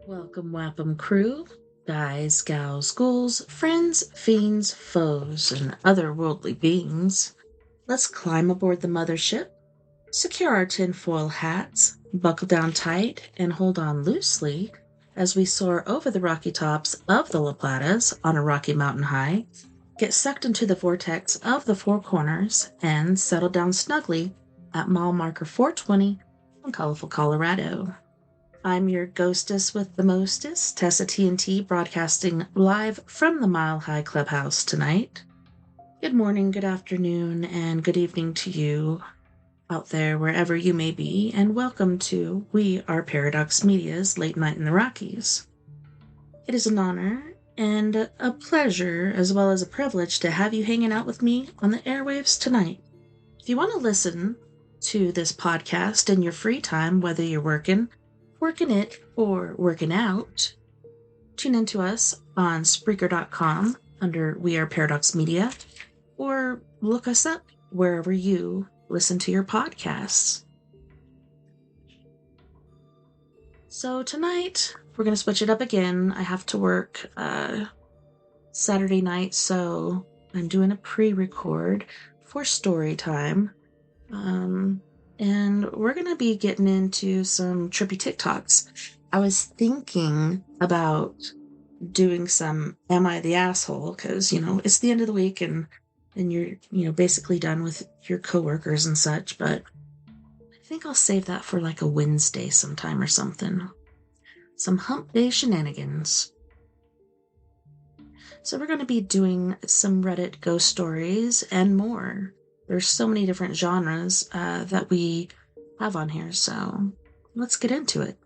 Welcome, Wapham crew, guys, gals, ghouls, friends, fiends, foes, and other worldly beings. Let's climb aboard the mothership, secure our tinfoil hats, buckle down tight, and hold on loosely as we soar over the rocky tops of the La Platas on a rocky mountain high, get sucked into the vortex of the Four Corners, and settle down snugly at mile marker 420 in colorful Colorado. I'm your ghostess with the Mostess, TessaTNT, broadcasting live from the Mile High Clubhouse tonight. Good morning, good afternoon, and good evening to you out there, wherever you may be, and welcome to We Are Paradox Media's Late Night in the Rockies. It is an honor and a pleasure, as well as a privilege, to have you hanging out with me on the airwaves tonight. If you want to listen to this podcast in your free time, whether you're working it, or working out, tune into us on Spreaker.com under We Are Paradox Media, or look us up wherever you listen to your podcasts. So tonight, we're going to switch it up again. I have to work Saturday night, so I'm doing a pre-record for story time. And we're going to be getting into some trippy TikToks. I was thinking about doing some Am I the Asshole? Because, it's the end of the week and you're, basically done with your coworkers and such. But I think I'll save that for like a Wednesday sometime or something. Some hump day shenanigans. So we're going to be doing some Reddit ghost stories and more. There's so many different genres that we have on here, so let's get into it,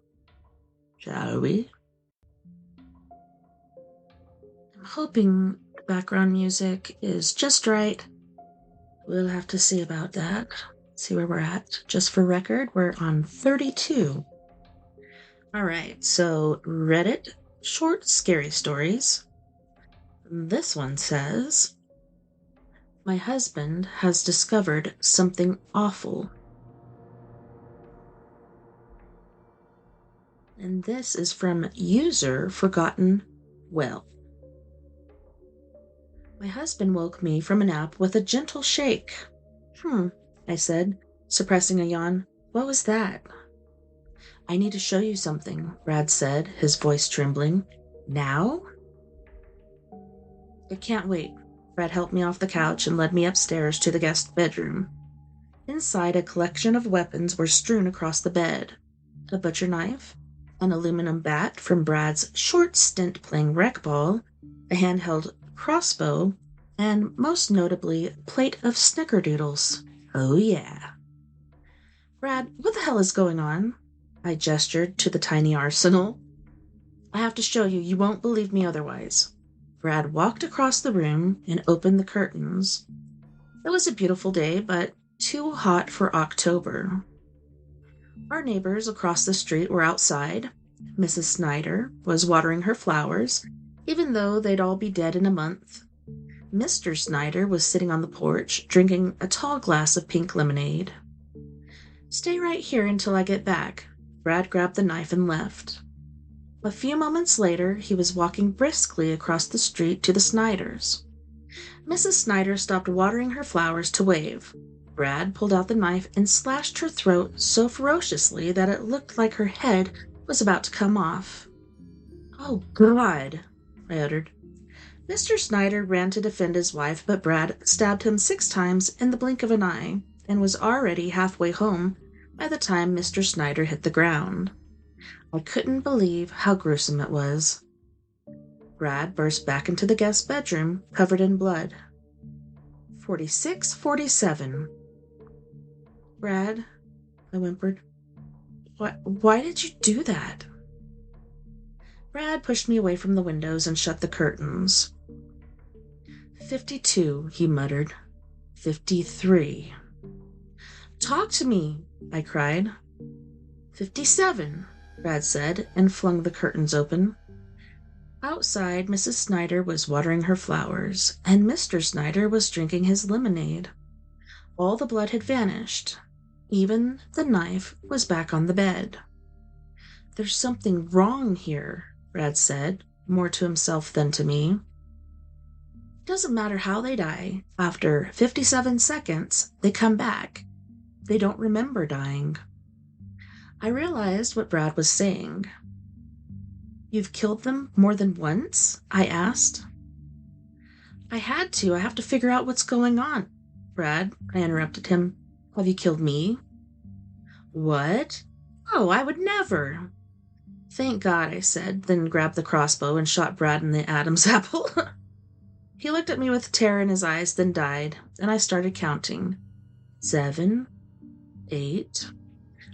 shall we? I'm hoping background music is just right. We'll have to see about that. See where we're at. Just for record, we're on 32. All right, so Reddit short scary stories. This one says, my husband has discovered something awful. And this is from user Forgotten Well. My husband woke me from a nap with a gentle shake. I said, suppressing a yawn. What was that? I need to show you something, Brad said, his voice trembling. Now? I can't wait. Brad helped me off the couch and led me upstairs to the guest bedroom. Inside, a collection of weapons were strewn across the bed. A butcher knife, an aluminum bat from Brad's short stint playing rec-ball, a handheld crossbow, and, most notably, a plate of snickerdoodles. Oh yeah. Brad, what the hell is going on? I gestured to the tiny arsenal. I have to show you. You won't believe me otherwise. Brad walked across the room and opened the curtains. It was a beautiful day, but too hot for October. Our neighbors across the street were outside. Mrs. Snyder was watering her flowers, even though they'd all be dead in a month. Mr. Snyder was sitting on the porch, drinking a tall glass of pink lemonade. Stay right here until I get back. Brad grabbed the knife and left. A few moments later, he was walking briskly across the street to the Snyders. Mrs. Snyder stopped watering her flowers to wave. Brad pulled out the knife and slashed her throat so ferociously that it looked like her head was about to come off. Oh, God, I uttered. Mr. Snyder ran to defend his wife, but Brad stabbed him 6 times in the blink of an eye and was already halfway home by the time Mr. Snyder hit the ground. I couldn't believe how gruesome it was. Brad burst back into the guest bedroom, covered in blood. 46-47. Brad, I whimpered. Why did you do that? Brad pushed me away from the windows and shut the curtains. 52, he muttered. 53. Talk to me, I cried. 57, Brad said, and flung the curtains open. Outside, Mrs. Snyder was watering her flowers, and Mr. Snyder was drinking his lemonade. All the blood had vanished. Even the knife was back on the bed. There's something wrong here, Brad said, more to himself than to me. Doesn't matter how they die. After 57 seconds, they come back. They don't remember dying. I realized what Brad was saying. You've killed them more than once? I asked. I had to. I have to figure out what's going on. Brad, I interrupted him. Have you killed me? What? Oh, I would never. Thank God, I said, then grabbed the crossbow and shot Brad in the Adam's apple. He looked at me with terror in his eyes, then died, and I started counting. 7, 8.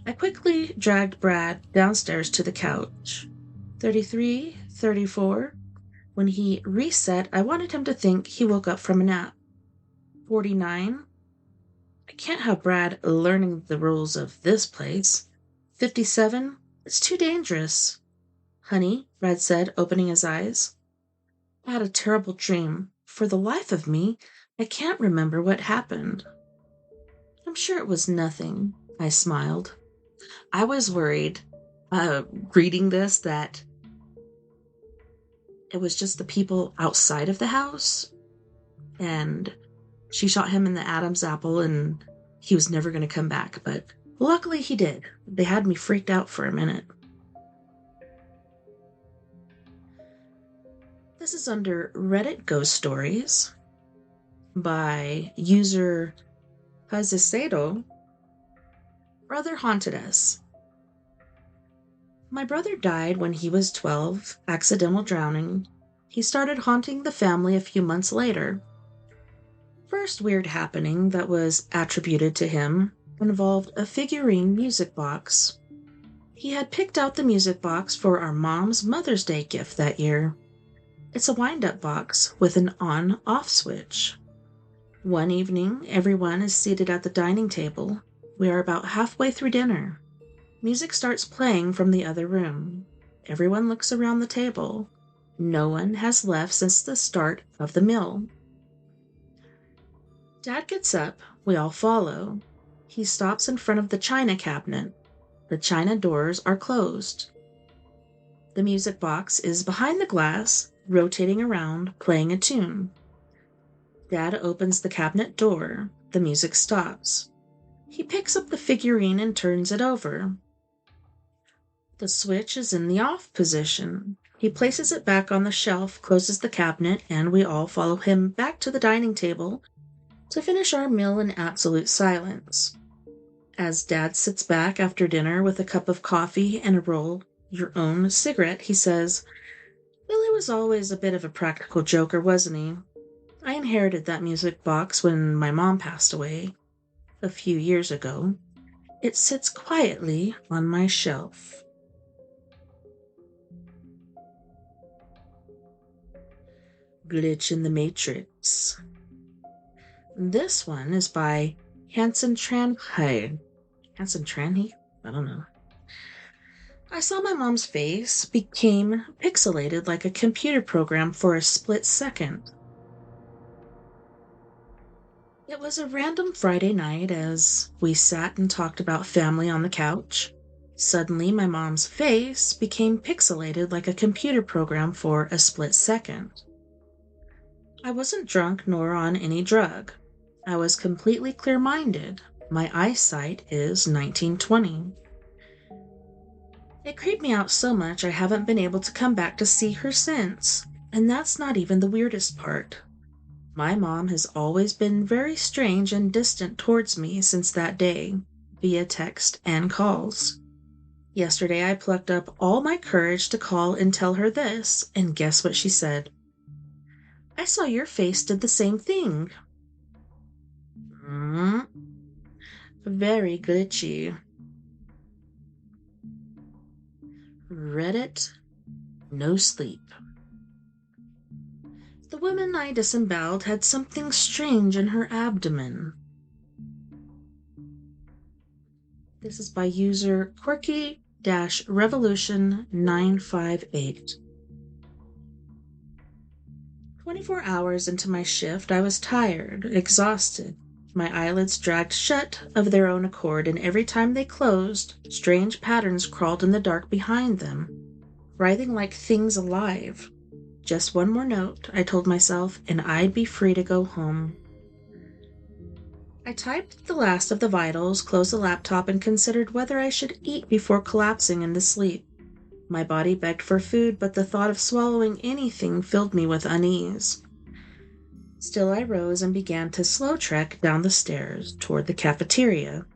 I quickly dragged Brad downstairs to the couch. 33, 34. When he reset, I wanted him to think he woke up from a nap. 49. I can't have Brad learning the rules of this place. 57. It's too dangerous. Honey, Brad said, opening his eyes. I had a terrible dream. For the life of me, I can't remember what happened. I'm sure it was nothing, I smiled. I was worried, reading this, that it was just the people outside of the house, and she shot him in the Adam's apple, and he was never going to come back, but luckily he did. They had me freaked out for a minute. This is under Reddit Ghost Stories by user Hazisedo. Brother haunted us. My brother died when he was 12, accidental drowning. He started haunting the family a few months later. First weird happening that was attributed to him involved a figurine music box. He had picked out the music box for our mom's Mother's Day gift that year. It's a wind-up box with an on-off switch. One evening, everyone is seated at the dining table. We are about halfway through dinner. Music starts playing from the other room. Everyone looks around the table. No one has left since the start of the meal. Dad gets up. We all follow. He stops in front of the china cabinet. The china doors are closed. The music box is behind the glass, rotating around, playing a tune. Dad opens the cabinet door. The music stops. He picks up the figurine and turns it over. The switch is in the off position. He places it back on the shelf, closes the cabinet, and we all follow him back to the dining table to finish our meal in absolute silence. As Dad sits back after dinner with a cup of coffee and a roll your own cigarette, he says, Billy was always a bit of a practical joker, wasn't he? I inherited that music box when my mom passed away a few years ago. It sits quietly on my shelf. Glitch in the Matrix. This one is by Hansen Tranhe. Hansen Tranhe? I don't know. I saw my mom's face became pixelated like a computer program for a split second. It was a random Friday night as we sat and talked about family on the couch. Suddenly, my mom's face became pixelated like a computer program for a split second. I wasn't drunk nor on any drug. I was completely clear-minded. My eyesight is 19/20. It creeped me out so much I haven't been able to come back to see her since, and that's not even the weirdest part. My mom has always been very strange and distant towards me since that day, via text and calls. Yesterday I plucked up all my courage to call and tell her this, and guess what she said? I saw your face did the same thing. Very glitchy. Reddit, no sleep. The woman I disemboweled had something strange in her abdomen. This is by user Quirky-Revolution958. 24 hours into my shift, I was tired, exhausted, My eyelids dragged shut of their own accord, and every time they closed, strange patterns crawled in the dark behind them, writhing like things alive. Just one more note, I told myself, and I'd be free to go home. I typed the last of the vitals, closed the laptop, and considered whether I should eat before collapsing into sleep. My body begged for food, but the thought of swallowing anything filled me with unease. Still, I rose and began to slow trek down the stairs toward the cafeteria.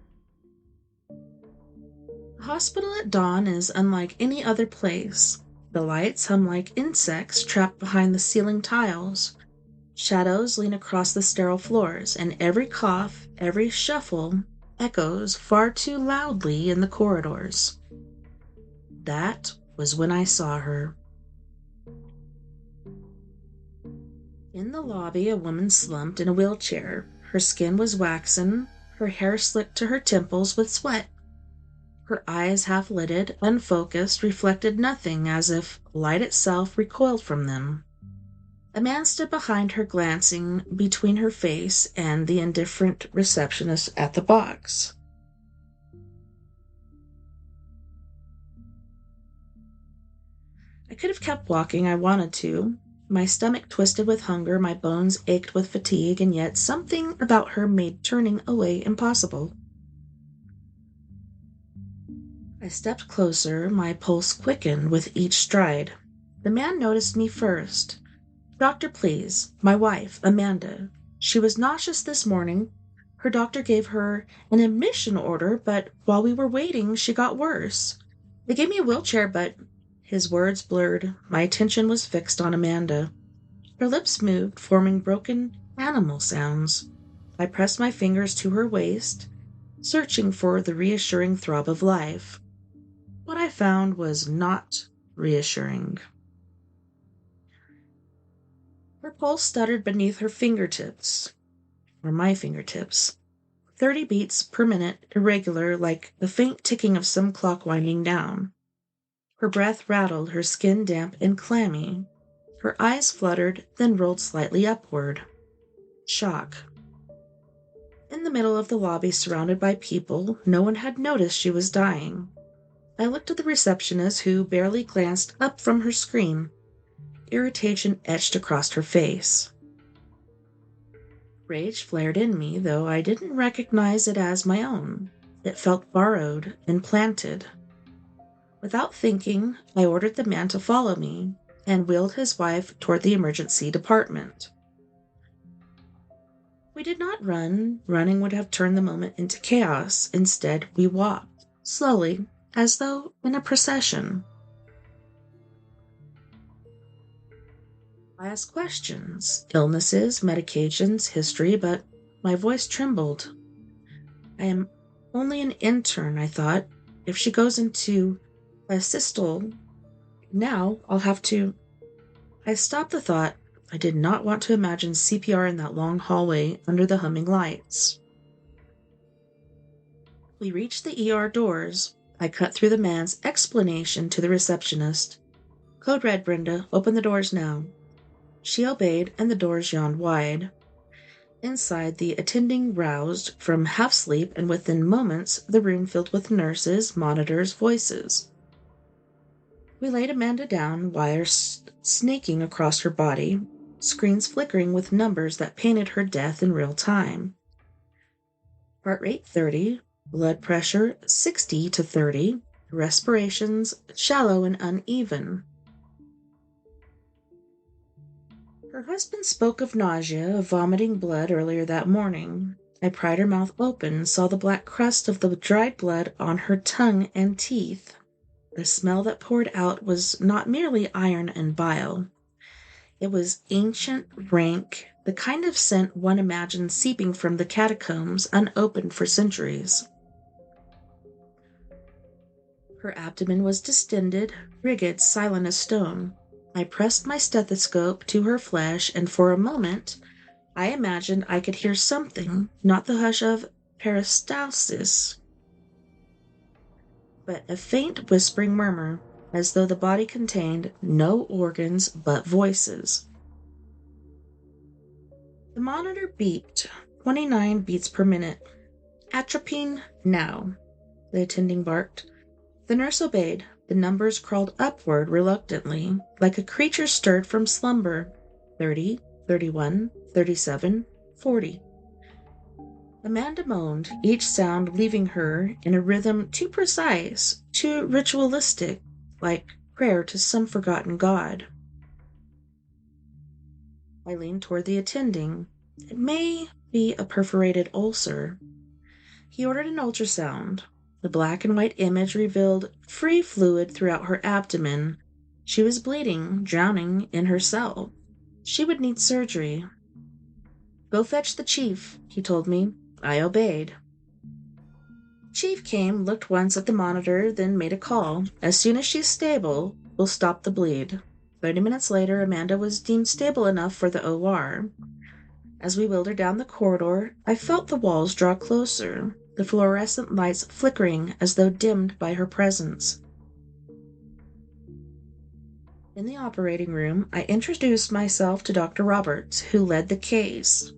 The hospital at dawn is unlike any other place. The lights hum like insects trapped behind the ceiling tiles. Shadows lean across the sterile floors, and every cough, every shuffle, echoes far too loudly in the corridors. That was when I saw her. In the lobby, a woman slumped in a wheelchair. Her skin was waxen, her hair slicked to her temples with sweat. Her eyes, half-lidded, unfocused, reflected nothing, as if light itself recoiled from them. A man stood behind her, glancing between her face and the indifferent receptionist at the box. I could have kept walking. I wanted to. My stomach twisted with hunger, my bones ached with fatigue, and yet something about her made turning away impossible. I stepped closer, my pulse quickened with each stride. The man noticed me first. "Doctor, please. My wife, Amanda. She was nauseous this morning. Her doctor gave her an admission order, but while we were waiting, she got worse. They gave me a wheelchair, but—" His words blurred. My attention was fixed on Amanda. Her lips moved, forming broken animal sounds. I pressed my fingers to her waist, searching for the reassuring throb of life. What I found was not reassuring. Her pulse stuttered beneath her fingertips, or my fingertips. 30 beats per minute, irregular, like the faint ticking of some clock winding down. Her breath rattled, her skin damp and clammy. Her eyes fluttered, then rolled slightly upward. Shock. In the middle of the lobby, surrounded by people, no one had noticed she was dying. I looked at the receptionist, who barely glanced up from her screen. Irritation etched across her face. Rage flared in me, though I didn't recognize it as my own. It felt borrowed, implanted. Without thinking, I ordered the man to follow me, and wheeled his wife toward the emergency department. We did not run. Running would have turned the moment into chaos. Instead, we walked, slowly, as though in a procession. I asked questions, illnesses, medications, history, but my voice trembled. I am only an intern, I thought. If she goes into a systole, now I'll have to... I stopped the thought. I did not want to imagine CPR in that long hallway under the humming lights. We reached the ER doors. I cut through the man's explanation to the receptionist. "Code red, Brenda. Open the doors now." She obeyed, and the doors yawned wide. Inside, the attending roused from half-sleep, and within moments the room filled with nurses, monitors, voices. We laid Amanda down, wires snaking across her body, screens flickering with numbers that painted her death in real time. Heart rate 30, blood pressure 60 to 30, respirations shallow and uneven. Her husband spoke of nausea, of vomiting blood earlier that morning. I pried her mouth open, saw the black crust of the dried blood on her tongue and teeth. The smell that poured out was not merely iron and bile. It was ancient, rank, the kind of scent one imagines seeping from the catacombs unopened for centuries. Her abdomen was distended, rigid, silent as stone. I pressed my stethoscope to her flesh, and for a moment I imagined I could hear something, not the hush of peristalsis, but a faint whispering murmur, as though the body contained no organs but voices. The monitor beeped. 29 beats per minute. Atropine now, the attending barked. The nurse obeyed. The numbers crawled upward reluctantly, like a creature stirred from slumber. 30, 31, 37, 40. Amanda moaned, each sound leaving her in a rhythm too precise, too ritualistic, like prayer to some forgotten god. I leaned toward the attending. It may be a perforated ulcer. He ordered an ultrasound. The black and white image revealed free fluid throughout her abdomen. She was bleeding, drowning in herself. She would need surgery. Go fetch the chief, he told me. I obeyed. Chief came, looked once at the monitor, then made a call. As soon as she's stable, we'll stop the bleed. 30 minutes later, Amanda was deemed stable enough for the OR. As we wheeled her down the corridor, I felt the walls draw closer, the fluorescent lights flickering as though dimmed by her presence. In the operating room, I introduced myself to Dr. Roberts, who led the case.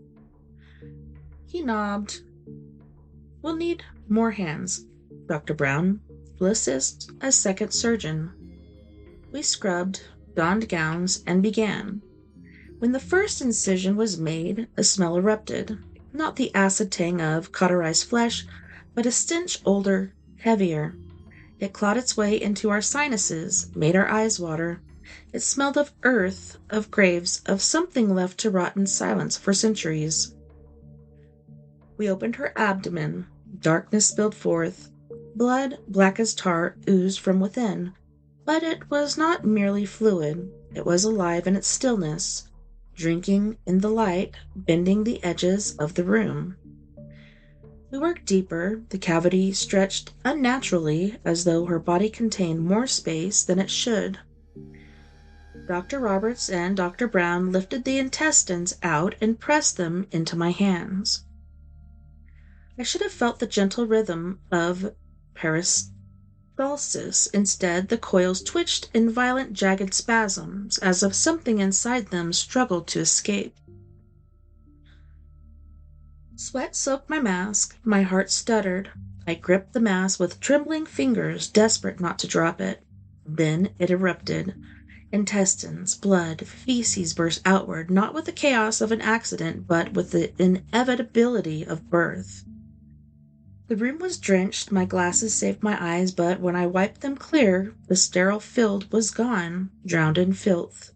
He nodded. We'll need more hands, Dr. Brown will assist as second surgeon. We scrubbed, donned gowns, and began. When the first incision was made, a smell erupted. Not the acid tang of cauterized flesh, but a stench older, heavier. It clawed its way into our sinuses, made our eyes water. It smelled of earth, of graves, of something left to rot in silence for centuries. We opened her abdomen. Darkness spilled forth. Blood, black as tar, oozed from within. But it was not merely fluid. It was alive in its stillness, drinking in the light, bending the edges of the room. We worked deeper. The cavity stretched unnaturally, as though her body contained more space than it should. Dr. Roberts and Dr. Brown lifted the intestines out and pressed them into my hands. I should have felt the gentle rhythm of peristalsis. Instead, the coils twitched in violent, jagged spasms, as if something inside them struggled to escape. Sweat soaked my mask. My heart stuttered. I gripped the mask with trembling fingers, desperate not to drop it. Then it erupted. Intestines, blood, feces burst outward, not with the chaos of an accident, but with the inevitability of birth. The room was drenched. My glasses saved my eyes, but when I wiped them clear, the sterile field was gone, drowned in filth.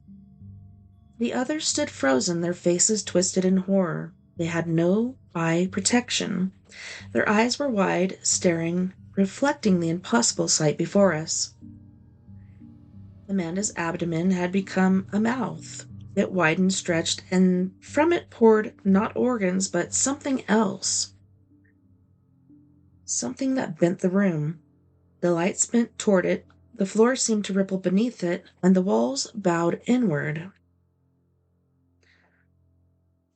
The others stood frozen, their faces twisted in horror. They had no eye protection. Their eyes were wide, staring, reflecting the impossible sight before us. Amanda's abdomen had become a mouth. It widened, stretched, and from it poured not organs, but something else. Something that bent the room. The lights bent toward it, the floor seemed to ripple beneath it, and the walls bowed inward.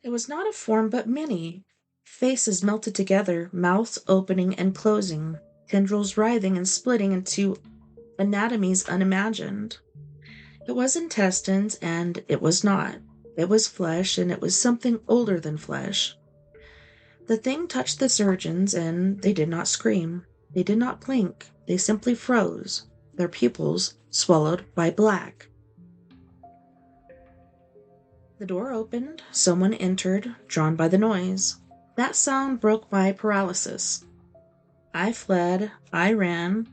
It was not a form, but many. Faces melted together, mouths opening and closing, tendrils writhing and splitting into anatomies unimagined. It was intestines, and it was not. It was flesh, and it was something older than flesh. The thing touched the surgeons, and they did not scream. They did not blink. They simply froze, their pupils swallowed by black. The door opened. Someone entered, drawn by the noise. That sound broke my paralysis. I fled. I ran.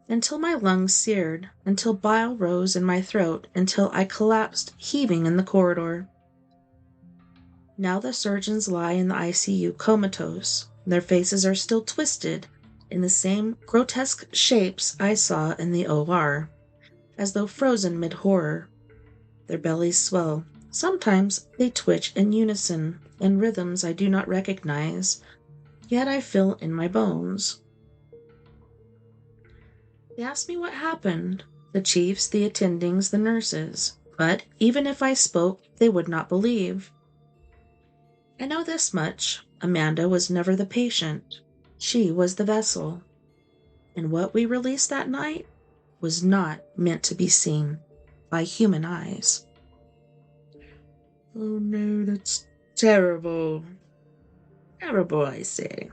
Until my lungs seared, until bile rose in my throat, until I collapsed, heaving in the corridor. Now the surgeons lie in the ICU comatose. Their faces are still twisted in the same grotesque shapes I saw in the OR, as though frozen mid-horror. Their bellies swell. Sometimes they twitch in unison, in rhythms I do not recognize, yet I feel in my bones. They asked me what happened, the chiefs, the attendings, the nurses, but even if I spoke, they would not believe. I know this much. Amanda was never the patient. She was the vessel. And what we released that night was not meant to be seen by human eyes. Oh no, that's terrible. Terrible, I say.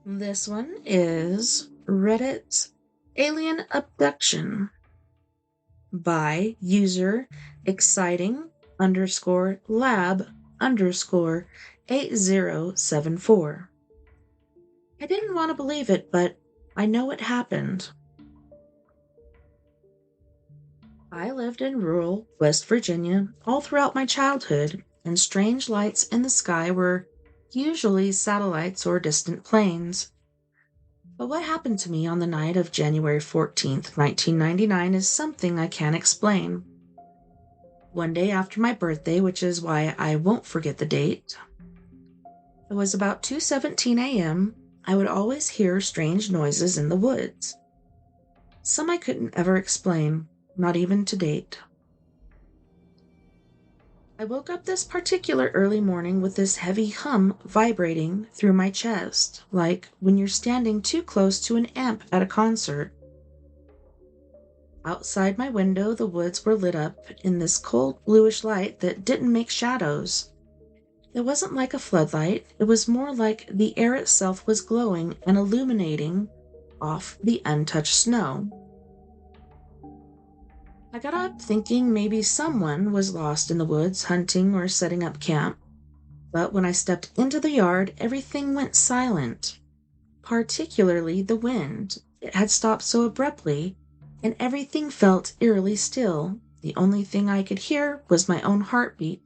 This one is Reddit's Alien Abduction by user exciting underscore lab underscore 8074. I didn't want to believe it, but I know it happened. I lived in rural West Virginia all throughout my childhood, and strange lights in the sky were usually satellites or distant planes. But what happened to me on the night of January 14th, 1999 is something I can't explain. One day after my birthday, which is why I won't forget the date, it was about 2:17 a.m., I would always hear strange noises in the woods. Some I couldn't ever explain, not even to date. I woke up this particular early morning with this heavy hum vibrating through my chest, like when you're standing too close to an amp at a concert. Outside my window, the woods were lit up in this cold bluish light that didn't make shadows. It wasn't like a floodlight, it was more like the air itself was glowing and illuminating off the untouched snow. I got up thinking maybe someone was lost in the woods hunting or setting up camp. But when I stepped into the yard, everything went silent. Particularly the wind. It had stopped so abruptly, and everything felt eerily still. The only thing I could hear was my own heartbeat,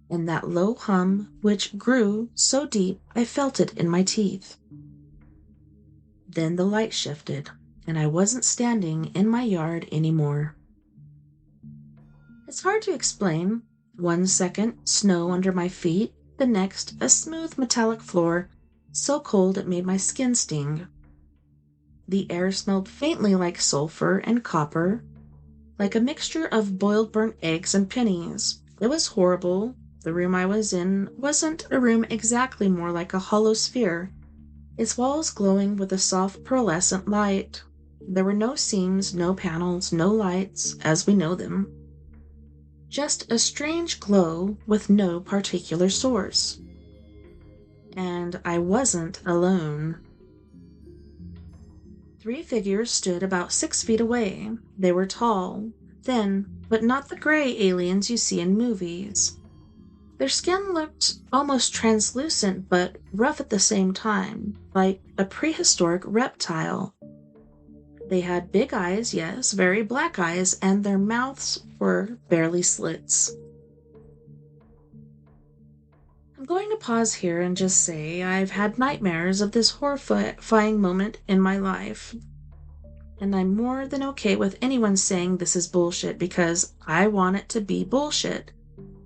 and that low hum which grew so deep I felt it in my teeth. Then the light shifted, and I wasn't standing in my yard anymore. It's hard to explain. 1 second, snow under my feet, the next, a smooth metallic floor, so cold it made my skin sting. The air smelled faintly like sulfur and copper, like a mixture of boiled burnt eggs and pennies. It was horrible. The room I was in wasn't a room exactly, more like a hollow sphere, its walls glowing with a soft pearlescent light. There were no seams, no panels, no lights, as we know them. Just a strange glow with no particular source. And I wasn't alone. 3 figures stood about 6 feet away. They were tall, thin, but not the gray aliens you see in movies. Their skin looked almost translucent but rough at the same time, like a prehistoric reptile. They had big eyes, yes, very black eyes, and their mouths were barely slits. I'm going to pause here and just say I've had nightmares of this horrifying moment in my life. And I'm more than okay with anyone saying this is bullshit because I want it to be bullshit.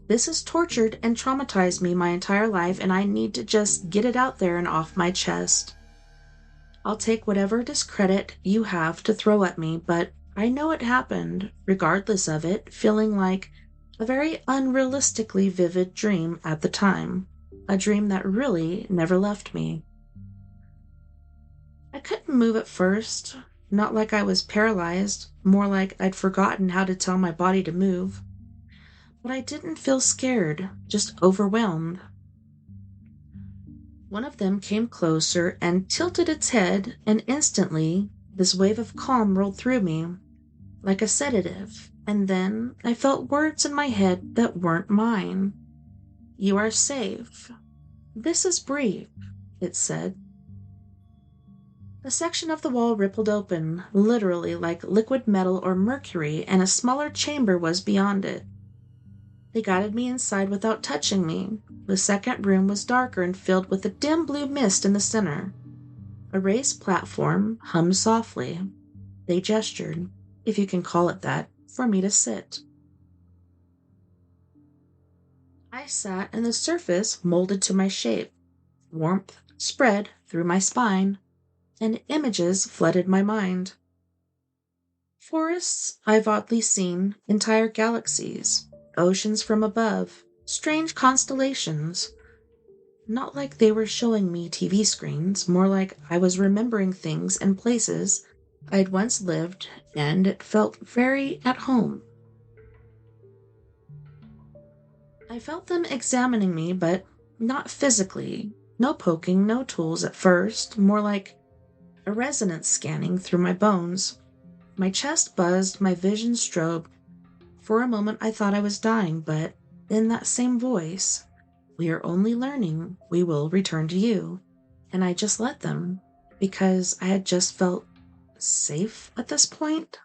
This has tortured and traumatized me my entire life, and I need to just get it out there and off my chest. I'll take whatever discredit you have to throw at me, but I know it happened, regardless of it feeling like a very unrealistically vivid dream at the time, a dream that really never left me. I couldn't move at first, not like I was paralyzed, more like I'd forgotten how to tell my body to move. But I didn't feel scared, just overwhelmed. One of them came closer and tilted its head, and instantly this wave of calm rolled through me, like a sedative, and then I felt words in my head that weren't mine. "You are safe. This is brief," it said. A section of the wall rippled open, literally like liquid metal or mercury, and a smaller chamber was beyond it. They guided me inside without touching me. The second room was darker and filled with a dim blue mist in the center. A raised platform hummed softly. They gestured, if you can call it that, for me to sit. I sat, and the surface molded to my shape. Warmth spread through my spine, and images flooded my mind. Forests I've oddly seen, entire galaxies, oceans from above, strange constellations. Not like they were showing me TV screens, more like I was remembering things and places I'd once lived, and it felt very at home. I felt them examining me, but not physically. No poking, no tools at first, more like a resonance scanning through my bones. My chest buzzed, my vision strobed. For a moment I thought I was dying, but in that same voice, "We are only learning. We will return to you." And I just let them, because I had just felt safe at this point.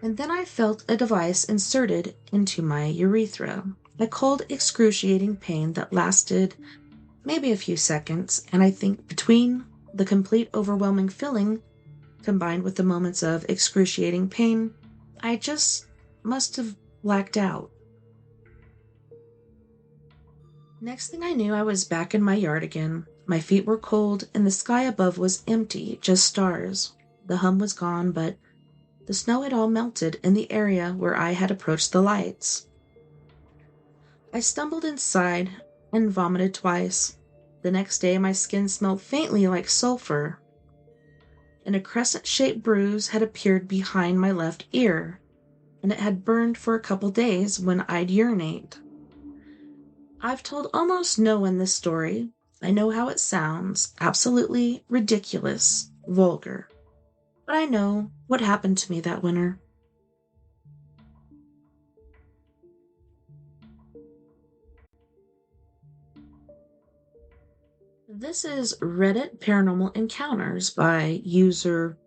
And then I felt a device inserted into my urethra, a cold, excruciating pain that lasted maybe a few seconds, and I think between the complete overwhelming feeling combined with the moments of excruciating pain, I just must have blacked out. Next thing I knew, I was back in my yard again. My feet were cold, and the sky above was empty, just stars. The hum was gone, but the snow had all melted in the area where I had approached the lights. I stumbled inside and vomited twice. The next day, my skin smelled faintly like sulfur, and a crescent-shaped bruise had appeared behind my left ear, and it had burned for a couple days when I'd urinate. I've told almost no one this story. I know how it sounds, absolutely ridiculous, vulgar. But I know what happened to me that winter. This is Reddit Paranormal Encounters by user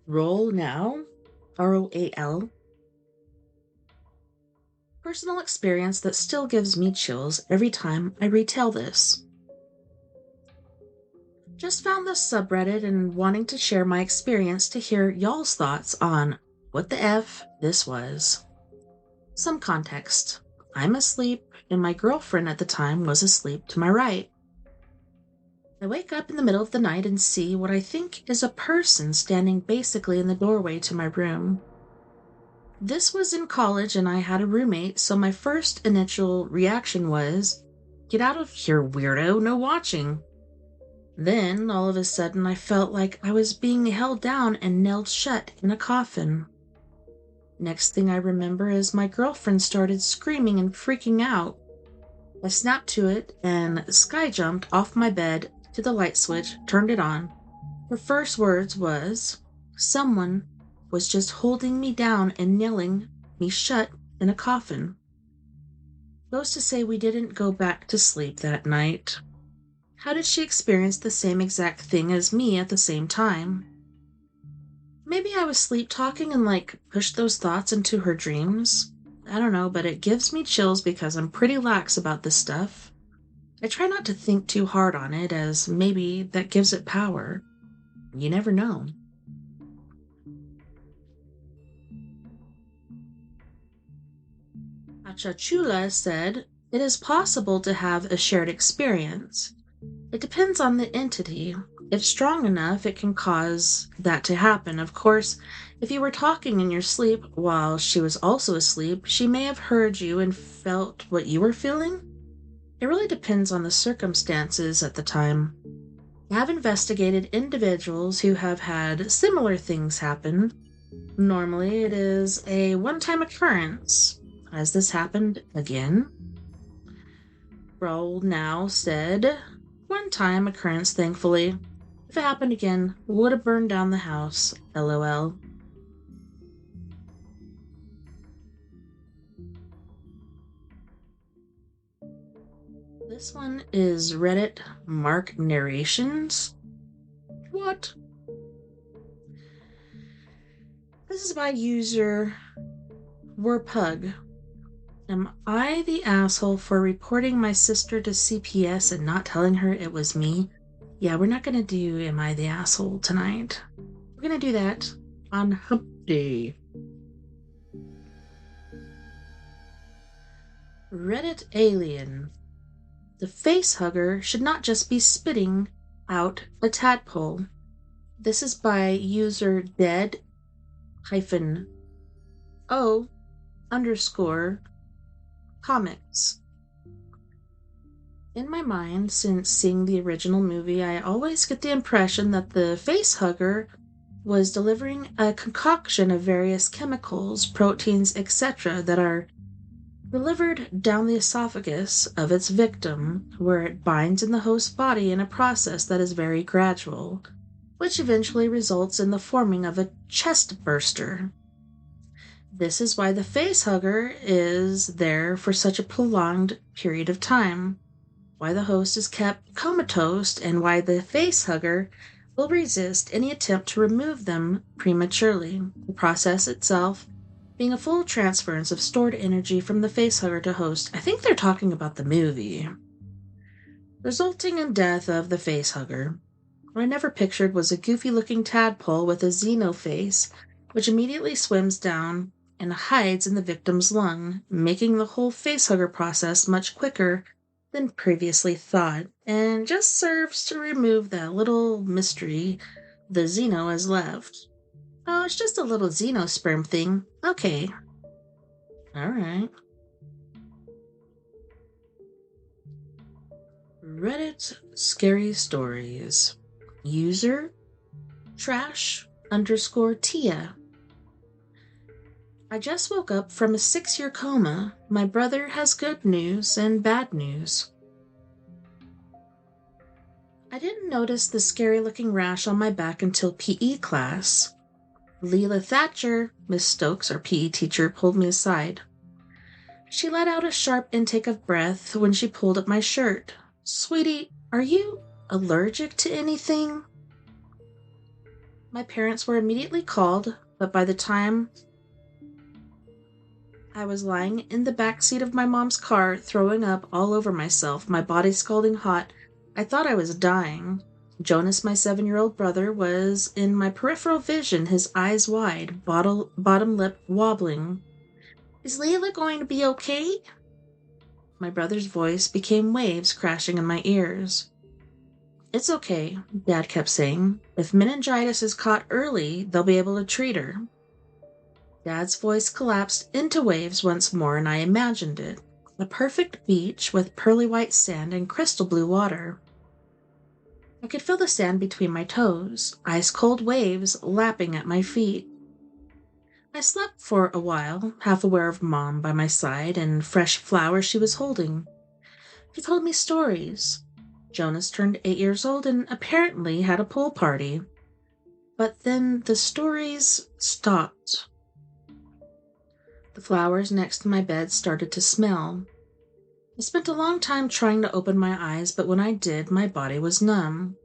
Roll Now, ROAL. Personal experience that still gives me chills every time I retell this. Just found this subreddit and wanting to share my experience to hear y'all's thoughts on what the F this was. Some context. I'm asleep, and my girlfriend at the time was asleep to my right. I wake up in the middle of the night and see what I think is a person standing basically in the doorway to my room. This was in college and I had a roommate, so my first initial reaction was, "Get out of here, weirdo, no watching." Then, all of a sudden, I felt like I was being held down and nailed shut in a coffin. Next thing I remember is my girlfriend started screaming and freaking out. I snapped to it and sky jumped off my bed to the light switch, turned it on. Her first words was, "Someone was just holding me down and nailing me shut in a coffin." Goes to say we didn't go back to sleep that night. How did she experience the same exact thing as me at the same time? Maybe I was sleep talking and pushed those thoughts into her dreams. I don't know, but it gives me chills because I'm pretty lax about this stuff. I try not to think too hard on it, as maybe that gives it power. You never know. Achachula said, "It is possible to have a shared experience. It depends on the entity. If strong enough, it can cause that to happen. Of course, if you were talking in your sleep while she was also asleep, she may have heard you and felt what you were feeling. It really depends on the circumstances at the time. I have investigated individuals who have had similar things happen. Normally, it is a one-time occurrence. Has this happened again?" Roll Now said, "One-time occurrence, thankfully. If it happened again, would have burned down the house. LOL." This one is Reddit Mark Narrations. What? This is by user Warpug. "Am I the asshole for reporting my sister to CPS and not telling her it was me?" Yeah, we're not gonna do Am I the Asshole tonight. We're gonna do that on Hump Day. Reddit Alien. "The face hugger should not just be spitting out a tadpole." This is by user dead hyphen o underscore comics. In my mind, since seeing the original movie, I always get the impression that the face hugger was delivering a concoction of various chemicals, proteins, etc. that are delivered down the esophagus of its victim, where it binds in the host's body in a process that is very gradual, which eventually results in the forming of a chest burster. This is why the face hugger is there for such a prolonged period of time, why the host is kept comatose, and why the face hugger will resist any attempt to remove them prematurely. The process itself being a full transference of stored energy from the face hugger to host. I think they're talking about the movie. Resulting in death of the face hugger. What I never pictured was a goofy-looking tadpole with a xeno face, which immediately swims down and hides in the victim's lung, making the whole facehugger process much quicker than previously thought, and just serves to remove that little mystery the xeno has left. Oh, it's just a little xenosperm thing. Okay. Alright. Reddit Scary Stories. User Trash_Tia. I just woke up from a 6-year coma. My brother has good news and bad news. I didn't notice the scary-looking rash on my back until PE class. Leela Thatcher, Miss Stokes, our PE teacher, pulled me aside. She let out a sharp intake of breath when she pulled at my shirt. Sweetie, are you allergic to anything? My parents were immediately called, but by the time I was lying in the back seat of my mom's car, throwing up all over myself, my body scalding hot, I thought I was dying. Jonas, my 7-year-old brother, was in my peripheral vision, his eyes wide, bottom lip wobbling. Is Leila going to be okay? My brother's voice became waves crashing in my ears. It's okay, Dad kept saying. If meningitis is caught early, they'll be able to treat her. Dad's voice collapsed into waves once more, and I imagined it. A perfect beach with pearly white sand and crystal blue water. I could feel the sand between my toes, ice-cold waves lapping at my feet. I slept for a while, half aware of Mom by my side and fresh flowers she was holding. She told me stories. Jonas turned 8 years old and apparently had a pool party. But then the stories stopped. The flowers next to my bed started to smell. I spent a long time trying to open my eyes, but when I did, my body was numb.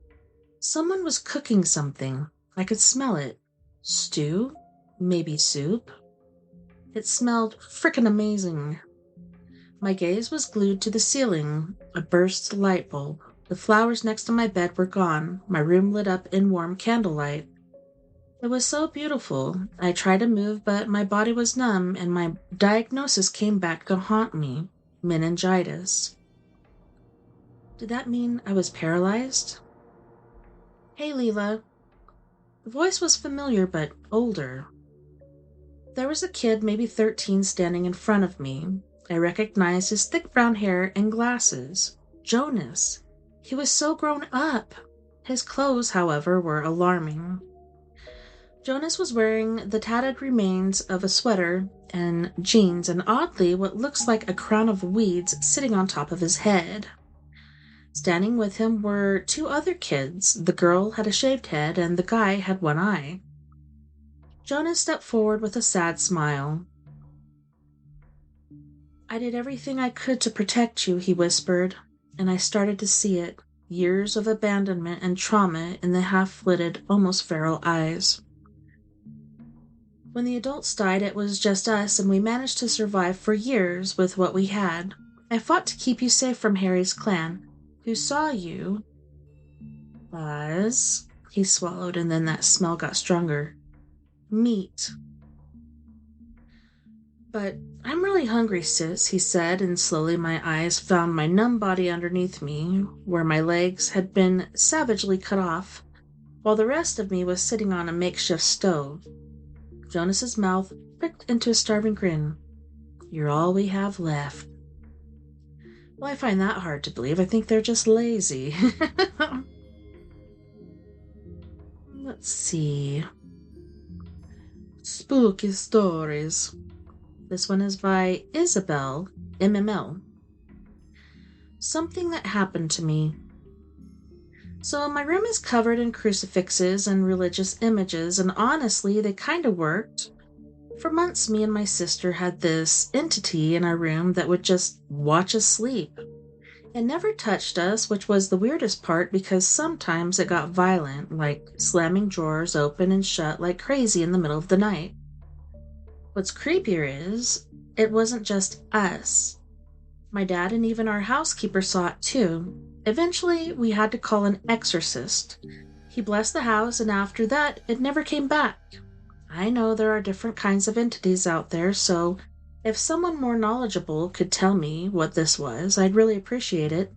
Someone was cooking something. I could smell it. Stew? Maybe soup? It smelled frickin' amazing. My gaze was glued to the ceiling, a burst light bulb. The flowers next to my bed were gone, my room lit up in warm candlelight. It was so beautiful. I tried to move, but my body was numb, and my diagnosis came back to haunt me. Meningitis. Did that mean I was paralyzed? Hey, Leela. The voice was familiar, but older. There was a kid, maybe 13, standing in front of me. I recognized his thick brown hair and glasses. Jonas. He was so grown up. His clothes, however, were alarming. Jonas was wearing the tattered remains of a sweater and jeans, and oddly what looks like a crown of weeds sitting on top of his head. Standing with him were 2 other kids. The girl had a shaved head, and the guy had one eye. Jonas stepped forward with a sad smile. I did everything I could to protect you, he whispered, and I started to see it. Years of abandonment and trauma in the half-lidded, almost feral eyes. When the adults died, it was just us, and we managed to survive for years with what we had. I fought to keep you safe from Harry's clan, who saw you as... He swallowed, and then that smell got stronger. Meat. But I'm really hungry, sis, he said, and slowly my eyes found my numb body underneath me, where my legs had been savagely cut off, while the rest of me was sitting on a makeshift stove. Jonas's mouth pricked into a starving grin. You're all we have left. Well, I find that hard to believe. I think they're just lazy. Let's see. Spooky stories. This one is by Isabel, MML. Something that happened to me. So my room is covered in crucifixes and religious images, and honestly, they kind of worked. For months, me and my sister had this entity in our room that would just watch us sleep. It never touched us, which was the weirdest part because sometimes it got violent, like slamming drawers open and shut like crazy in the middle of the night. What's creepier is, it wasn't just us. My dad and even our housekeeper saw it too. Eventually, we had to call an exorcist. He blessed the house, and after that, it never came back. I know there are different kinds of entities out there, so if someone more knowledgeable could tell me what this was, I'd really appreciate it.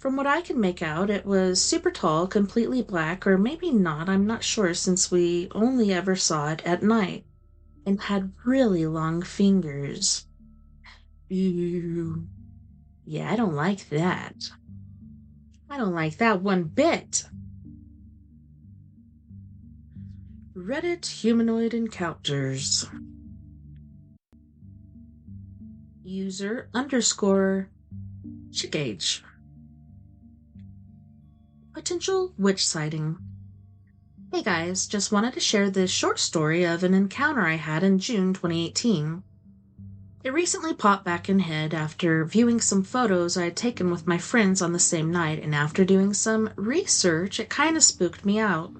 From what I can make out, it was super tall, completely black, or maybe not, I'm not sure since we only ever saw it at night, and had really long fingers. Ew. Yeah, I don't like that. I don't like that one bit. Reddit humanoid encounters. User _ Chickage. Potential witch sighting. Hey guys, just wanted to share this short story of an encounter I had in June 2018. It recently popped back in head after viewing some photos I had taken with my friends on the same night, and after doing some research, it kinda spooked me out.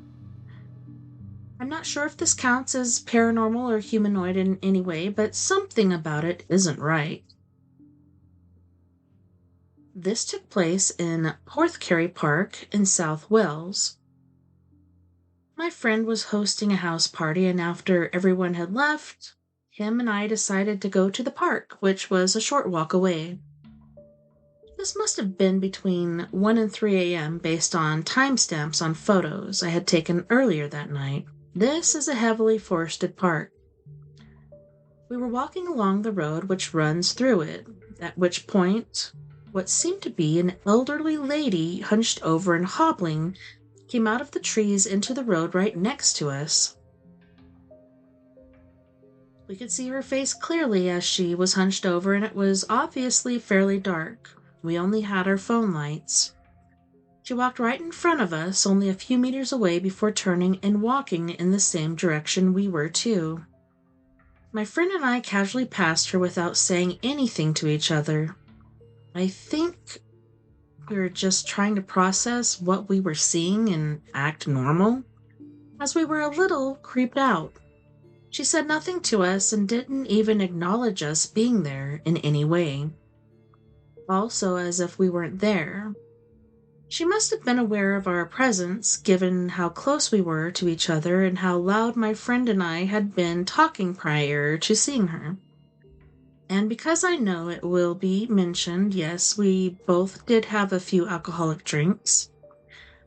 I'm not sure if this counts as paranormal or humanoid in any way, but something about it isn't right. This took place in Porthcurry Park in South Wales. My friend was hosting a house party, and after everyone had left, him and I decided to go to the park, which was a short walk away. This must have been between 1 and 3 a.m. based on timestamps on photos I had taken earlier that night. This is a heavily forested park. We were walking along the road which runs through it, at which point, what seemed to be an elderly lady hunched over and hobbling came out of the trees into the road right next to us. We could see her face clearly as she was hunched over, and it was obviously fairly dark. We only had our phone lights. She walked right in front of us, only a few meters away before turning and walking in the same direction we were too. My friend and I casually passed her without saying anything to each other. I think we were just trying to process what we were seeing and act normal, as we were a little creeped out. She said nothing to us and didn't even acknowledge us being there in any way. Also, as if we weren't there. She must have been aware of our presence, given how close we were to each other and how loud my friend and I had been talking prior to seeing her. And because I know it will be mentioned, yes, we both did have a few alcoholic drinks.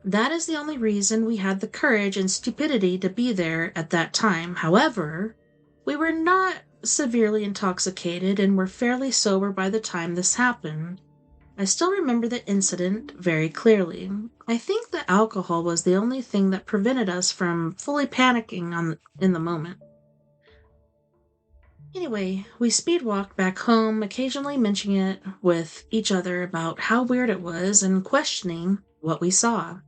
That is the only reason we had the courage and stupidity to be there at that time. However, we were not severely intoxicated and were fairly sober by the time this happened. I still remember the incident very clearly. I think the alcohol was the only thing that prevented us from fully panicking in the moment. Anyway, we speed walked back home, occasionally mentioning it with each other about how weird it was and questioning what we saw.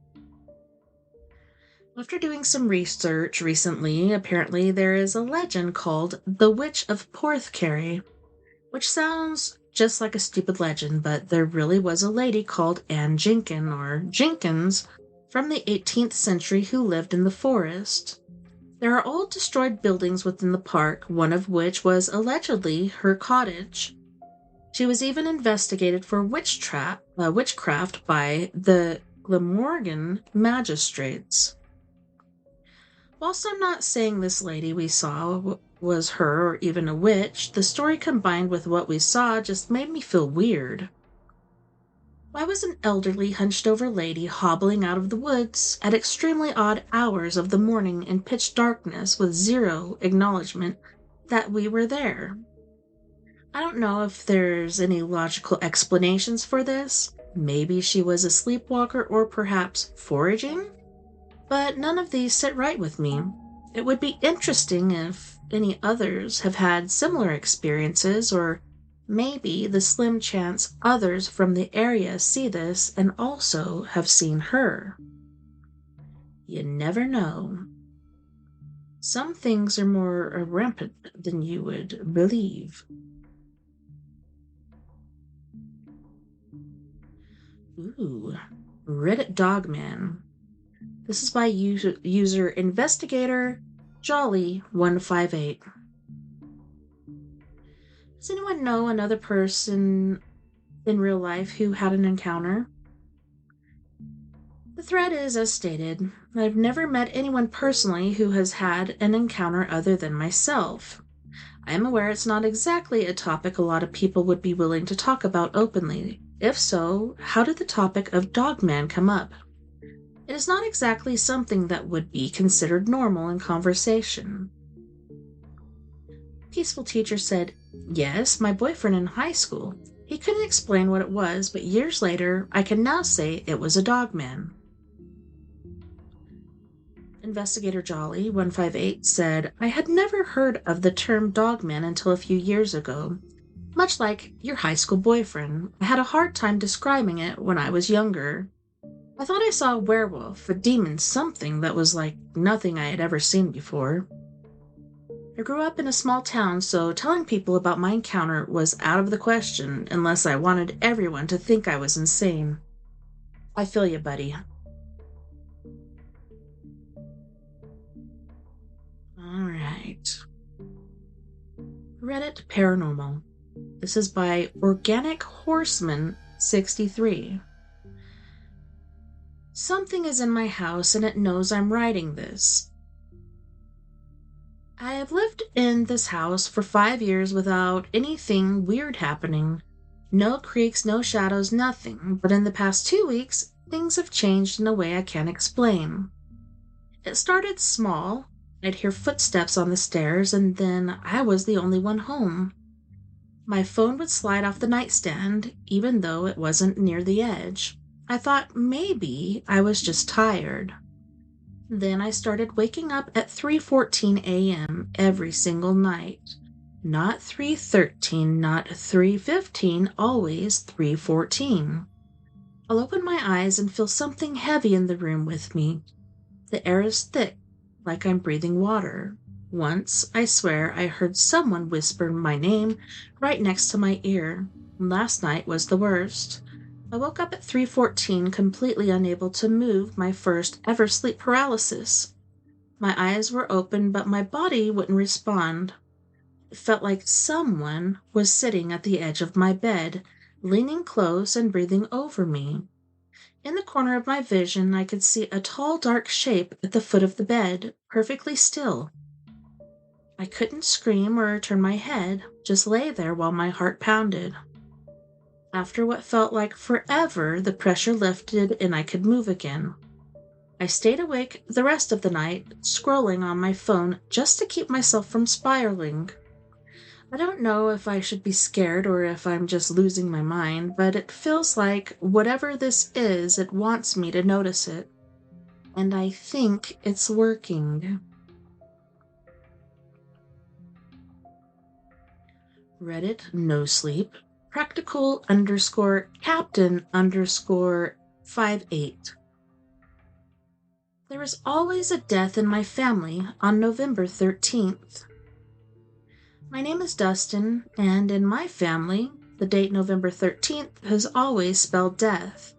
After doing some research recently, apparently there is a legend called the Witch of Porthcurry, which sounds just like a stupid legend, but there really was a lady called Anne Jenkins, or Jenkins, from the 18th century who lived in the forest. There are old destroyed buildings within the park, one of which was allegedly her cottage. She was even investigated for witchcraft by the Glamorgan magistrates. Whilst I'm not saying this lady we saw was her or even a witch, the story combined with what we saw just made me feel weird. Why was an elderly, hunched-over lady hobbling out of the woods at extremely odd hours of the morning in pitch darkness with zero acknowledgement that we were there? I don't know if there's any logical explanations for this. Maybe she was a sleepwalker or perhaps foraging? But none of these sit right with me. It would be interesting if any others have had similar experiences, or maybe the slim chance others from the area see this and also have seen her. You never know. Some things are more rampant than you would believe. Ooh, Reddit Dogman. This is by user Investigator Jolly158. Does anyone know another person in real life who had an encounter? The thread is as stated. I've never met anyone personally who has had an encounter other than myself. I am aware it's not exactly a topic a lot of people would be willing to talk about openly. If so, how did the topic of Dogman come up? It is not exactly something that would be considered normal in conversation. Peaceful Teacher said, yes, my boyfriend in high school. He couldn't explain what it was, but years later, I can now say it was a dogman. Investigator Jolly 158 said, I had never heard of the term dogman until a few years ago. Much like your high school boyfriend, I had a hard time describing it when I was younger. I thought I saw a werewolf, a demon, something that was like nothing I had ever seen before. I grew up in a small town, so telling people about my encounter was out of the question unless I wanted everyone to think I was insane. I feel you, buddy. Alright. Reddit Paranormal. This is by Organic Horseman 63. Something is in my house and it knows I'm writing this. I have lived in this house for 5 years without anything weird happening. No creaks, no shadows, nothing. But in the past 2 weeks, things have changed in a way I can't explain. It started small. I'd hear footsteps on the stairs, and then I was the only one home. My phone would slide off the nightstand, even though it wasn't near the edge. I thought maybe I was just tired. Then I started waking up at 3:14 a.m. every single night. Not 3:13, not 3:15, always 3:14. I'll open my eyes and feel something heavy in the room with me. The air is thick, like I'm breathing water. Once, I swear, I heard someone whisper my name right next to my ear. Last night was the worst. I woke up at 3:14, completely unable to move, my first ever sleep paralysis. My eyes were open, but my body wouldn't respond. It felt like someone was sitting at the edge of my bed, leaning close and breathing over me. In the corner of my vision, I could see a tall, dark shape at the foot of the bed, perfectly still. I couldn't scream or turn my head, just lay there while my heart pounded. After what felt like forever, the pressure lifted and I could move again. I stayed awake the rest of the night, scrolling on my phone just to keep myself from spiraling. I don't know if I should be scared or if I'm just losing my mind, but it feels like whatever this is, it wants me to notice it. And I think it's working. Reddit No Sleep. Practical _captain _58. There is always a death in my family on November 13th. My name is Dustin, and in my family, the date November 13th has always spelled death.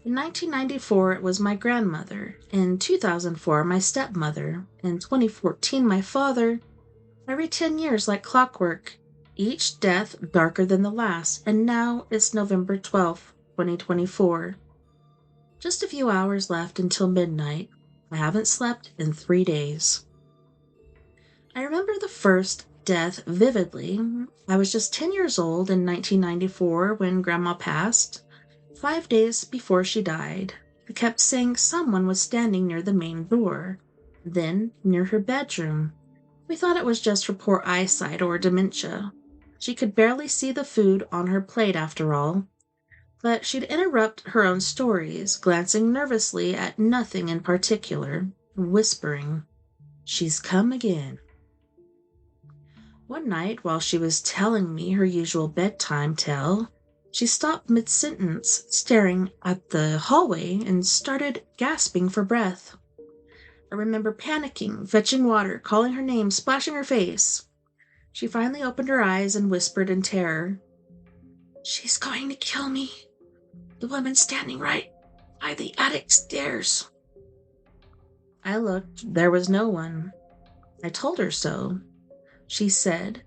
In 1994, it was my grandmother. In 2004, my stepmother. In 2014, my father. Every 10 years, like clockwork. Each death darker than the last, and now it's November 12th, 2024. Just a few hours left until midnight. I haven't slept in 3 days. I remember the first death vividly. I was just 10 years old in 1994 when Grandma passed. 5 days before she died, I kept saying someone was standing near the main door, then near her bedroom. We thought it was just for poor eyesight or dementia. She could barely see the food on her plate after all. But she'd interrupt her own stories, glancing nervously at nothing in particular, whispering. She's come again. One night, while she was telling me her usual bedtime tale, she stopped mid-sentence, staring at the hallway, and started gasping for breath. I remember panicking, fetching water, calling her name, splashing her face. She finally opened her eyes and whispered in terror, "She's going to kill me. The woman standing right by the attic stairs." I looked. There was no one. I told her so. She said,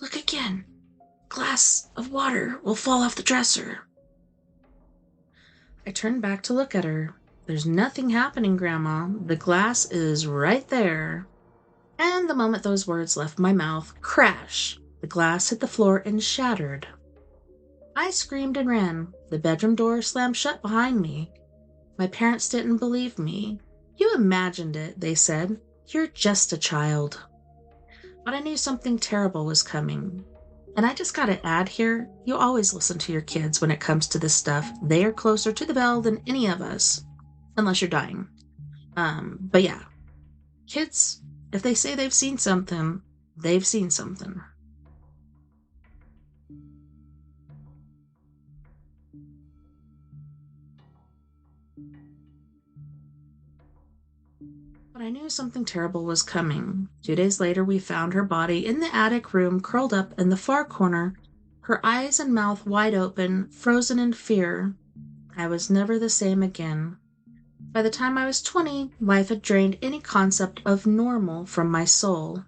"Look again. Glass of water will fall off the dresser." I turned back to look at her. "There's nothing happening, Grandma. The glass is right there." And the moment those words left my mouth, crash! The glass hit the floor and shattered. I screamed and ran. The bedroom door slammed shut behind me. My parents didn't believe me. "You imagined it," they said. "You're just a child." But I knew something terrible was coming. And I just gotta add here, you always listen to your kids when it comes to this stuff. They are closer to the bell than any of us, unless you're dying. But yeah, kids, if they say they've seen something, they've seen something. But I knew something terrible was coming. 2 days later, we found her body in the attic room, curled up in the far corner, her eyes and mouth wide open, frozen in fear. I was never the same again. By the time I was 20, life had drained any concept of normal from my soul.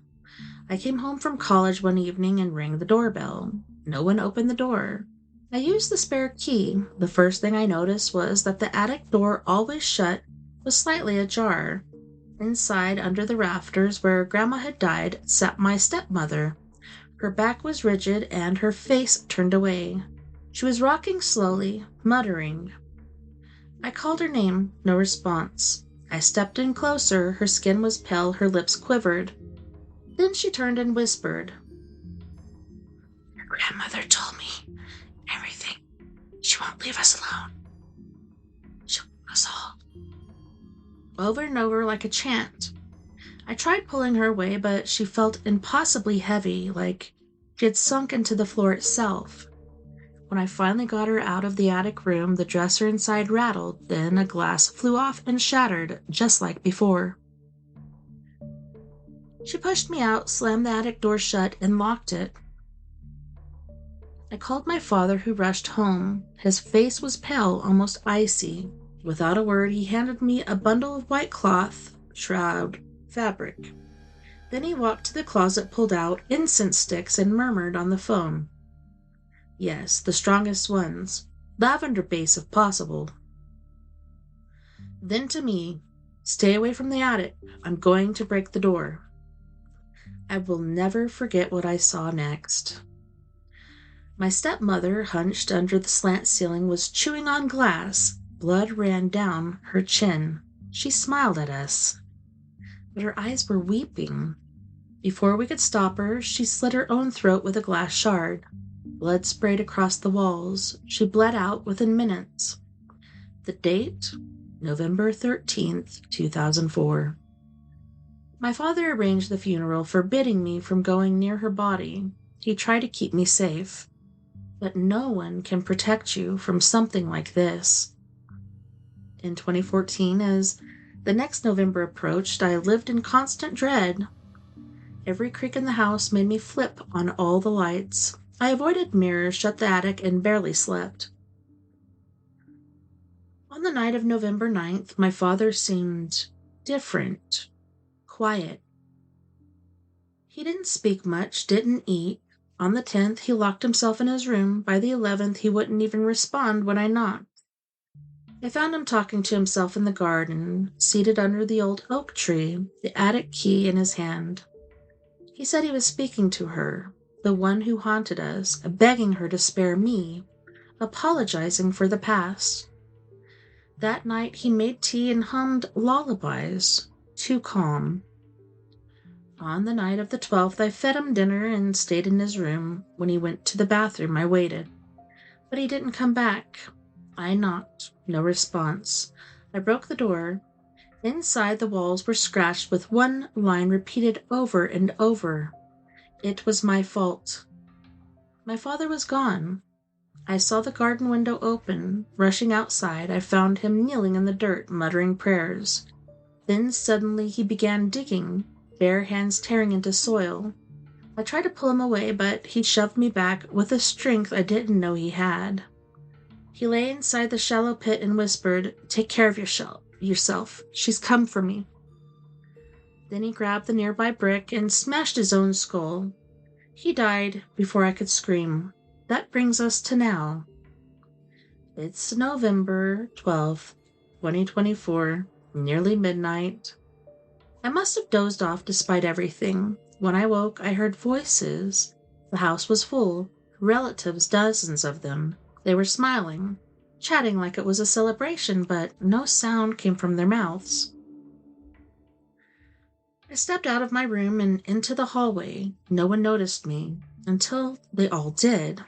I came home from college one evening and rang the doorbell. No one opened the door. I used the spare key. The first thing I noticed was that the attic door, always shut, was slightly ajar. Inside, under the rafters where Grandma had died, sat my stepmother. Her back was rigid and her face turned away. She was rocking slowly, muttering. I called her name, no response. I stepped in closer. Her skin was pale, her lips quivered. Then she turned and whispered, "Your grandmother told me everything. She won't leave us alone. She'll kill us all." Over and over like a chant. I tried pulling her away, but she felt impossibly heavy, like she had sunk into the floor itself. When I finally got her out of the attic room, the dresser inside rattled, then a glass flew off and shattered, just like before. She pushed me out, slammed the attic door shut, and locked it. I called my father, who rushed home. His face was pale, almost icy. Without a word, he handed me a bundle of white cloth, shroud, fabric. Then he walked to the closet, pulled out incense sticks, and murmured on the phone. "Yes, the strongest ones. Lavender base if possible." Then to me, "Stay away from the attic. I'm going to break the door." I will never forget what I saw next. My stepmother, hunched under the slant ceiling, was chewing on glass. Blood ran down her chin. She smiled at us, but her eyes were weeping. Before we could stop her, she slit her own throat with a glass shard. Blood sprayed across the walls. She bled out within minutes. The date? November 13th, 2004. My father arranged the funeral, forbidding me from going near her body. He tried to keep me safe. But no one can protect you from something like this. In 2014, as the next November approached, I lived in constant dread. Every creak in the house made me flip on all the lights. I avoided mirrors, shut the attic, and barely slept. On the night of November 9th, my father seemed different, quiet. He didn't speak much, didn't eat. On the 10th, he locked himself in his room. By the 11th, he wouldn't even respond when I knocked. I found him talking to himself in the garden, seated under the old oak tree, the attic key in his hand. He said he was speaking to her, the one who haunted us, begging her to spare me, apologizing for the past. That night he made tea and hummed lullabies, too calm. On the night of the 12th, I fed him dinner and stayed in his room. When he went to the bathroom, I waited. But he didn't come back. I knocked. No response. I broke the door. Inside, the walls were scratched with one line repeated over and over. It was my fault. My father was gone. I saw the garden window open. Rushing outside, I found him kneeling in the dirt, muttering prayers. Then suddenly he began digging, bare hands tearing into soil. I tried to pull him away, but he shoved me back with a strength I didn't know he had. He lay inside the shallow pit and whispered, "Take care of yourself. She's come for me." Then he grabbed the nearby brick and smashed his own skull. He died before I could scream. That brings us to now. It's November 12th, 2024, nearly midnight. I must have dozed off despite everything. When I woke, I heard voices. The house was full, relatives, dozens of them. They were smiling, chatting like it was a celebration, but no sound came from their mouths. I stepped out of my room and into the hallway. No one noticed me, until they all did.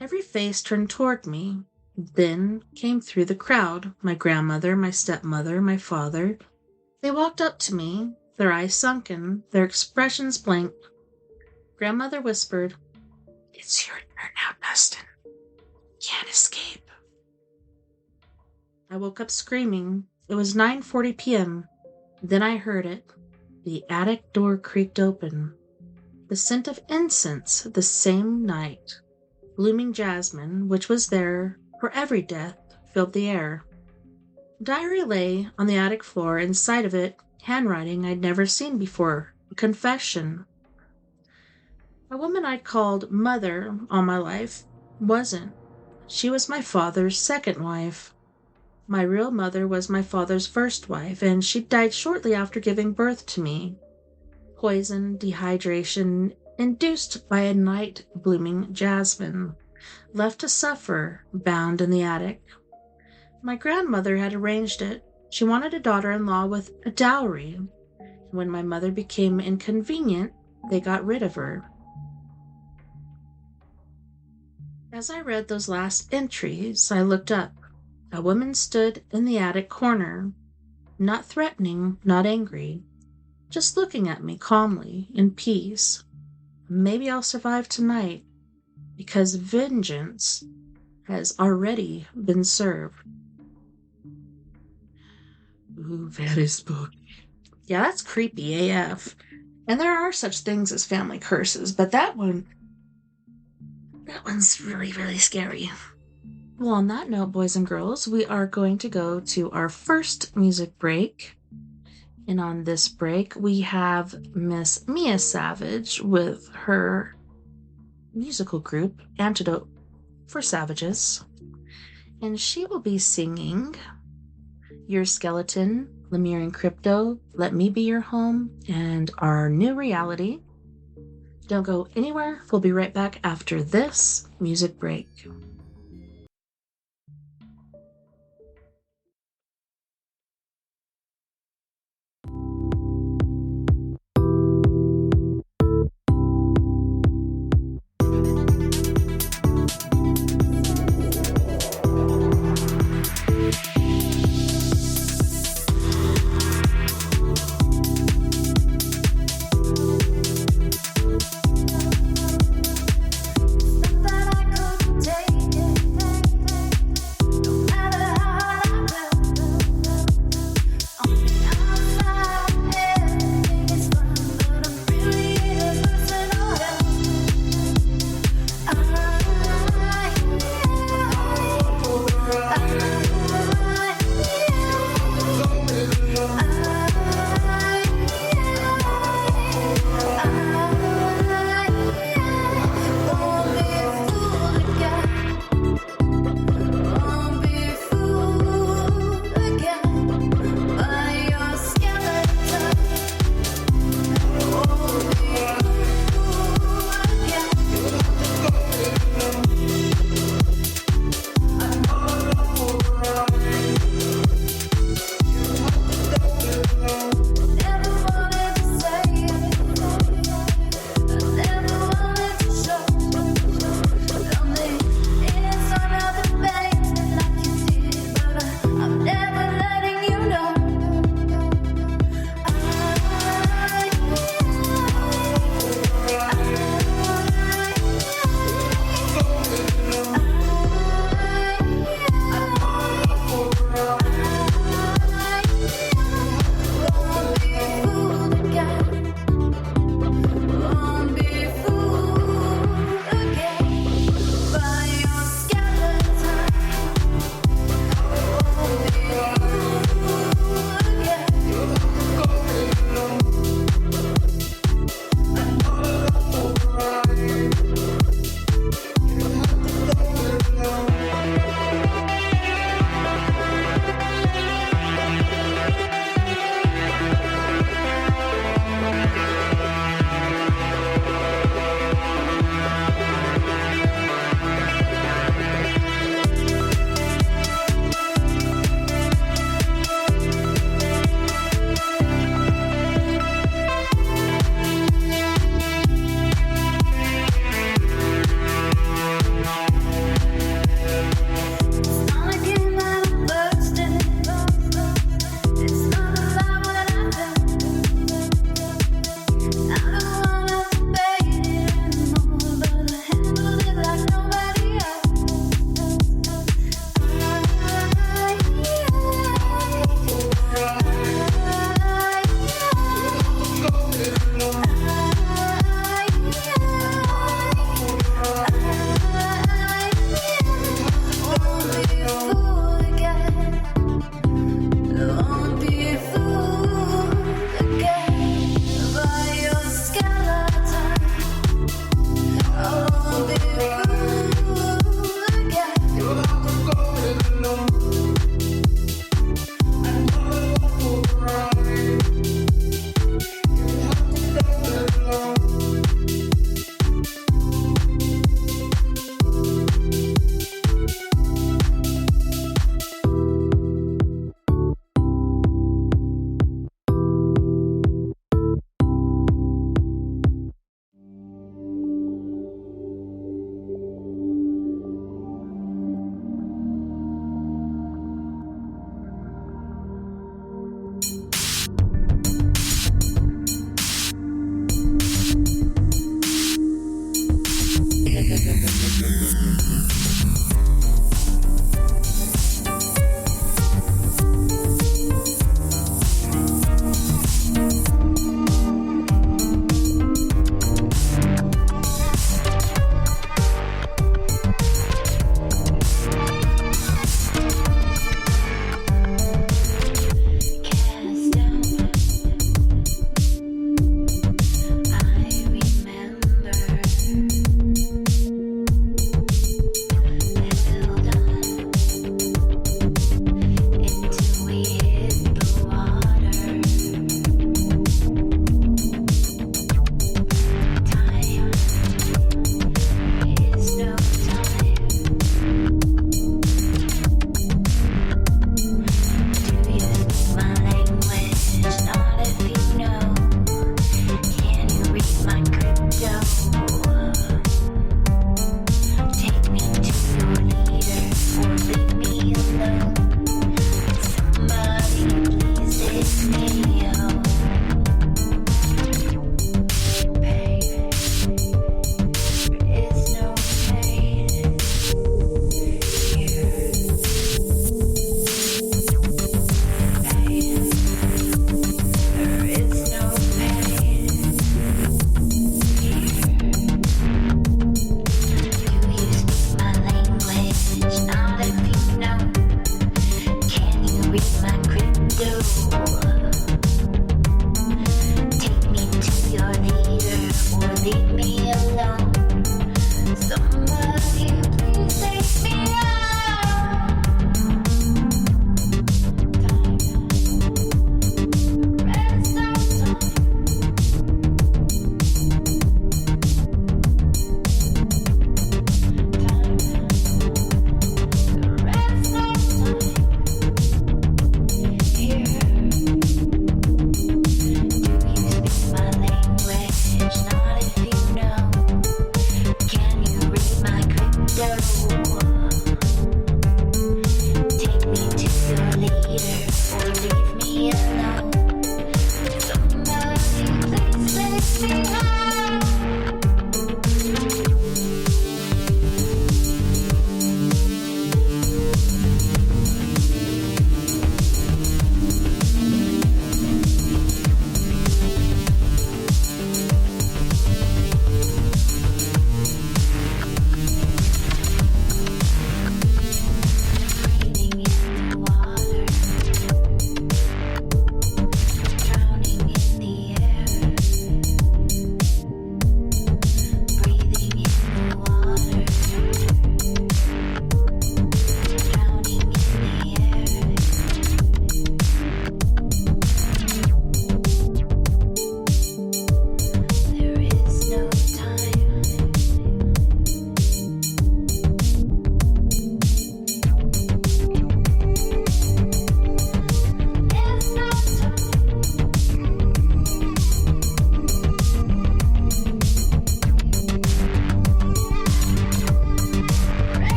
Every face turned toward me. Then came through the crowd my grandmother, my stepmother, my father. They walked up to me, their eyes sunken, their expressions blank. Grandmother whispered, "It's your turn now, Dustin. Can't escape." I woke up screaming. It was 9:40 p.m. Then I heard it. The attic door creaked open. The scent of incense the same night, blooming jasmine, which was there for every death, filled the air. A diary lay on the attic floor, inside of it, handwriting I'd never seen before, a confession. A woman I'd called mother all my life wasn't. She was my father's second wife. My real mother was my father's first wife, and she died shortly after giving birth to me. Poison, dehydration, induced by a night blooming jasmine, left to suffer, bound in the attic. My grandmother had arranged it. She wanted a daughter-in-law with a dowry. When my mother became inconvenient, they got rid of her. As I read those last entries, I looked up. A woman stood in the attic corner, not threatening, not angry, just looking at me calmly, in peace. Maybe I'll survive tonight, because vengeance has already been served. Ooh, very spooky. Yeah, that's creepy AF. And there are such things as family curses, but that one's really, really scary. Well, on that note, boys and girls, we are going to go to our first music break. And on this break, we have Miss Mia Savage with her musical group, Antidote for Savages. And she will be singing Your Skeleton, Lemurian Crypto, Let Me Be Your Home, and Our New Reality. Don't go anywhere. We'll be right back after this music break. That I could take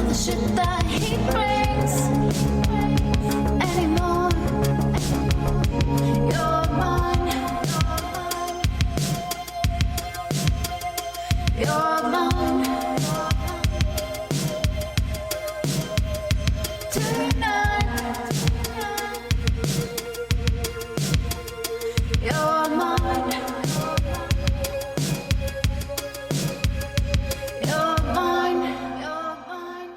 of the shit that he brings anymore. You're mine. You're mine. Tonight. You're mine. You're mine. You're mine.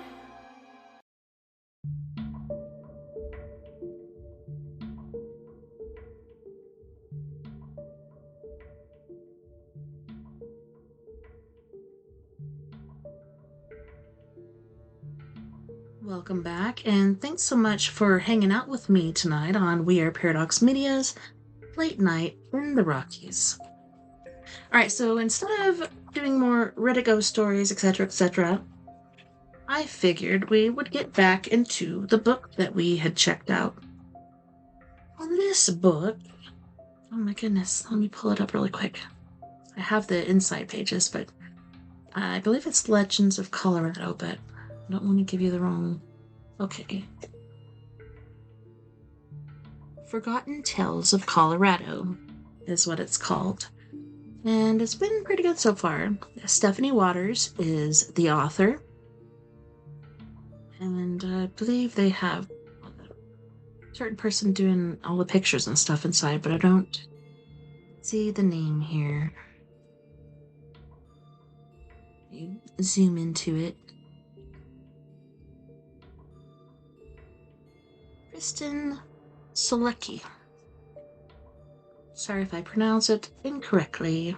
Welcome back, and thanks so much for hanging out with me tonight on We Are Paradox Media's Late Night in the Rockies. Alright, so instead of doing more Reddit ghost stories, etc., I figured we would get back into the book that we had checked out. On this book, oh my goodness, let me pull it up really quick. I have the inside pages, but I believe it's Legends of Colorado, but I don't want to give you the wrong... Okay. Forgotten Tales of Colorado is what it's called. And it's been pretty good so far. Stephanie Waters is the author. And I believe they have a certain person doing all the pictures and stuff inside, but I don't see the name here. You zoom into it. Kristen Solecki. Sorry if I pronounce it incorrectly.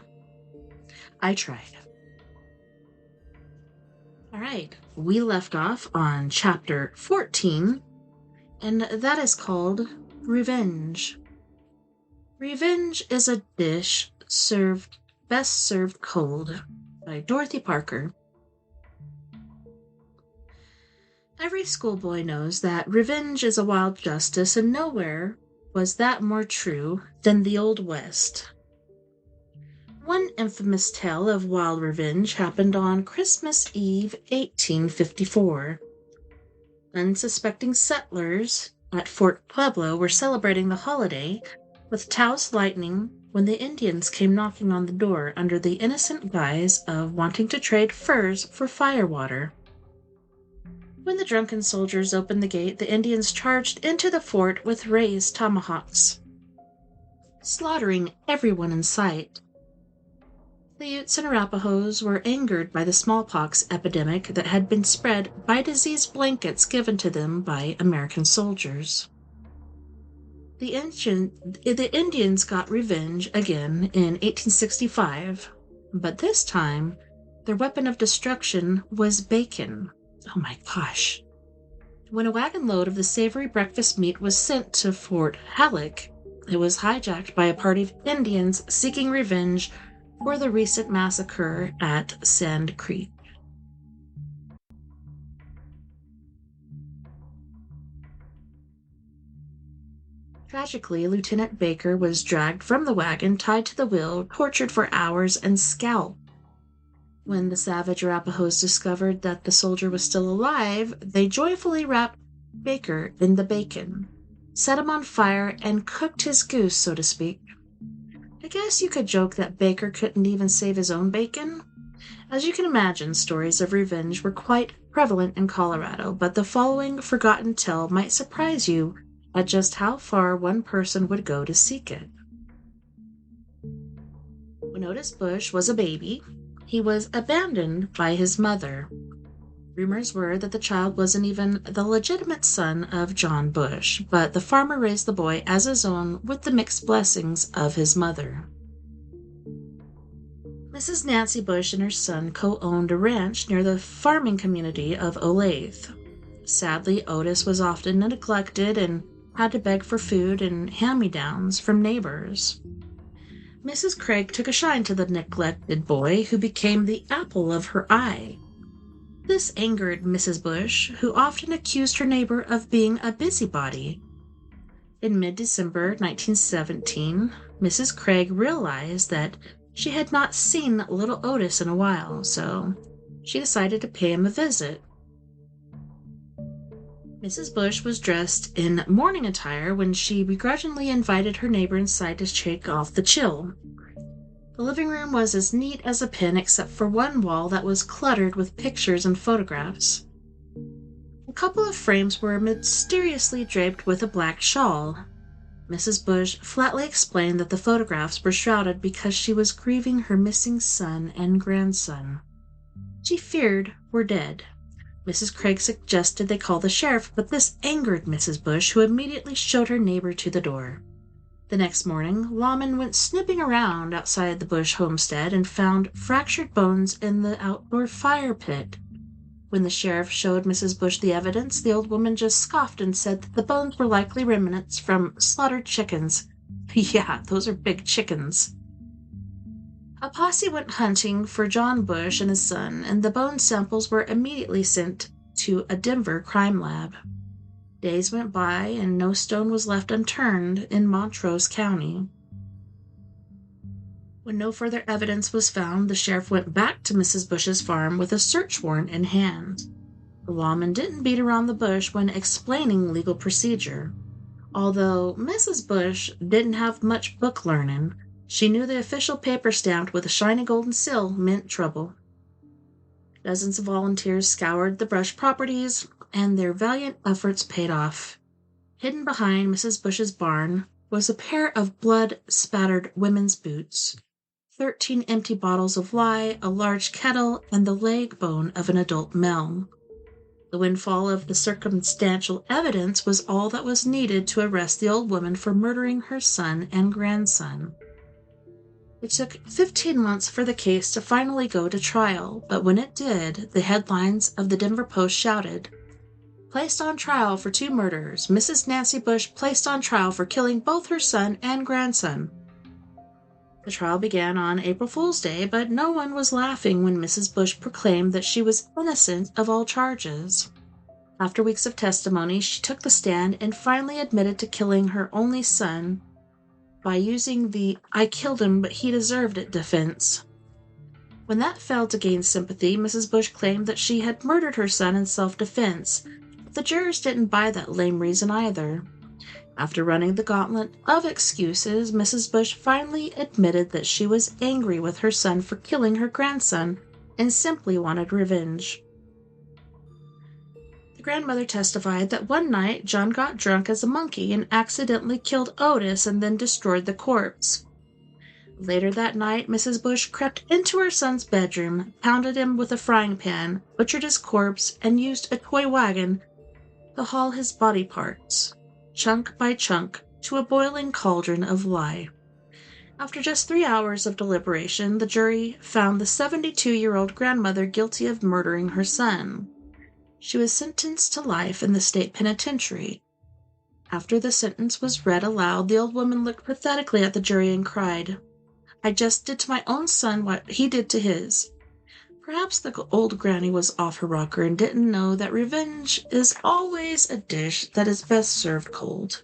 I tried. Alright, we left off on chapter 14, and that is called Revenge. Revenge is a dish best served cold by Dorothy Parker. Every schoolboy knows that revenge is a wild justice, and nowhere was that more true than the Old West. One infamous tale of wild revenge happened on Christmas Eve, 1854. Unsuspecting settlers at Fort Pueblo were celebrating the holiday with Taos lightning when the Indians came knocking on the door under the innocent guise of wanting to trade furs for firewater. When the drunken soldiers opened the gate, the Indians charged into the fort with raised tomahawks, slaughtering everyone in sight. The Utes and Arapahoes were angered by the smallpox epidemic that had been spread by disease blankets given to them by American soldiers. The Indians got revenge again in 1865, but this time their weapon of destruction was bacon. Oh my gosh. When a wagon load of the savory breakfast meat was sent to Fort Halleck, it was hijacked by a party of Indians seeking revenge for the recent massacre at Sand Creek. Tragically, Lieutenant Baker was dragged from the wagon, tied to the wheel, tortured for hours, and scalped. When the savage Arapahoes discovered that the soldier was still alive, they joyfully wrapped Baker in the bacon, set him on fire, and cooked his goose, so to speak. I guess you could joke that Baker couldn't even save his own bacon. As you can imagine, stories of revenge were quite prevalent in Colorado, but the following forgotten tale might surprise you at just how far one person would go to seek it. When Otis Bush was a baby, he was abandoned by his mother. Rumors were that the child wasn't even the legitimate son of John Bush, but the farmer raised the boy as his own with the mixed blessings of his mother. Mrs. Nancy Bush and her son co-owned a ranch near the farming community of Olathe. Sadly, Otis was often neglected and had to beg for food and hand-me-downs from neighbors. Mrs. Craig took a shine to the neglected boy, who became the apple of her eye. This angered Mrs. Bush, who often accused her neighbor of being a busybody. In mid-December 1917, Mrs. Craig realized that she had not seen little Otis in a while, so she decided to pay him a visit. Mrs. Bush was dressed in morning attire when she begrudgingly invited her neighbor inside to shake off the chill. The living room was as neat as a pin except for one wall that was cluttered with pictures and photographs. A couple of frames were mysteriously draped with a black shawl. Mrs. Bush flatly explained that the photographs were shrouded because she was grieving her missing son and grandson. She feared were dead. Mrs. Craig suggested they call the sheriff, but this angered Mrs. Bush, who immediately showed her neighbor to the door. The next morning, lawmen went snooping around outside the Bush homestead and found fractured bones in the outdoor fire pit. When the sheriff showed Mrs. Bush the evidence, the old woman just scoffed and said that the bones were likely remnants from slaughtered chickens. Yeah, those are big chickens. A posse went hunting for John Bush and his son, and the bone samples were immediately sent to a Denver crime lab. Days went by, and no stone was left unturned in Montrose County. When no further evidence was found, the sheriff went back to Mrs. Bush's farm with a search warrant in hand. The lawman didn't beat around the bush when explaining legal procedure. Although Mrs. Bush didn't have much book learning, she knew the official paper stamped with a shiny golden seal meant trouble. Dozens of volunteers scoured the brush properties, and their valiant efforts paid off. Hidden behind Mrs. Bush's barn was a pair of blood-spattered women's boots, 13 empty bottles of lye, a large kettle, and the leg bone of an adult male. The windfall of the circumstantial evidence was all that was needed to arrest the old woman for murdering her son and grandson. It took 15 months for the case to finally go to trial, but when it did, the headlines of the Denver Post shouted, "Placed on trial for 2 murders. Mrs. Nancy Bush placed on trial for killing both her son and grandson." The trial began on April Fool's Day, but no one was laughing when Mrs. Bush proclaimed that she was innocent of all charges. After weeks of testimony, she took the stand and finally admitted to killing her only son by using the "I killed him, but he deserved it" defense. When that failed to gain sympathy, Mrs. Bush claimed that she had murdered her son in self-defense, but the jurors didn't buy that lame reason either. After running the gauntlet of excuses, Mrs. Bush finally admitted that she was angry with her son for killing her grandson and simply wanted revenge. The grandmother testified that one night John got drunk as a monkey and accidentally killed Otis and then destroyed the corpse. Later that night, Mrs. Bush crept into her son's bedroom, pounded him with a frying pan, butchered his corpse, and used a toy wagon to haul his body parts, chunk by chunk, to a boiling cauldron of lye. After just 3 hours of deliberation, the jury found the 72-year-old grandmother guilty of murdering her son. She was sentenced to life in the state penitentiary. After the sentence was read aloud, the old woman looked pathetically at the jury and cried, "I just did to my own son what he did to his." Perhaps the old granny was off her rocker and didn't know that revenge is always a dish that is best served cold.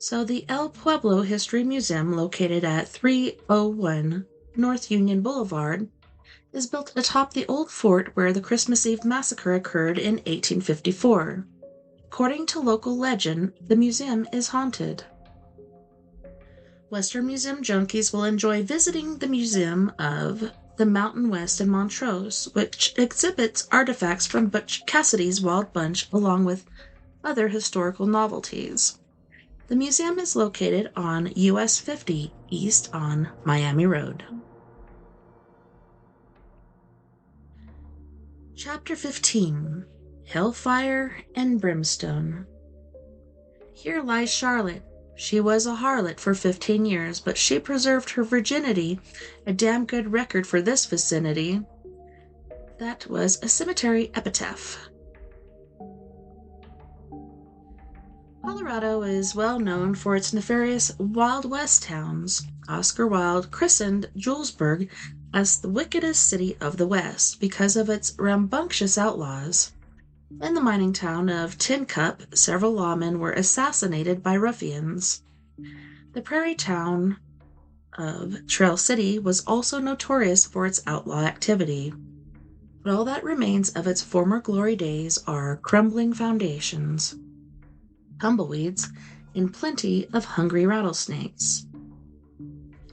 So the El Pueblo History Museum, located at 301 North Union Boulevard, is built atop the old fort where the Christmas Eve massacre occurred in 1854. According to local legend, the museum is haunted. Western Museum junkies will enjoy visiting the Museum of the Mountain West in Montrose, which exhibits artifacts from Butch Cassidy's Wild Bunch along with other historical novelties. The museum is located on US 50 east on Miami Road. Chapter 15. Hellfire and Brimstone. Here lies Charlotte. She was a harlot for 15 years, but she preserved her virginity, a damn good record for this vicinity. That was a cemetery epitaph. Colorado is well known for its nefarious Wild West towns. Oscar Wilde christened Julesburg as the wickedest city of the West because of its rambunctious outlaws. In the mining town of Tin Cup, several lawmen were assassinated by ruffians. The prairie town of Trail City was also notorious for its outlaw activity. but all that remains of its former glory days are crumbling foundations, tumbleweeds, and plenty of hungry rattlesnakes.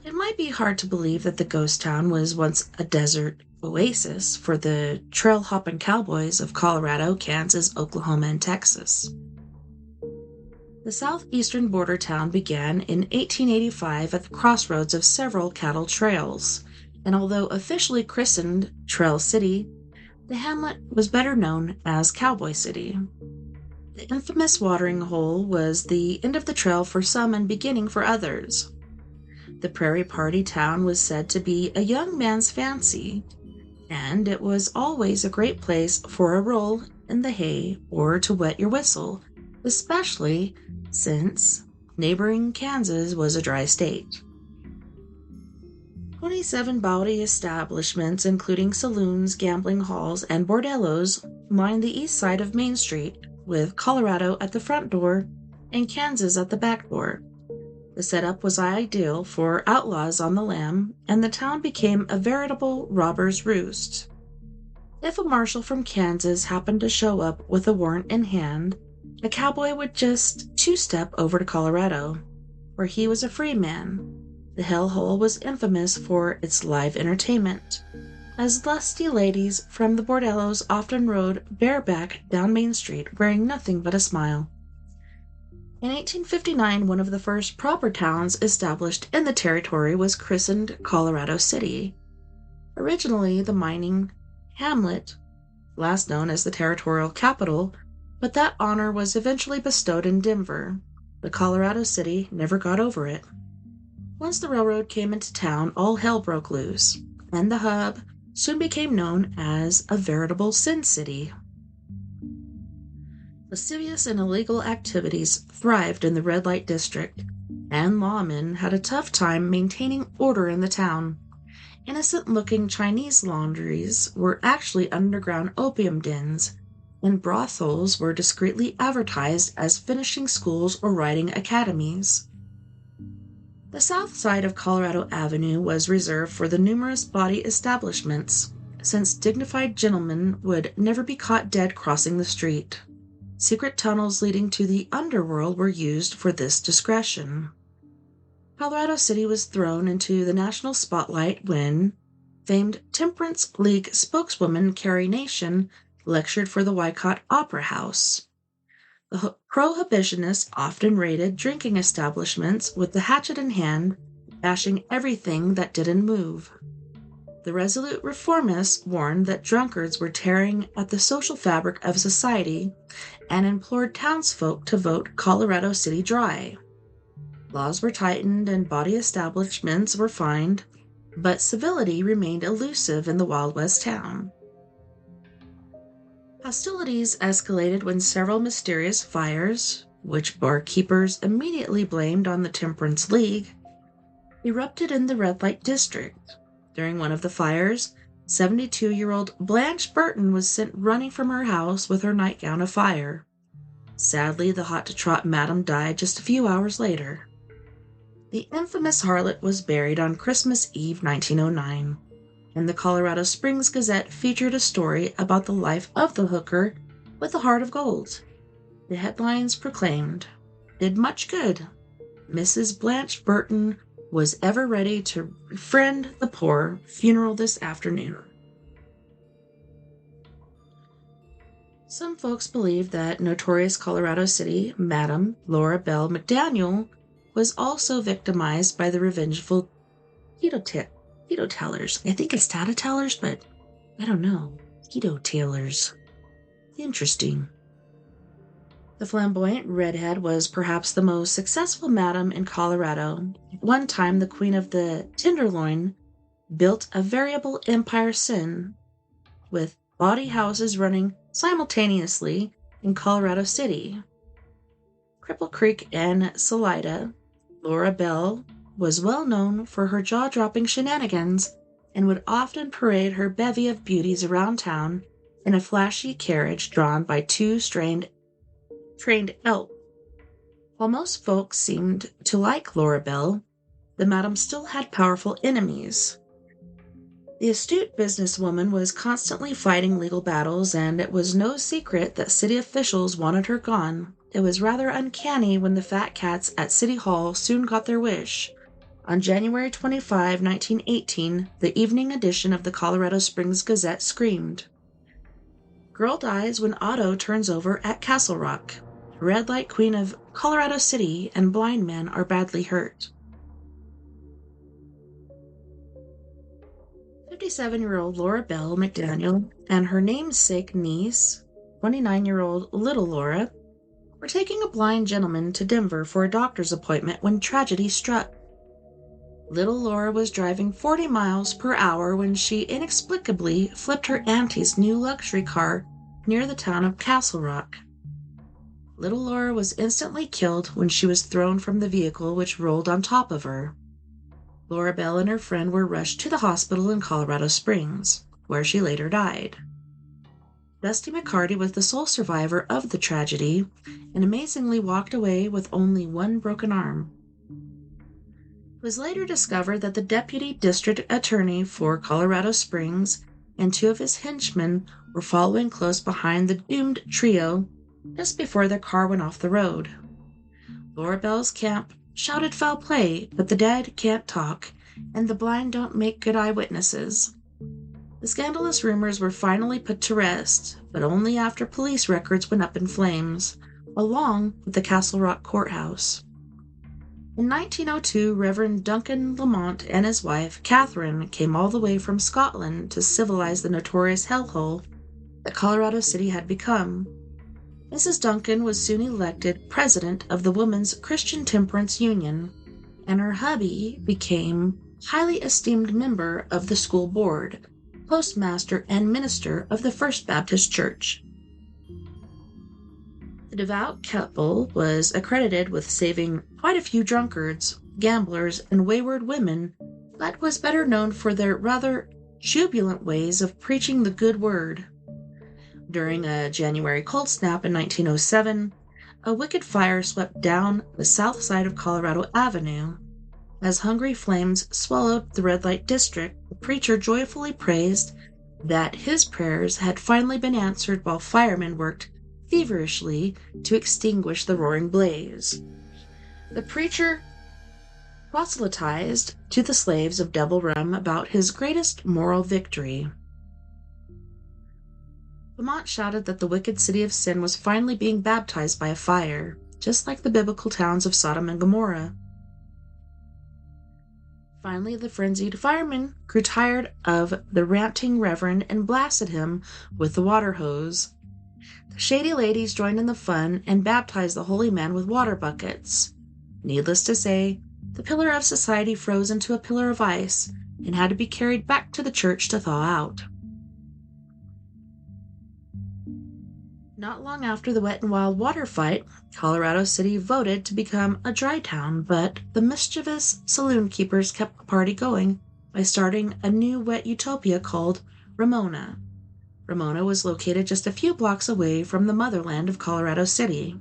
It might be hard to believe that the ghost town was once a desert oasis for the trail-hopping cowboys of Colorado, Kansas, Oklahoma, and Texas. The southeastern border town began in 1885 at the crossroads of several cattle trails, and although officially christened Trail City, the hamlet was better known as Cowboy City. The infamous watering hole was the end of the trail for some and beginning for others. The Prairie Party town was said to be a young man's fancy, and it was always a great place for a roll in the hay or to wet your whistle, especially since neighboring Kansas was a dry state. 27 bawdy establishments, including saloons, gambling halls, and bordellos, lined the east side of Main Street, with Colorado at the front door and Kansas at the back door. The setup was ideal for outlaws on the lam, and the town became a veritable robber's roost. If a marshal from Kansas happened to show up with a warrant in hand, a cowboy would just two-step over to Colorado, where he was a free man. The hellhole was infamous for its live entertainment, as lusty ladies from the bordellos often rode bareback down Main Street wearing nothing but a smile. In 1859, one of the first proper towns established in the territory was christened Colorado City. Originally the mining hamlet, last known as the territorial capital, but that honor was eventually bestowed in Denver. But Colorado City never got over it. Once the railroad came into town, all hell broke loose, and the hub soon became known as a veritable sin city. Lascivious and illegal activities thrived in the red light district, and lawmen had a tough time maintaining order in the town. Innocent-looking Chinese laundries were actually underground opium dens, and brothels were discreetly advertised as finishing schools or riding academies. The south side of Colorado Avenue was reserved for the numerous bawdy establishments, since dignified gentlemen would never be caught dead crossing the street. Secret tunnels leading to the underworld were used for this discretion. Colorado City was thrown into the national spotlight when famed Temperance League spokeswoman Carrie Nation lectured for the Wycott Opera House. The prohibitionists often raided drinking establishments with the hatchet in hand, bashing everything that didn't move. The resolute reformists warned that drunkards were tearing at the social fabric of society and implored townsfolk to vote Colorado City dry. Laws were tightened and bawdy establishments were fined, but civility remained elusive in the Wild West town. Hostilities escalated when several mysterious fires, which barkeepers immediately blamed on the Temperance League, erupted in the red light district. During one of the fires, 72-year-old Blanche Burton was sent running from her house with her nightgown afire. Sadly, the hot-to-trot madam died just a few hours later. The infamous harlot was buried on Christmas Eve 1909, and the Colorado Springs Gazette featured a story about the life of the hooker with a heart of gold. The headlines proclaimed, "Did much good. Mrs. Blanche Burton was ever ready to befriend the poor. Funeral this afternoon." Some folks believe that notorious Colorado City Madam Laura Bell McDaniel was also victimized by the revengeful teetotalers. I think it's tattletellers, but I don't know. Teetotalers. Interesting. The flamboyant redhead was perhaps the most successful madam in Colorado. At one time, the queen of the Tenderloin built a veritable empire sin, with bawdy houses running simultaneously in Colorado City. Cripple Creek and Salida, Laura Bell was well known for her jaw-dropping shenanigans and would often parade her bevy of beauties around town in a flashy carriage drawn by two trained elk. While most folks seemed to like Laura Bell, the madam still had powerful enemies. The astute businesswoman was constantly fighting legal battles, and it was no secret that city officials wanted her gone. It was rather uncanny when the fat cats at City Hall soon got their wish. On January 25, 1918, the evening edition of the Colorado Springs Gazette screamed, "Girl dies when auto turns over at Castle Rock. Red light queen of Colorado City and blind man are badly hurt." 57-year-old Laura Bell McDaniel and her namesake niece, 29-year-old Little Laura, were taking a blind gentleman to Denver for a doctor's appointment when tragedy struck. Little Laura was driving 40 miles per hour when she inexplicably flipped her auntie's new luxury car near the town of Castle Rock. Little Laura was instantly killed when she was thrown from the vehicle which rolled on top of her. Laura Bell and her friend were rushed to the hospital in Colorado Springs, where she later died. Dusty McCarty was the sole survivor of the tragedy and amazingly walked away with only one broken arm. It was later discovered that the deputy district attorney for Colorado Springs and two of his henchmen were following close behind the doomed trio just before their car went off the road. Laura Bell's camp shouted foul play, but the dead can't talk, and the blind don't make good eyewitnesses. The scandalous rumors were finally put to rest, but only after police records went up in flames, along with the Castle Rock courthouse. In 1902, Reverend Duncan Lamont and his wife, Catherine, came all the way from Scotland to civilize the notorious hellhole that Colorado City had become. Mrs. Duncan was soon elected president of the Women's Christian Temperance Union, and her hubby became a highly esteemed member of the school board, postmaster, and minister of the First Baptist Church. The devout couple was accredited with saving quite a few drunkards, gamblers, and wayward women, but was better known for their rather jubilant ways of preaching the good word. During a January cold snap in 1907, a wicked fire swept down the south side of Colorado Avenue. As hungry flames swallowed the red light district, the preacher joyfully praised that his prayers had finally been answered while firemen worked feverishly to extinguish the roaring blaze. The preacher proselytized to the slaves of Devil Rum about his greatest moral victory. Lamont shouted that the wicked city of sin was finally being baptized by a fire, just like the biblical towns of Sodom and Gomorrah. Finally, the frenzied firemen grew tired of the ranting reverend and blasted him with the water hose. The shady ladies joined in the fun and baptized the holy man with water buckets. Needless to say, the pillar of society froze into a pillar of ice and had to be carried back to the church to thaw out. Not long after the Wet and Wild water fight, Colorado City voted to become a dry town, but the mischievous saloon keepers kept the party going by starting a new wet utopia called Ramona. Ramona was located just a few blocks away from the motherland of Colorado City,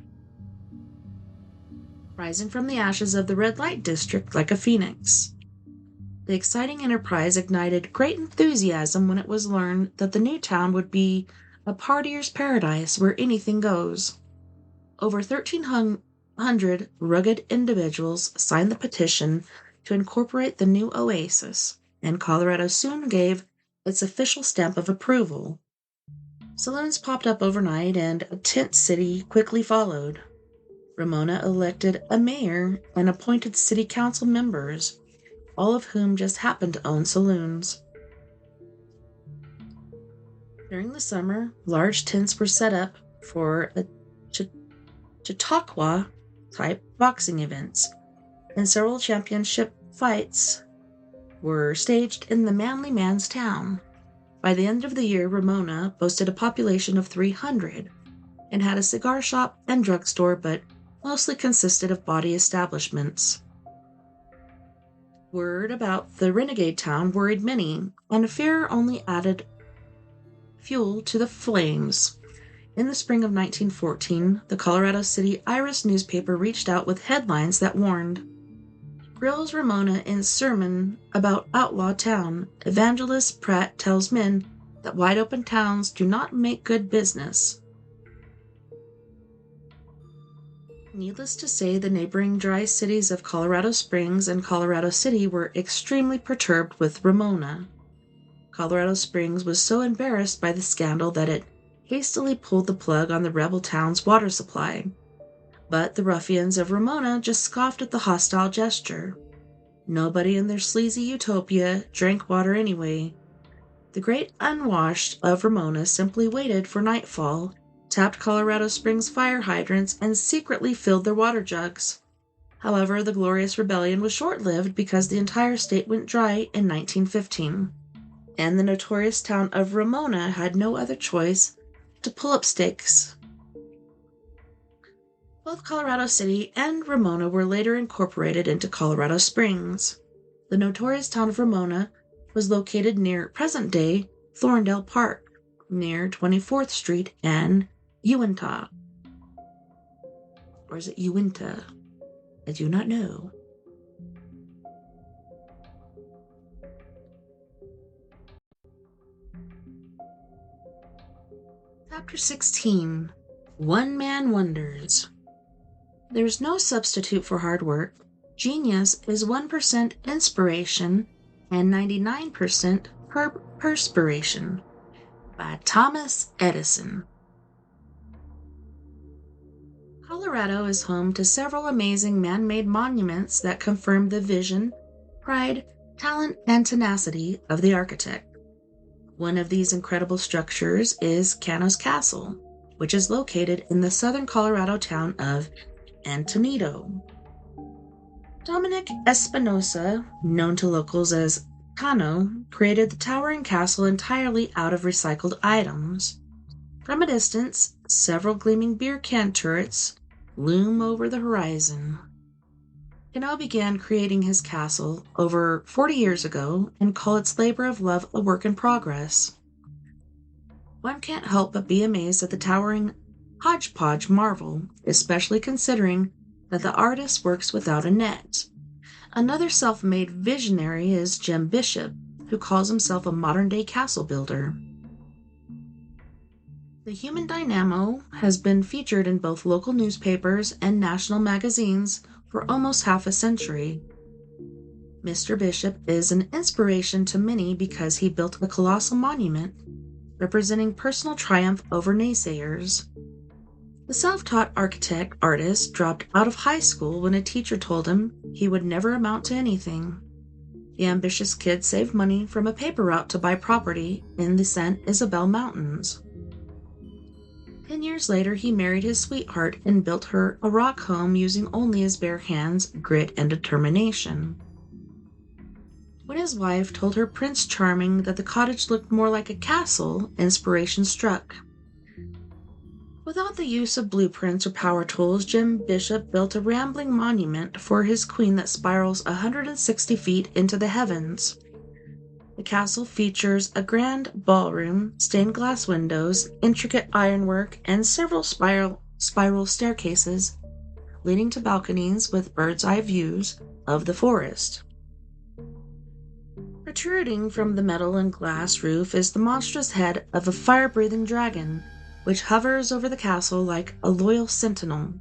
rising from the ashes of the red light district like a phoenix. The exciting enterprise ignited great enthusiasm when it was learned that the new town would be a partier's paradise where anything goes. Over 1,300 rugged individuals signed the petition to incorporate the new oasis, and Colorado soon gave its official stamp of approval. Saloons popped up overnight, and a tent city quickly followed. Ramona elected a mayor and appointed city council members, all of whom just happened to own saloons. During the summer, large tents were set up for Chautauqua-type boxing events, and several championship fights were staged in the Manly Man's Town. By the end of the year, Ramona boasted a population of 300 and had a cigar shop and drugstore, but mostly consisted of bawdy establishments. Word about the renegade town worried many, and fear only added fuel to the flames. In the spring of 1914, the Colorado City Iris newspaper reached out with headlines that warned, grills Ramona in sermon about outlaw town. Evangelist Pratt tells men that wide-open towns do not make good business. Needless to say, the neighboring dry cities of Colorado Springs and Colorado City were extremely perturbed with Ramona. Colorado Springs was so embarrassed by the scandal that it hastily pulled the plug on the rebel town's water supply. But the ruffians of Ramona just scoffed at the hostile gesture. Nobody in their sleazy utopia drank water anyway. The great unwashed of Ramona simply waited for nightfall, tapped Colorado Springs fire hydrants, and secretly filled their water jugs. However, the glorious rebellion was short-lived because the entire state went dry in 1915, and the notorious town of Ramona had no other choice to pull up stakes. Both Colorado City and Ramona were later incorporated into Colorado Springs. The notorious town of Ramona was located near present-day Thorndale Park, near 24th Street and Uintah. Or is it Uintah? I do not know. Chapter 16. One-Man Wonders. There's no substitute for hard work. Genius is 1% inspiration and 99% perspiration. By Thomas Edison. Colorado is home to several amazing man-made monuments that confirm the vision, pride, talent, and tenacity of the architect. One of these incredible structures is Cano's Castle, which is located in the southern Colorado town of Antonito. Dominic Espinosa, known to locals as Cano, created the towering castle entirely out of recycled items. From a distance, several gleaming beer can turrets loom over the horizon. Cano began creating his castle over 40 years ago and called its labor of love a work in progress. One can't help but be amazed at the towering hodgepodge marvel, especially considering that the artist works without a net. Another self-made visionary is Jim Bishop, who calls himself a modern-day castle builder. The human dynamo has been featured in both local newspapers and national magazines for almost half a century. Mr. Bishop is an inspiration to many because he built a colossal monument representing personal triumph over naysayers. The self-taught artist dropped out of high school when a teacher told him he would never amount to anything. The ambitious kid saved money from a paper route to buy property in the San Isabel Mountains. 10 years later, he married his sweetheart and built her a rock home using only his bare hands, grit, and determination. When his wife told her Prince Charming that the cottage looked more like a castle, inspiration struck. Without the use of blueprints or power tools, Jim Bishop built a rambling monument for his queen that spirals 160 feet into the heavens. The castle features a grand ballroom, stained glass windows, intricate ironwork, and several spiral staircases leading to balconies with bird's-eye views of the forest. Protruding from the metal and glass roof is the monstrous head of a fire-breathing dragon, which hovers over the castle like a loyal sentinel.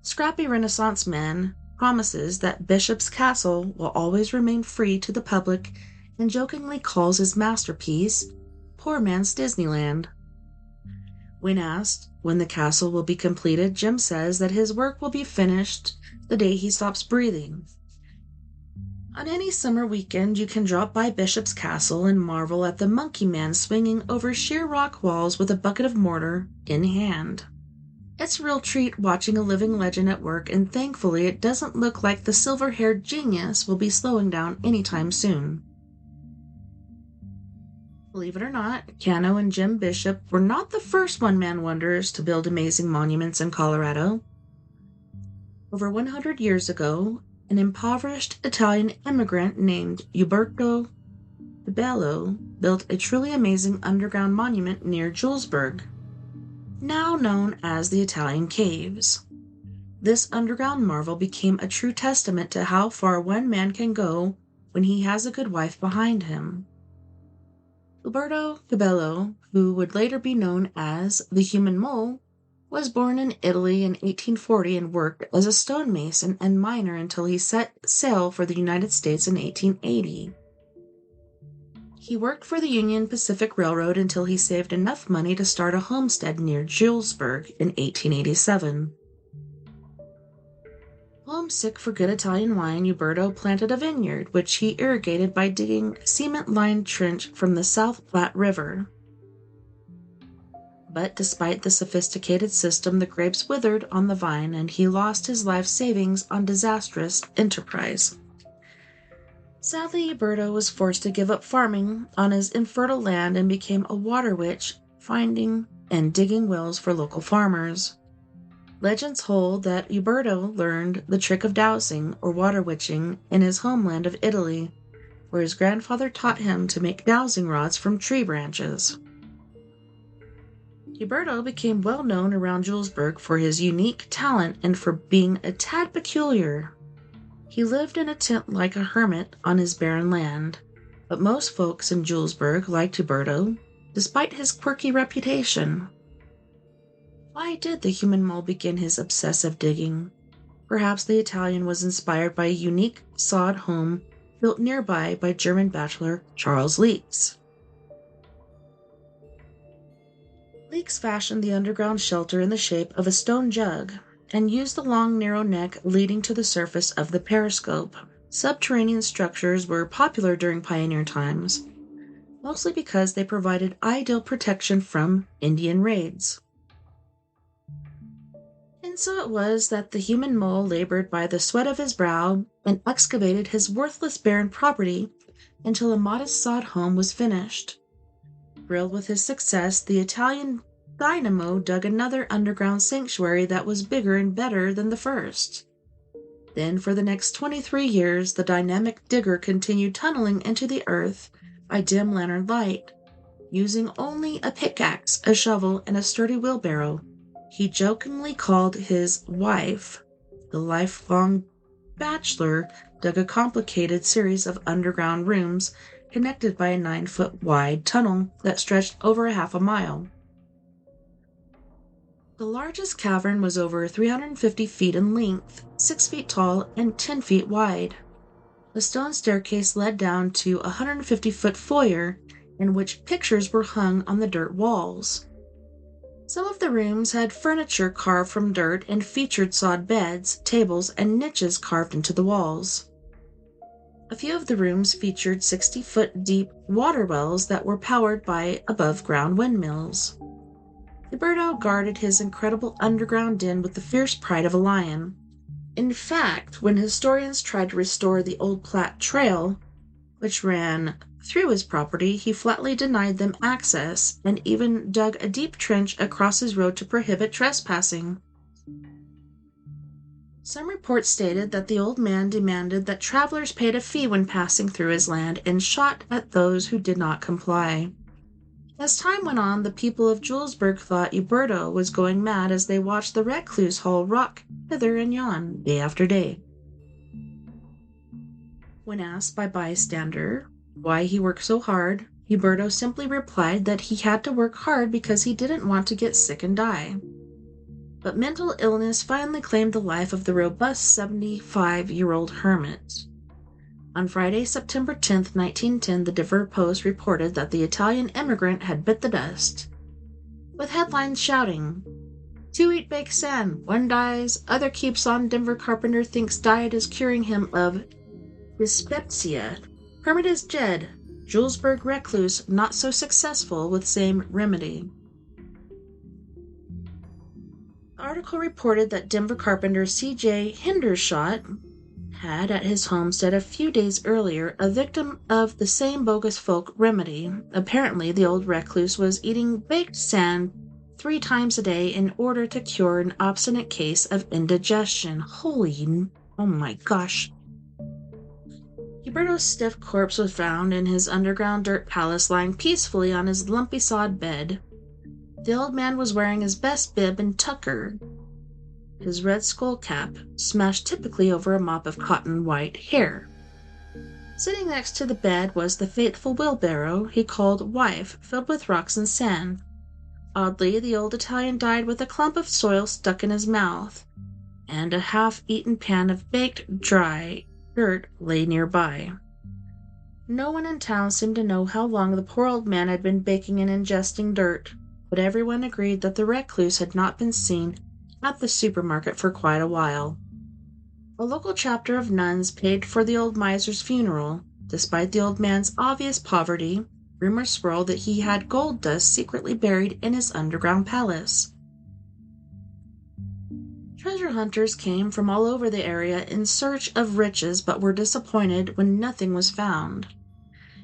Scrappy Renaissance man promises that Bishop's castle will always remain free to the public and jokingly calls his masterpiece Poor Man's Disneyland. When asked when the castle will be completed, Jim says that his work will be finished the day he stops breathing. On any summer weekend, you can drop by Bishop's Castle and marvel at the monkey man swinging over sheer rock walls with a bucket of mortar in hand. It's a real treat watching a living legend at work, and thankfully it doesn't look like the silver-haired genius will be slowing down anytime soon. Believe it or not, Cano and Jim Bishop were not the first one-man wonders to build amazing monuments in Colorado. Over 100 years ago, an impoverished Italian immigrant named Uberto de Bello built a truly amazing underground monument near Julesburg, now known as the Italian Caves. this underground marvel became a true testament to how far one man can go when he has a good wife behind him. Uberto Cabello, who would later be known as the Human Mole, was born in Italy in 1840 and worked as a stonemason and miner until he set sail for the United States in 1880. He worked for the Union Pacific Railroad until he saved enough money to start a homestead near Julesburg in 1887. Homesick for good Italian wine, Uberto planted a vineyard, which he irrigated by digging a cement-lined trench from the South Platte River. But despite the sophisticated system, the grapes withered on the vine, and he lost his life savings on disastrous enterprise. Sadly, Uberto was forced to give up farming on his infertile land and became a water witch, finding and digging wells for local farmers. Legends hold that Uberto learned the trick of dowsing or water witching in his homeland of Italy, where his grandfather taught him to make dowsing rods from tree branches. Uberto became well known around Julesburg for his unique talent and for being a tad peculiar. He lived in a tent like a hermit on his barren land, but most folks in Julesburg liked Uberto, despite his quirky reputation. Why did the Human Mole begin his obsessive digging? Perhaps the Italian was inspired by a unique sod home built nearby by German bachelor Charles Leeks. Leeks fashioned the underground shelter in the shape of a stone jug and used the long, narrow neck leading to the surface of the periscope. Subterranean structures were popular during pioneer times, mostly because they provided ideal protection from Indian raids. And so it was that the Human Mole labored by the sweat of his brow and excavated his worthless barren property until a modest sod home was finished. Thrilled with his success, the Italian dynamo dug another underground sanctuary that was bigger and better than the first. Then, for the next 23 years, the dynamic digger continued tunneling into the earth by dim lantern light, using only a pickaxe, a shovel, and a sturdy wheelbarrow. He jokingly called his wife. The lifelong bachelor dug a complicated series of underground rooms connected by a 9-foot wide tunnel that stretched over half a mile. The largest cavern was over 350 feet in length, 6 feet tall, and 10 feet wide. The stone staircase led down to a 150-foot foyer in which pictures were hung on the dirt walls. Some of the rooms had furniture carved from dirt and featured sod beds, tables, and niches carved into the walls. A few of the rooms featured 60-foot deep water wells that were powered by above-ground windmills. Uberto guarded his incredible underground den with the fierce pride of a lion. In fact, when historians tried to restore the Old Platte Trail, which ran through his property, he flatly denied them access and even dug a deep trench across his road to prohibit trespassing. Some reports stated that the old man demanded that travelers paid a fee when passing through his land and shot at those who did not comply. As time went on, the people of Julesburg thought Uberto was going mad as they watched the recluse haul rock hither and yon day after day. When asked by bystander why he worked so hard, Uberto simply replied that he had to work hard because he didn't want to get sick and die. But mental illness finally claimed the life of the robust 75-year-old hermit. On Friday, September 10, 1910, the Denver Post reported that the Italian immigrant had bit the dust, with headlines shouting, "Two eat baked sand, one dies, other keeps on, Denver carpenter thinks diet is curing him of dyspepsia. Hermit is dead, Julesburg recluse not so successful with same remedy." The article reported that Denver carpenter C.J. Hendershot had at his homestead a few days earlier a victim of the same bogus folk remedy. Apparently, the old recluse was eating baked sand 3 times a day in order to cure an obstinate case of indigestion. Oh my gosh. Uberto's stiff corpse was found in his underground dirt palace lying peacefully on his lumpy sod bed. The old man was wearing his best bib and tucker. his red skull cap smashed typically over a mop of cotton white hair. Sitting next to the bed was the fateful wheelbarrow he called wife, filled with rocks and sand. Oddly, the old Italian died with a clump of soil stuck in his mouth, and a half-eaten pan of baked, dry dirt lay nearby. No one in town seemed to know how long the poor old man had been baking and ingesting dirt, but everyone agreed that the recluse had not been seen at the supermarket for quite a while. A local chapter of nuns paid for the old miser's funeral. Despite the old man's obvious poverty, rumors swirled that he had gold dust secretly buried in his underground palace. Treasure hunters came from all over the area in search of riches but were disappointed when nothing was found.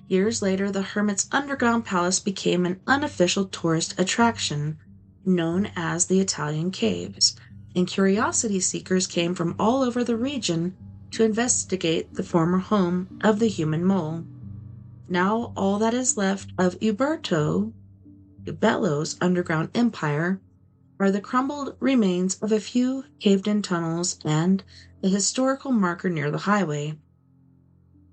Years later, the hermit's underground palace became an unofficial tourist attraction, known as the Italian Caves, and curiosity seekers came from all over the region to investigate the former home of the human mole. Now all that is left of Ubello's underground empire are the crumbled remains of a few caved-in tunnels and the historical marker near the highway.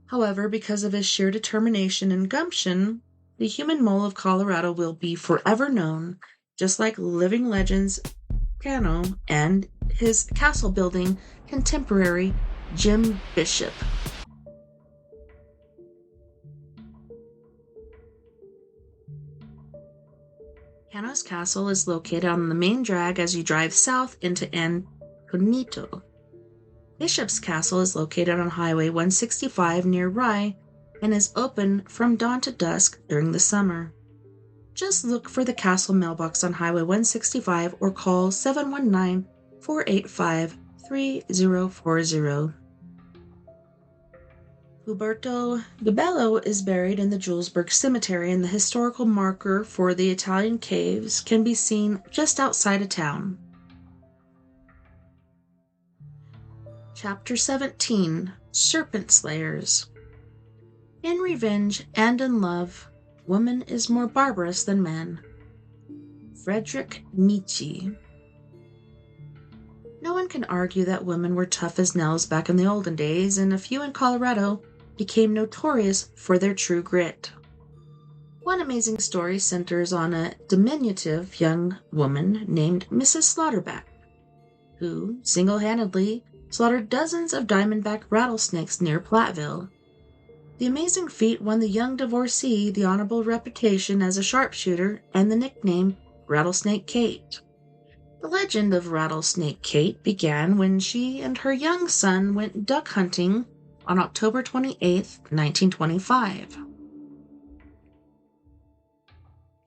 However, because of his sheer determination and gumption, the human mole of Colorado will be forever known, just like living legends Cano and his castle-building contemporary Jim Bishop. Cano's castle is located on the main drag as you drive south into Incognito. Bishop's Castle is located on Highway 165 near Rye and is open from dawn to dusk during the summer. Just look for the castle mailbox on Highway 165 or call 719-485-3040. Uberto Gabello is buried in the Julesburg Cemetery, and the historical marker for the Italian caves can be seen just outside of town. Chapter 17, Serpent Slayers. In revenge and in love, woman is more barbarous than man. Friedrich Nietzsche. No one can argue that women were tough as nails back in the olden days, and a few in Colorado became notorious for their true grit. One amazing story centers on a diminutive young woman named Mrs. Slaughterback, who single-handedly slaughtered dozens of diamondback rattlesnakes near Platteville. The amazing feat won the young divorcee the honorable reputation as a sharpshooter and the nickname Rattlesnake Kate. The legend of Rattlesnake Kate began when she and her young son went duck hunting on October 28, 1925.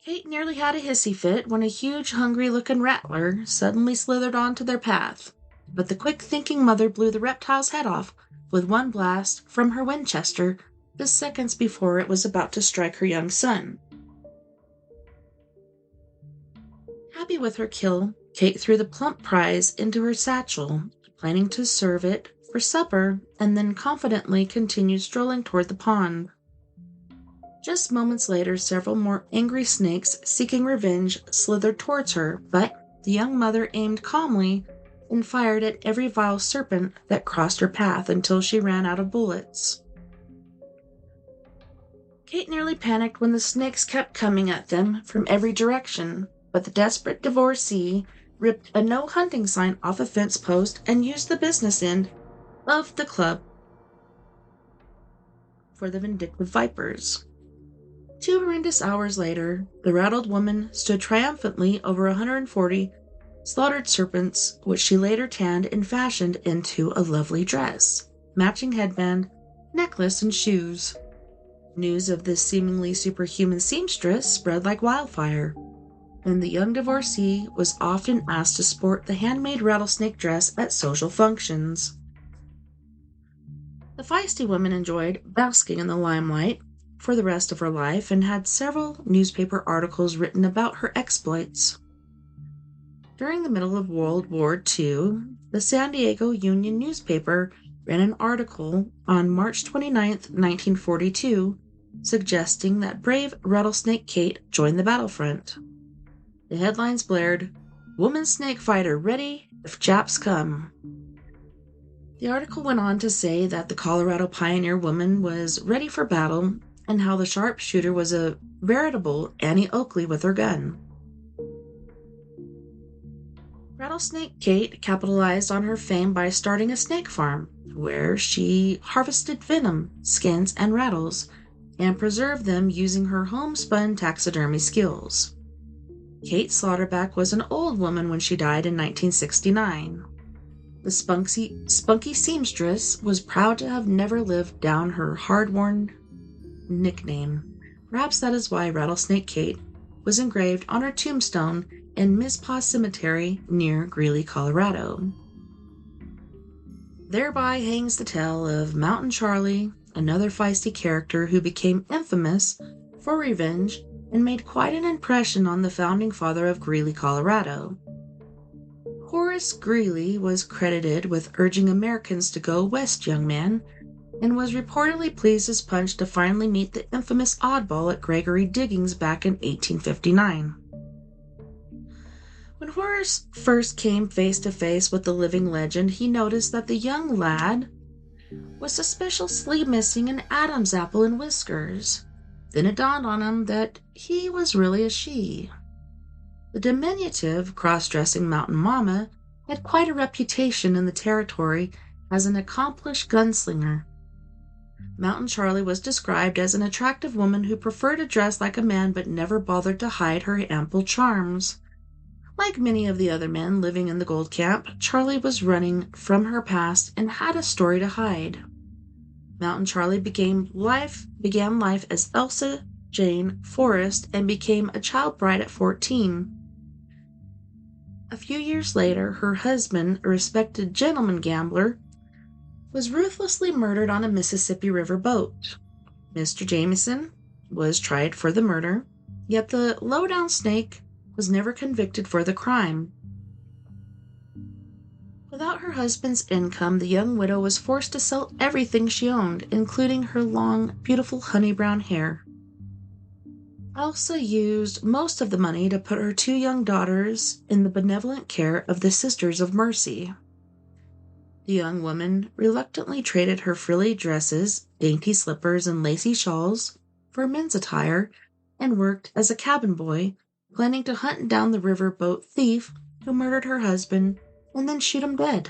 Kate nearly had a hissy fit when a huge, hungry-looking rattler suddenly slithered onto their path, but the quick-thinking mother blew the reptile's head off with one blast from her Winchester just seconds before it was about to strike her young son. Happy with her kill, Kate threw the plump prize into her satchel, planning to serve it for supper, and then confidently continued strolling toward the pond. Just moments later, several more angry snakes seeking revenge slithered towards her, but the young mother aimed calmly and fired at every vile serpent that crossed her path until she ran out of bullets. Kate nearly panicked when the snakes kept coming at them from every direction, but the desperate divorcee ripped a no hunting sign off a fence post and used the business end of the club for the vindictive vipers. 2 horrendous hours later, the rattled woman stood triumphantly over 140 slaughtered serpents, which she later tanned and fashioned into a lovely dress, matching headband, necklace, and shoes. News of this seemingly superhuman seamstress spread like wildfire, and the young divorcee was often asked to sport the handmade rattlesnake dress at social functions. The feisty woman enjoyed basking in the limelight for the rest of her life and had several newspaper articles written about her exploits. During the middle of World War II, the San Diego Union newspaper ran an article on March 29, 1942, suggesting that brave Rattlesnake Kate join the battlefront. The headlines blared, "Woman snake fighter ready If Japs come. The article went on to say that the Colorado pioneer woman was ready for battle and how the sharpshooter was a veritable Annie Oakley with her gun. Rattlesnake Kate capitalized on her fame by starting a snake farm, where she harvested venom, skins, and rattles, and preserved them using her homespun taxidermy skills. Kate Slaughterback was an old woman when she died in 1969. The spunky seamstress was proud to have never lived down her hard-worn nickname. Perhaps that is why Rattlesnake Kate was engraved on her tombstone in Mizpah Cemetery near Greeley, Colorado. Thereby hangs the tale of Mountain Charlie, another feisty character who became infamous for revenge and made quite an impression on the founding father of Greeley, Colorado. Horace Greeley was credited with urging Americans to go west, young man, and was reportedly pleased as punch to finally meet the infamous oddball at Gregory Diggings back in 1859. When Horace first came face to face with the living legend, he noticed that the young lad was suspiciously missing an Adam's apple and whiskers. Then it dawned on him that he was really a she. The diminutive, cross-dressing Mountain Mama had quite a reputation in the territory as an accomplished gunslinger. Mountain Charlie was described as an attractive woman who preferred to dress like a man but never bothered to hide her ample charms. Like many of the other men living in the gold camp, Charlie was running from her past and had a story to hide. Mountain Charlie began life as Elsa Jane Forrest and became a child bride at 14. A few years later, her husband, a respected gentleman gambler, was ruthlessly murdered on a Mississippi River boat. Mr. Jameson was tried for the murder, yet the low-down snake was never convicted for the crime. Without her husband's income, the young widow was forced to sell everything she owned, including her long, beautiful honey-brown hair. Elsa used most of the money to put her two young daughters in the benevolent care of the Sisters of Mercy. The young woman reluctantly traded her frilly dresses, dainty slippers, and lacy shawls for men's attire and worked as a cabin boy, planning to hunt down the riverboat thief who murdered her husband and then shoot him dead.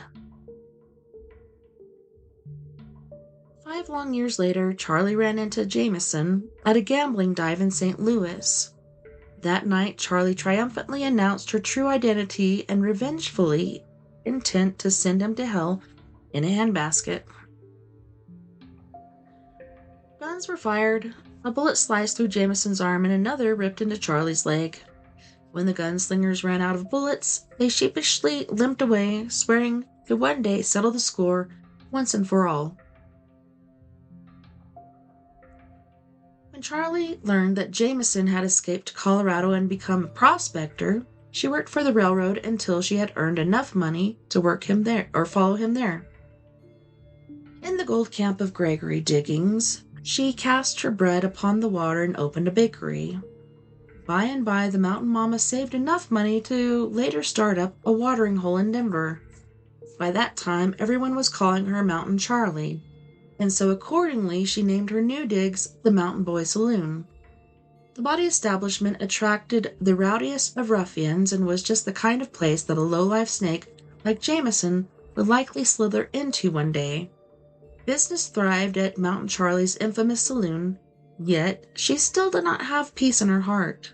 5 long years later, Charlie ran into Jameson at a gambling dive in St. Louis. That night, Charlie triumphantly announced her true identity and revengefully intent to send him to hell in a handbasket. Guns were fired. A bullet sliced through Jameson's arm and another ripped into Charlie's leg. When the gunslingers ran out of bullets, they sheepishly limped away, swearing to one day settle the score once and for all. When Charlie learned that Jameson had escaped to Colorado and become a prospector, she worked for the railroad until she had earned enough money to work him there or follow him there. In the gold camp of Gregory Diggings, she cast her bread upon the water and opened a bakery. By and by, the Mountain Mama saved enough money to later start up a watering hole in Denver. By that time, everyone was calling her Mountain Charlie, and so accordingly she named her new digs the Mountain Boy Saloon. The body establishment attracted the rowdiest of ruffians and was just the kind of place that a low-life snake like Jameson would likely slither into one day. Business thrived at Mountain Charlie's infamous saloon, yet she still did not have peace in her heart.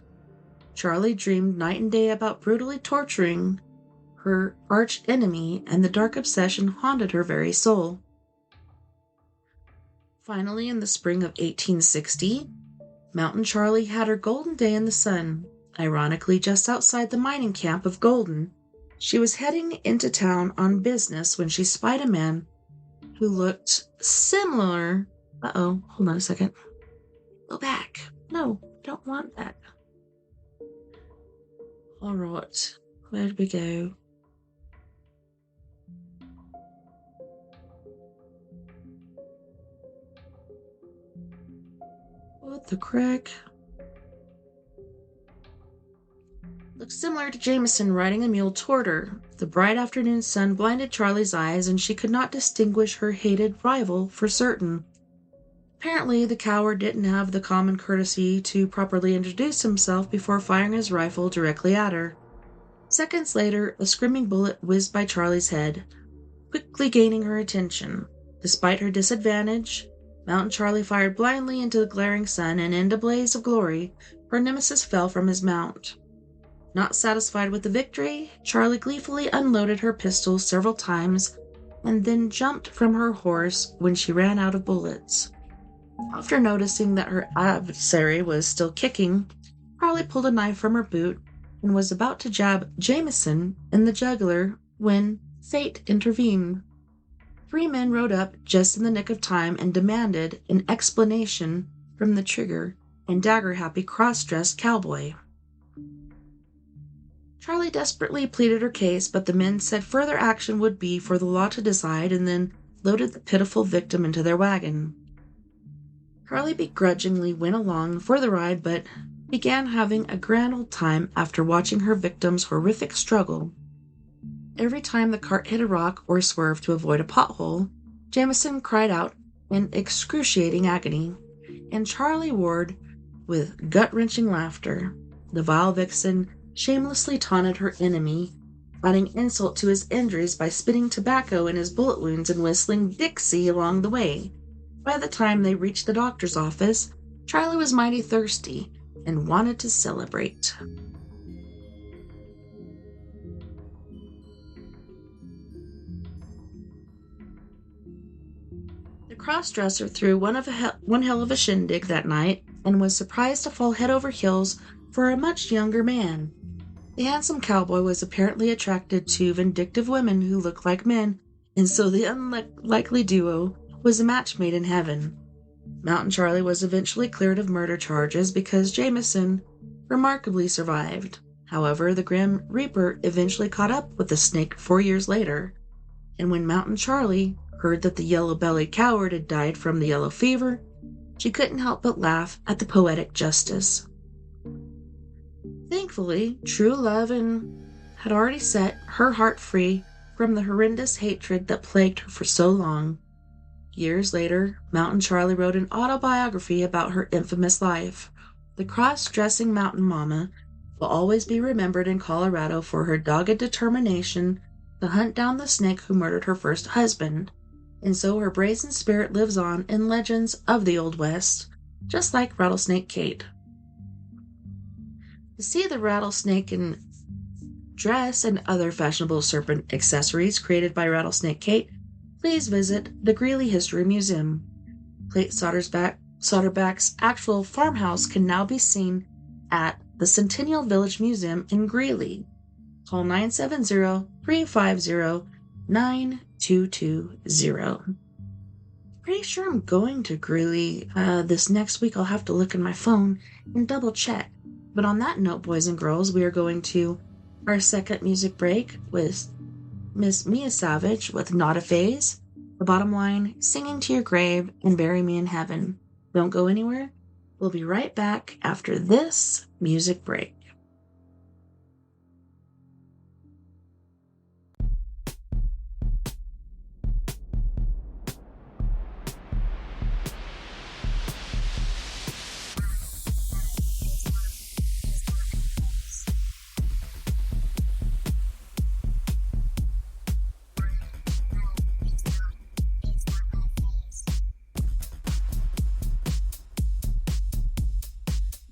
Charlie dreamed night and day about brutally torturing her arch enemy, and the dark obsession haunted her very soul. Finally, in the spring of 1860, Mountain Charlie had her golden day in the sun. Ironically, just outside the mining camp of Golden, she was heading into town on business when she spied a man who looked similar. Hold on a second. Go back. No, don't want that. All right, where did we go? What the crick? looked similar to Jameson riding a mule toward her. The bright afternoon sun blinded Charlie's eyes, and she could not distinguish her hated rival for certain. Apparently, the coward didn't have the common courtesy to properly introduce himself before firing his rifle directly at her. Seconds later, a screaming bullet whizzed by Charlie's head, quickly gaining her attention. Despite her disadvantage, Mountain Charlie fired blindly into the glaring sun, and in a blaze of glory, her nemesis fell from his mount. Not satisfied with the victory, Charlie gleefully unloaded her pistol several times and then jumped from her horse when she ran out of bullets. After noticing that her adversary was still kicking, Charlie pulled a knife from her boot and was about to jab Jameson in the jugular when fate intervened. 3 men rode up just in the nick of time and demanded an explanation from the trigger and dagger-happy cross-dressed cowboy. Charlie desperately pleaded her case, but the men said further action would be for the law to decide, and then loaded the pitiful victim into their wagon. Charlie begrudgingly went along for the ride, but began having a grand old time after watching her victim's horrific struggle. Every time the cart hit a rock or swerved to avoid a pothole, Jameson cried out in excruciating agony, and Charlie roared with gut-wrenching laughter. The vile vixen shamelessly taunted her enemy, adding insult to his injuries by spitting tobacco in his bullet wounds and whistling Dixie along the way. By the time they reached the doctor's office, Charlie was mighty thirsty and wanted to celebrate. The cross-dresser threw one hell of a shindig that night and was surprised to fall head over heels for a much younger man. The handsome cowboy was apparently attracted to vindictive women who looked like men, and so the unlikely duo was a match made in heaven. Mountain Charlie was eventually cleared of murder charges because Jameson remarkably survived. However, the Grim Reaper eventually caught up with the snake 4 years later, and when Mountain Charlie heard that the yellow-bellied coward had died from the yellow fever, she couldn't help but laugh at the poetic justice. Thankfully, true love had already set her heart free from the horrendous hatred that plagued her for so long. Years later, Mountain Charlie wrote an autobiography about her infamous life. The cross-dressing Mountain Mama will always be remembered in Colorado for her dogged determination to hunt down the snake who murdered her first husband, and so her brazen spirit lives on in legends of the Old West, just like Rattlesnake Kate. To see the rattlesnake in dress and other fashionable serpent accessories created by Rattlesnake Kate, please visit the Greeley History Museum. Kate Soderback's actual farmhouse can now be seen at the Centennial Village Museum in Greeley. Call 970-350-9220. Pretty sure I'm going to Greeley this next week. I'll have to look in my phone and double check. But on that note, boys and girls, we are going to our second music break with Miss Mia Savage with Not a Phase. The bottom line, Singing to Your Grave and Bury Me in Heaven. Don't go anywhere. We'll be right back after this music break.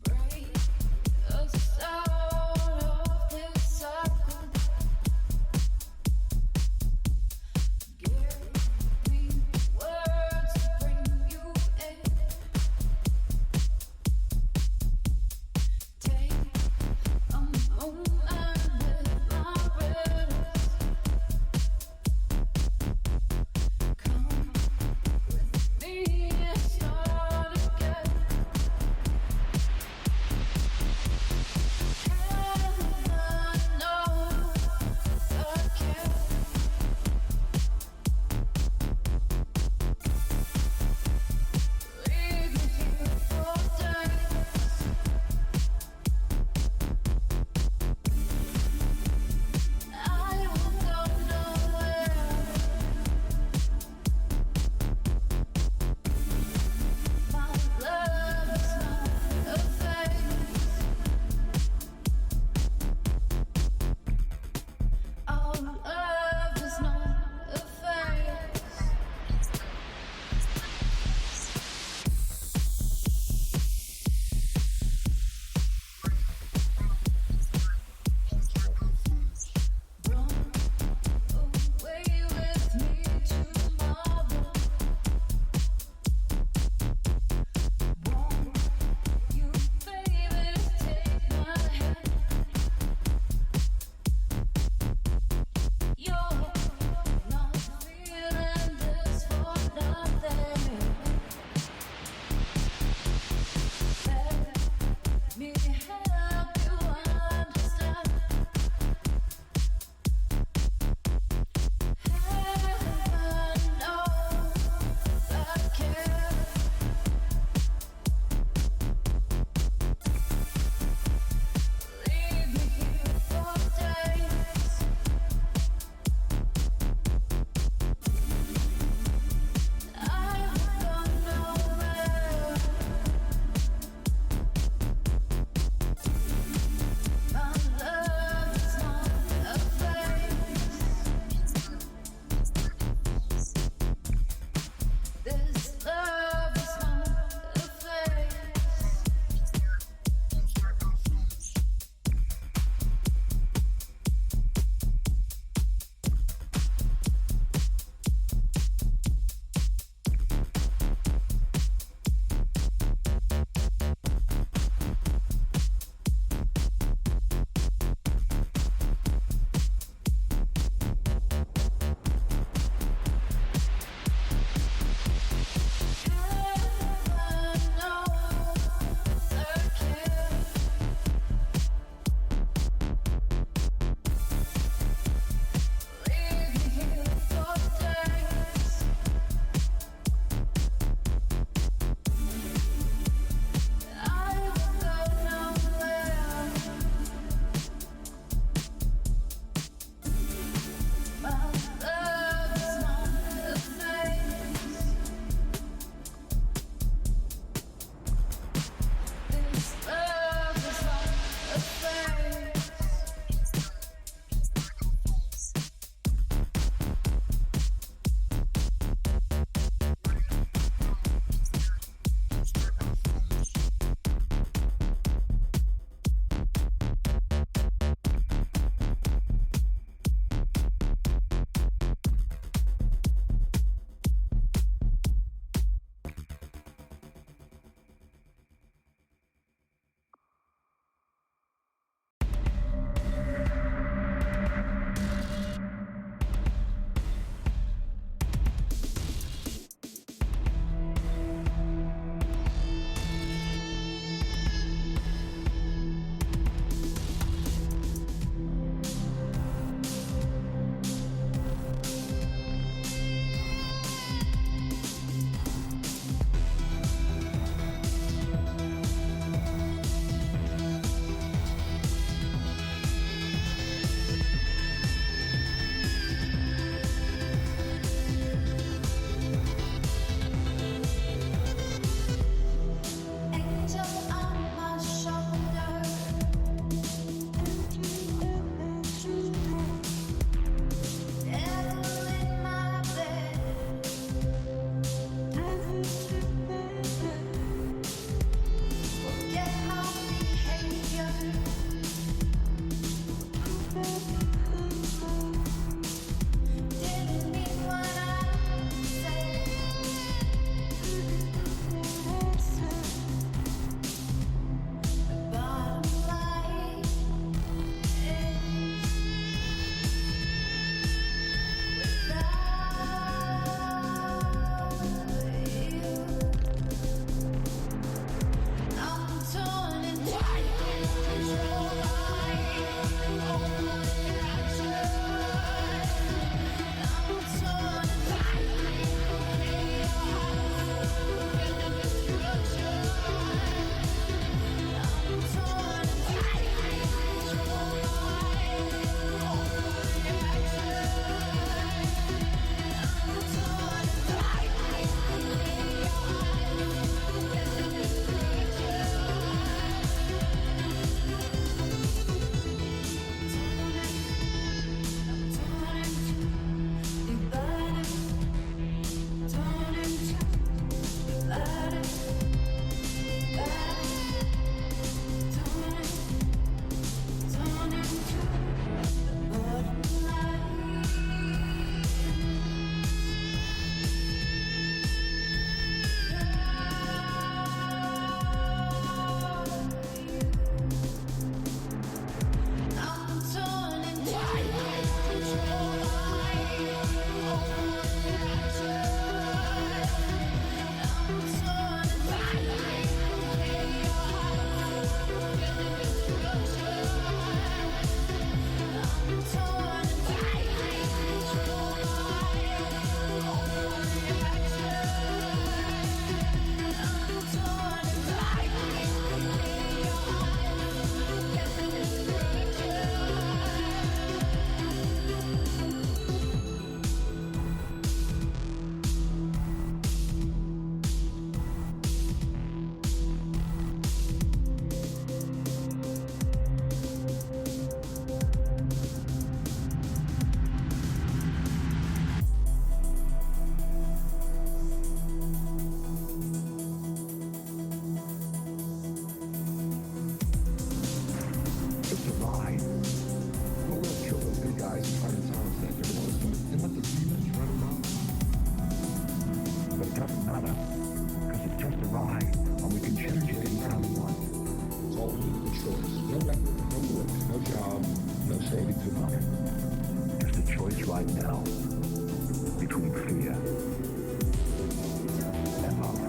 Break the right now between fear and love.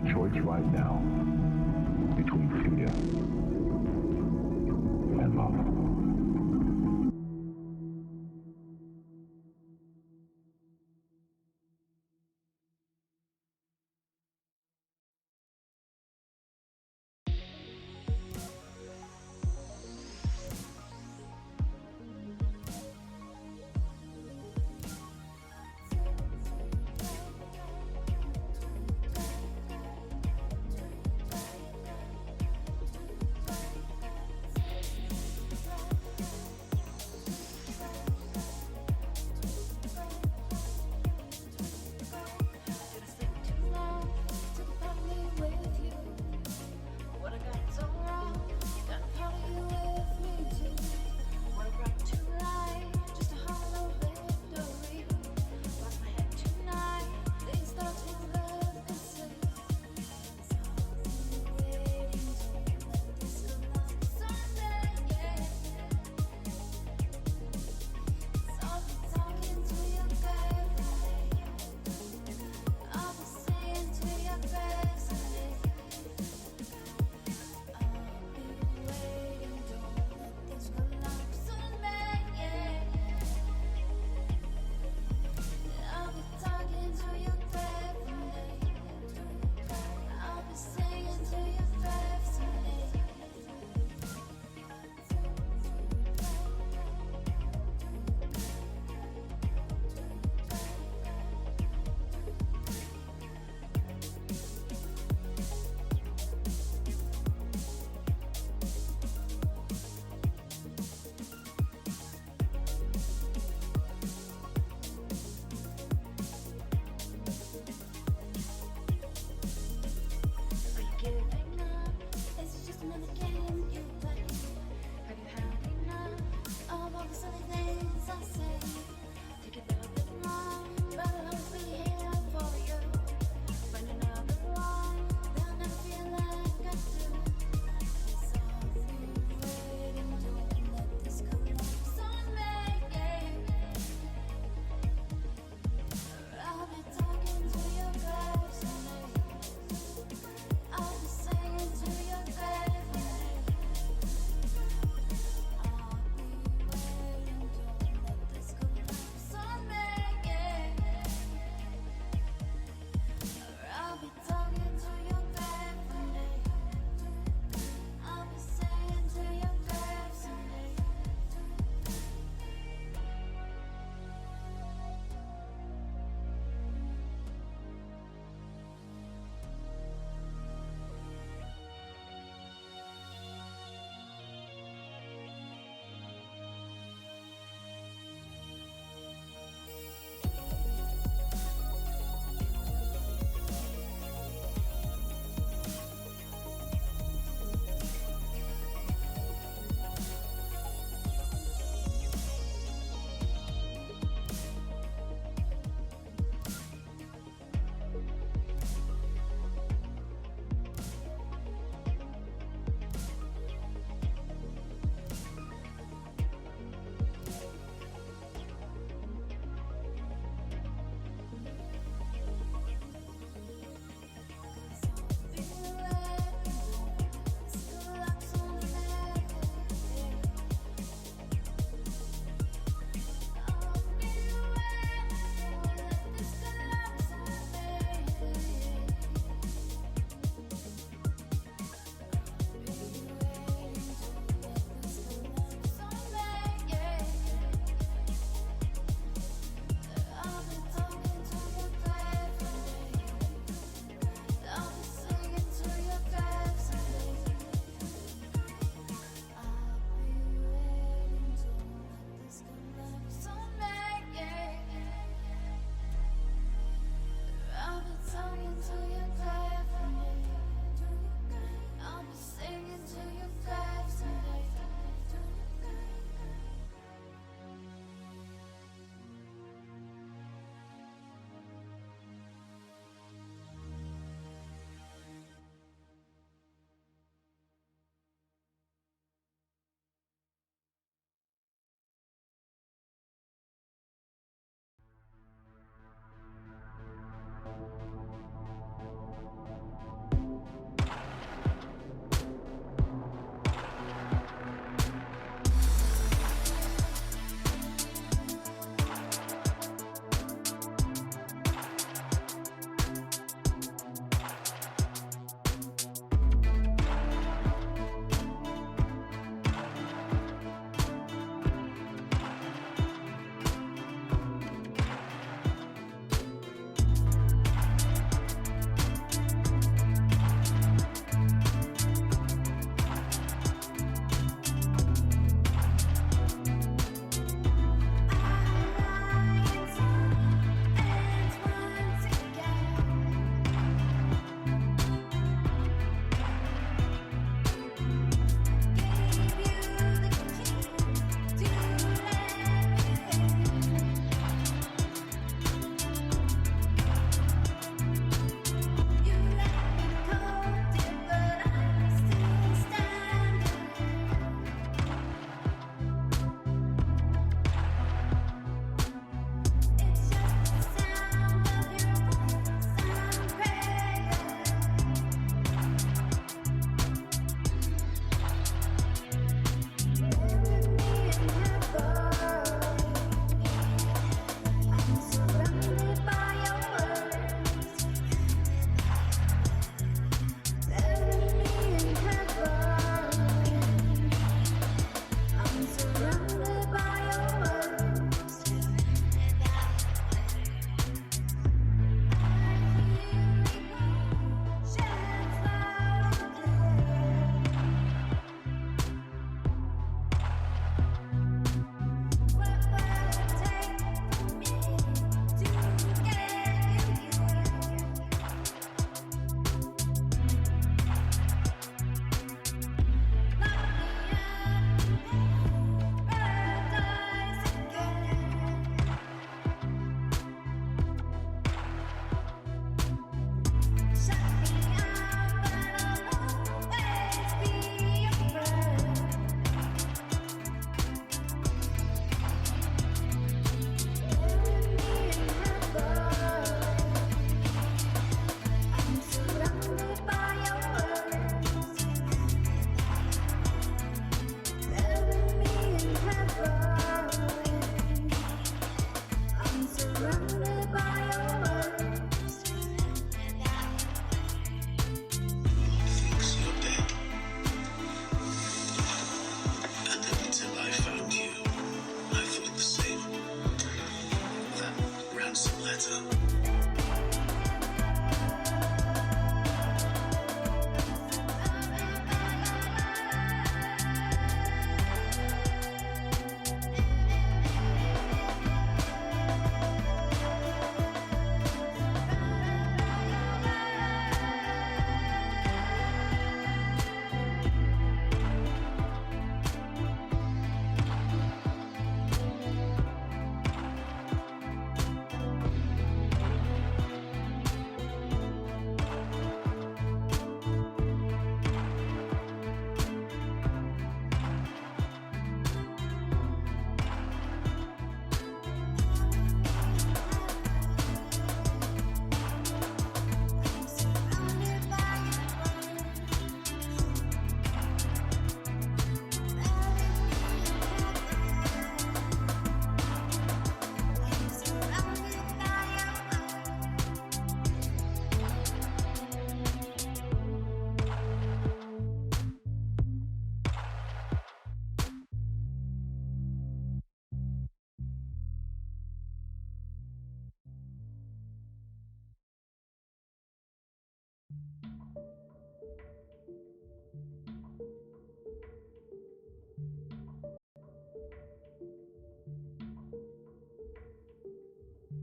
Choice right now between fear and love.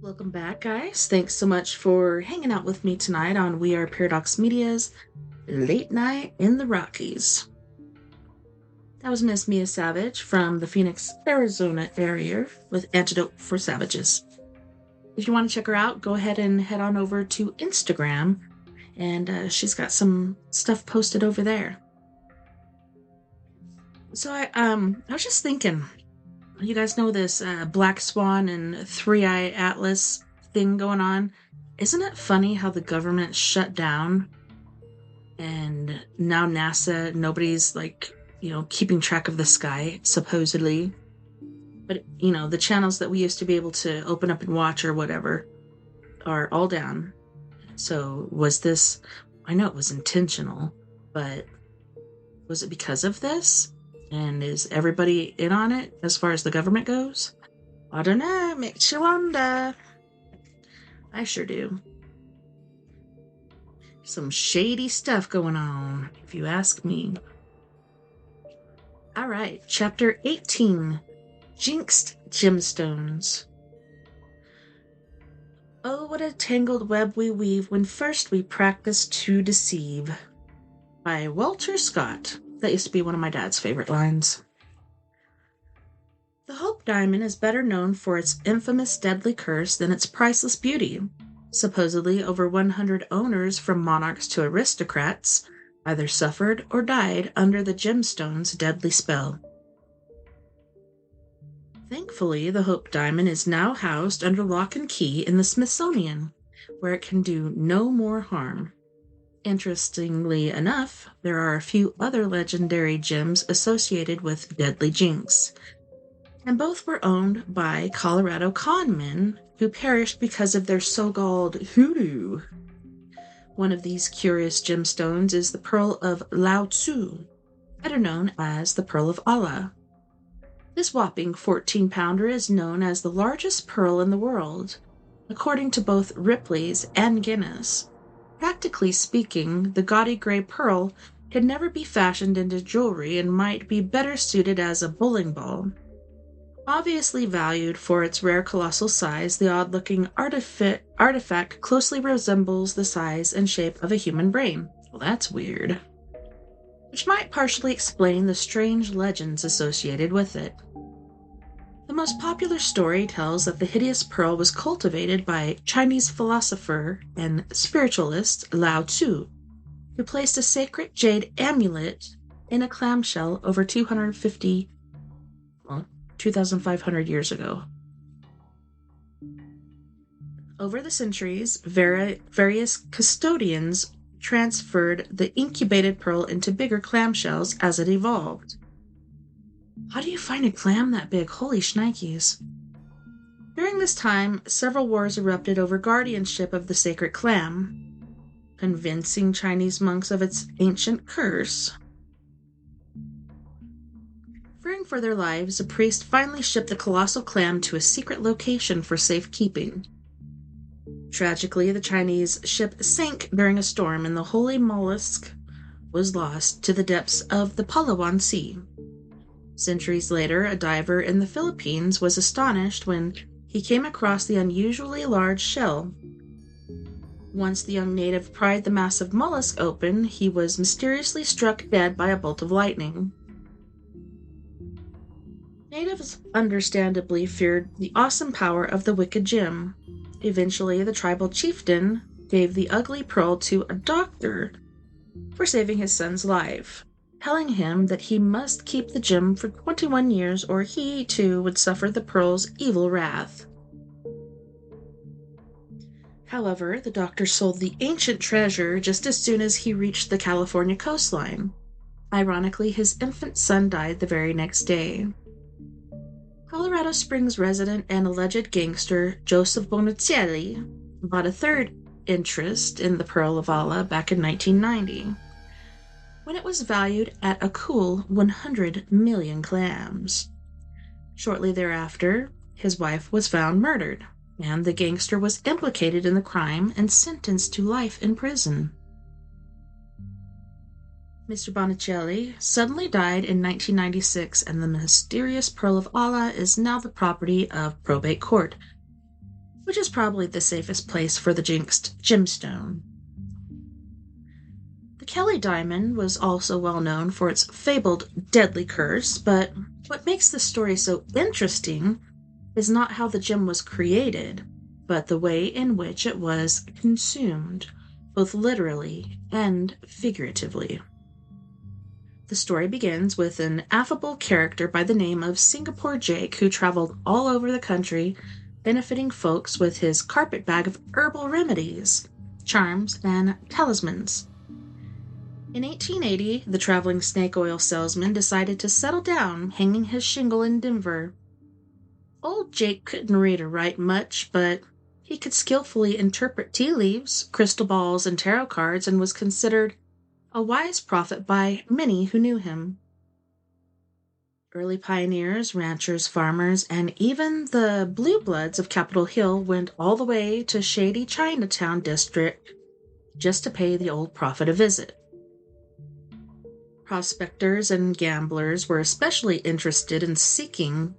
Welcome back, guys. Thanks so much for hanging out with me tonight on We Are Paradox Media's Late Night in the Rockies. That was Miss Mia Savage from the Phoenix, Arizona area with Antidote for Savages. If you want to check her out, go ahead and head on over to Instagram, and she's got some stuff posted over there. So I was just thinking, you guys know this Black Swan and Three-Eye Atlas thing going on? Isn't it funny how the government shut down and now NASA, nobody's keeping track of the sky, supposedly. But, the channels that we used to be able to open up and watch or whatever are all down. So was this, I know it was intentional, but was it because of this? And is everybody in on it as far as the government goes? I don't know, makes you wonder. I sure do. Some shady stuff going on, if you ask me. Alright, Chapter 18, Jinxed Gemstones. Oh, what a tangled web we weave when first we practice to deceive. By Walter Scott. That used to be one of my dad's favorite lines. The Hope Diamond is better known for its infamous deadly curse than its priceless beauty. Supposedly, over 100 owners, from monarchs to aristocrats, either suffered or died under the gemstone's deadly spell. Thankfully, the Hope Diamond is now housed under lock and key in the Smithsonian, where it can do no more harm. Interestingly enough, there are a few other legendary gems associated with deadly jinx, and both were owned by Colorado conmen who perished because of their so-called hoodoo. One of these curious gemstones is the Pearl of Lao Tzu, better known as the Pearl of Allah. This whopping 14-pounder is known as the largest pearl in the world, according to both Ripley's and Guinness. Practically speaking, the gaudy gray pearl could never be fashioned into jewelry and might be better suited as a bowling ball. Obviously valued for its rare colossal size, the odd-looking artifact closely resembles the size and shape of a human brain. Well, that's weird. Which might partially explain the strange legends associated with it. The most popular story tells that the hideous pearl was cultivated by Chinese philosopher and spiritualist Lao Tzu, who placed a sacred jade amulet in a clamshell over 2,500 years ago. Over the centuries, various custodians transferred the incubated pearl into bigger clamshells as it evolved. How do you find a clam that big? Holy shnikes. During this time, several wars erupted over guardianship of the sacred clam, convincing Chinese monks of its ancient curse. Fearing for their lives, a priest finally shipped the colossal clam to a secret location for safekeeping. Tragically, the Chinese ship sank during a storm and the holy mollusk was lost to the depths of the Palawan Sea. Centuries later, a diver in the Philippines was astonished when he came across the unusually large shell. Once the young native pried the massive mollusk open, he was mysteriously struck dead by a bolt of lightning. Natives understandably feared the awesome power of the wicked gem. Eventually, the tribal chieftain gave the ugly pearl to a doctor for saving his son's life, telling him that he must keep the gem for 21 years or he, too, would suffer the pearl's evil wrath. However, the doctor sold the ancient treasure just as soon as he reached the California coastline. Ironically, his infant son died the very next day. Colorado Springs resident and alleged gangster Joseph Bonicelli bought a third interest in the Pearl of Allah back in 1990, when it was valued at a cool 100 million clams. Shortly thereafter, his wife was found murdered, and the gangster was implicated in the crime and sentenced to life in prison. Mr. Bonicelli suddenly died in 1996, and the mysterious Pearl of Allah is now the property of probate court. which is probably the safest place for the jinxed gemstone. The Kelly diamond was also well known for its fabled deadly curse, but what makes this story so interesting is not how the gem was created, but the way in which it was consumed, both literally and figuratively. The story begins with an affable character by the name of Singapore Jake who traveled all over the country, benefiting folks with his carpet bag of herbal remedies, charms, and talismans. In 1880, the traveling snake oil salesman decided to settle down, hanging his shingle in Denver. Old Jake couldn't read or write much, but he could skillfully interpret tea leaves, crystal balls, and tarot cards, and was considered a wise prophet by many who knew him. Early pioneers, ranchers, farmers, and even the blue bloods of Capitol Hill went all the way to shady Chinatown district just to pay the old prophet a visit. Prospectors and gamblers were especially interested in seeking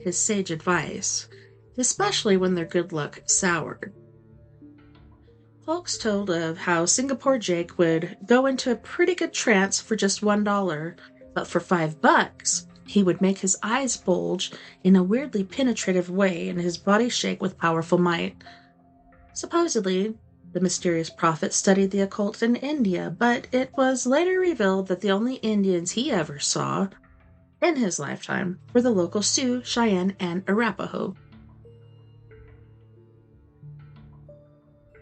his sage advice, especially when their good luck soured. Folks told of how Singapore Jake would go into a pretty good trance for just $1, but for $5, he would make his eyes bulge in a weirdly penetrative way and his body shake with powerful might. Supposedly, the mysterious prophet studied the occult in India, but it was later revealed that the only Indians he ever saw in his lifetime were the local Sioux, Cheyenne, and Arapaho.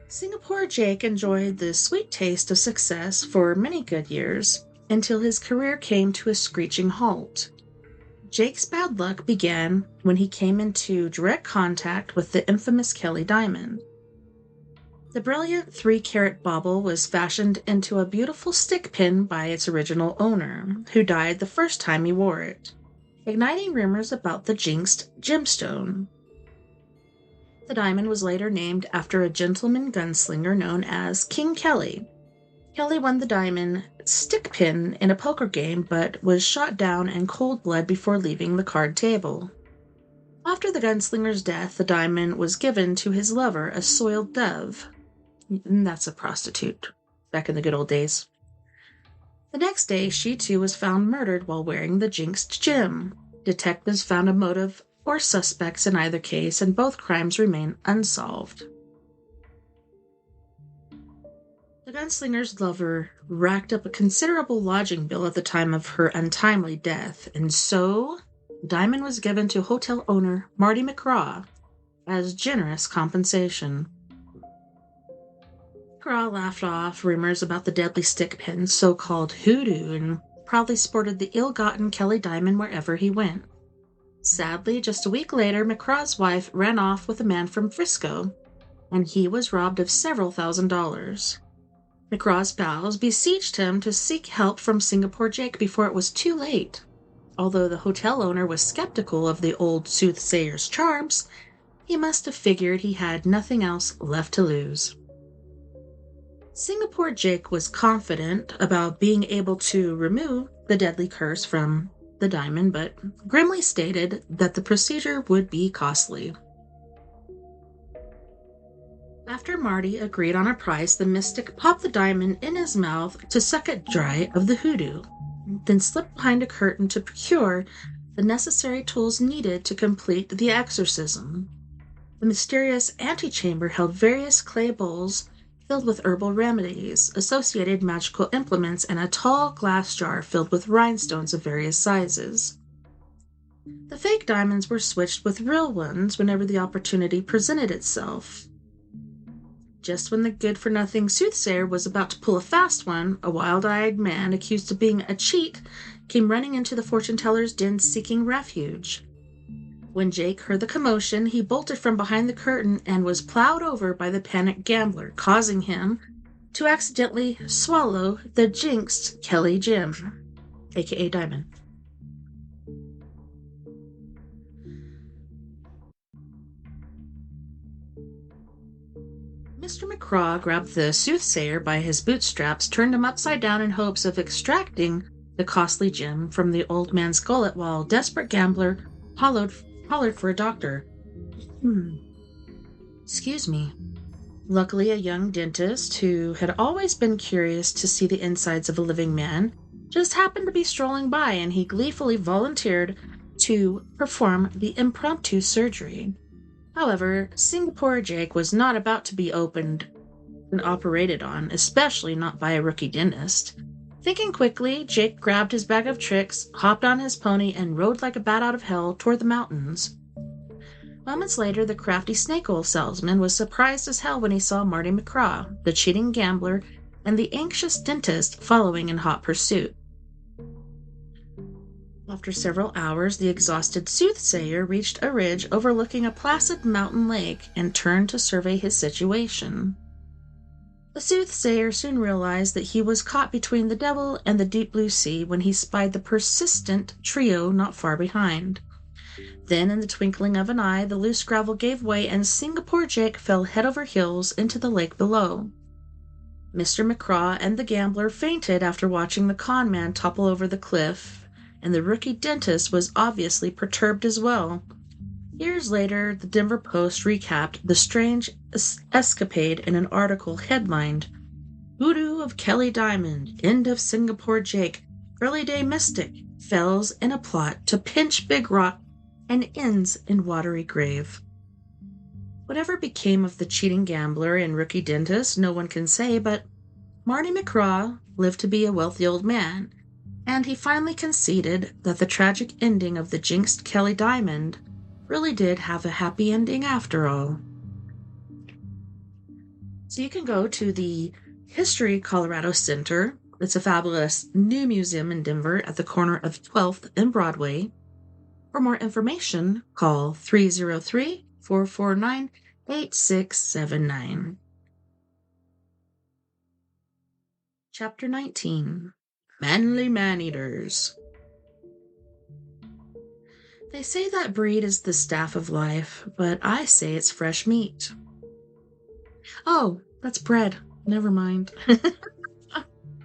Singapore Jake enjoyed the sweet taste of success for many good years, until his career came to a screeching halt. Jake's bad luck began when he came into direct contact with the infamous Kelly diamond. The brilliant 3-carat bauble was fashioned into a beautiful stick pin by its original owner, who died the first time he wore it, igniting rumors about the jinxed gemstone. The diamond was later named after a gentleman gunslinger known as King Kelly. Kelly won the diamond stick pin in a poker game, but was shot down in cold blood before leaving the card table. After the gunslinger's death, the diamond was given to his lover, a soiled dove. That's a prostitute, back in the good old days. The next day, she too was found murdered while wearing the jinxed gem. Detectives found a motive or suspects in either case, and both crimes remain unsolved. The gunslinger's lover racked up a considerable lodging bill at the time of her untimely death, and so the diamond was given to hotel owner Marty McCraw as generous compensation. McCraw laughed off rumors about the deadly stick pin, so-called hoodoo, and proudly sported the ill-gotten Kelly diamond wherever he went. Sadly, just a week later, McCraw's wife ran off with a man from Frisco, and he was robbed of several $1,000s. McCraw's pals besieged him to seek help from Singapore Jake before it was too late. Although the hotel owner was skeptical of the old soothsayer's charms, he must have figured he had nothing else left to lose. Singapore Jake was confident about being able to remove the deadly curse from the diamond, but grimly stated that the procedure would be costly. After Marty agreed on a price, the mystic popped the diamond in his mouth to suck it dry of the hoodoo, then slipped behind a curtain to procure the necessary tools needed to complete the exorcism. The mysterious antechamber held various clay bowls filled with herbal remedies, associated magical implements, and a tall glass jar filled with rhinestones of various sizes. The fake diamonds were switched with real ones whenever the opportunity presented itself. Just when the good-for-nothing soothsayer was about to pull a fast one, a wild-eyed man accused of being a cheat came running into the fortune-teller's den seeking refuge. When Jake heard the commotion, he bolted from behind the curtain and was plowed over by the panicked gambler, causing him to accidentally swallow the jinxed Kelly gem, aka diamond. Mr. McCraw grabbed the soothsayer by his bootstraps, turned him upside down in hopes of extracting the costly gem from the old man's gullet, while desperate gambler hollered for a doctor. Excuse me. Luckily, a young dentist who had always been curious to see the insides of a living man just happened to be strolling by, and he gleefully volunteered to perform the impromptu surgery. However, Singapore Jake was not about to be opened and operated on, especially not by a rookie dentist. Thinking quickly, Jake grabbed his bag of tricks, hopped on his pony, and rode like a bat out of hell toward the mountains. Moments later, the crafty snake oil salesman was surprised as hell when he saw Marty McCraw, the cheating gambler, and the anxious dentist following in hot pursuit. After several hours, the exhausted soothsayer reached a ridge overlooking a placid mountain lake and turned to survey his situation. The soothsayer soon realized that he was caught between the devil and the deep blue sea when he spied the persistent trio not far behind. Then, in the twinkling of an eye, the loose gravel gave way and Singapore Jake fell head over heels into the lake below. Mr. McCraw and the gambler fainted after watching the con man topple over the cliff, and the rookie dentist was obviously perturbed as well. Years later, the Denver Post recapped the strange escapade in an article headlined, "Voodoo of Kelly Diamond, End of Singapore Jake, Early Day Mystic, Fells in a Plot to Pinch Big Rock and Ends in Watery Grave." Whatever became of the cheating gambler and rookie dentist, no one can say, but Marty McCraw lived to be a wealthy old man, and he finally conceded that the tragic ending of the jinxed Kelly Diamond really did have a happy ending after all. So you can go to the History Colorado Center. It's a fabulous new museum in Denver at the corner of 12th and Broadway. For more information, call 303-449-8679. Chapter 19. Manly Man-Eaters. They say that breed is the staff of life, but I say it's fresh meat. Oh, that's bread. Never mind.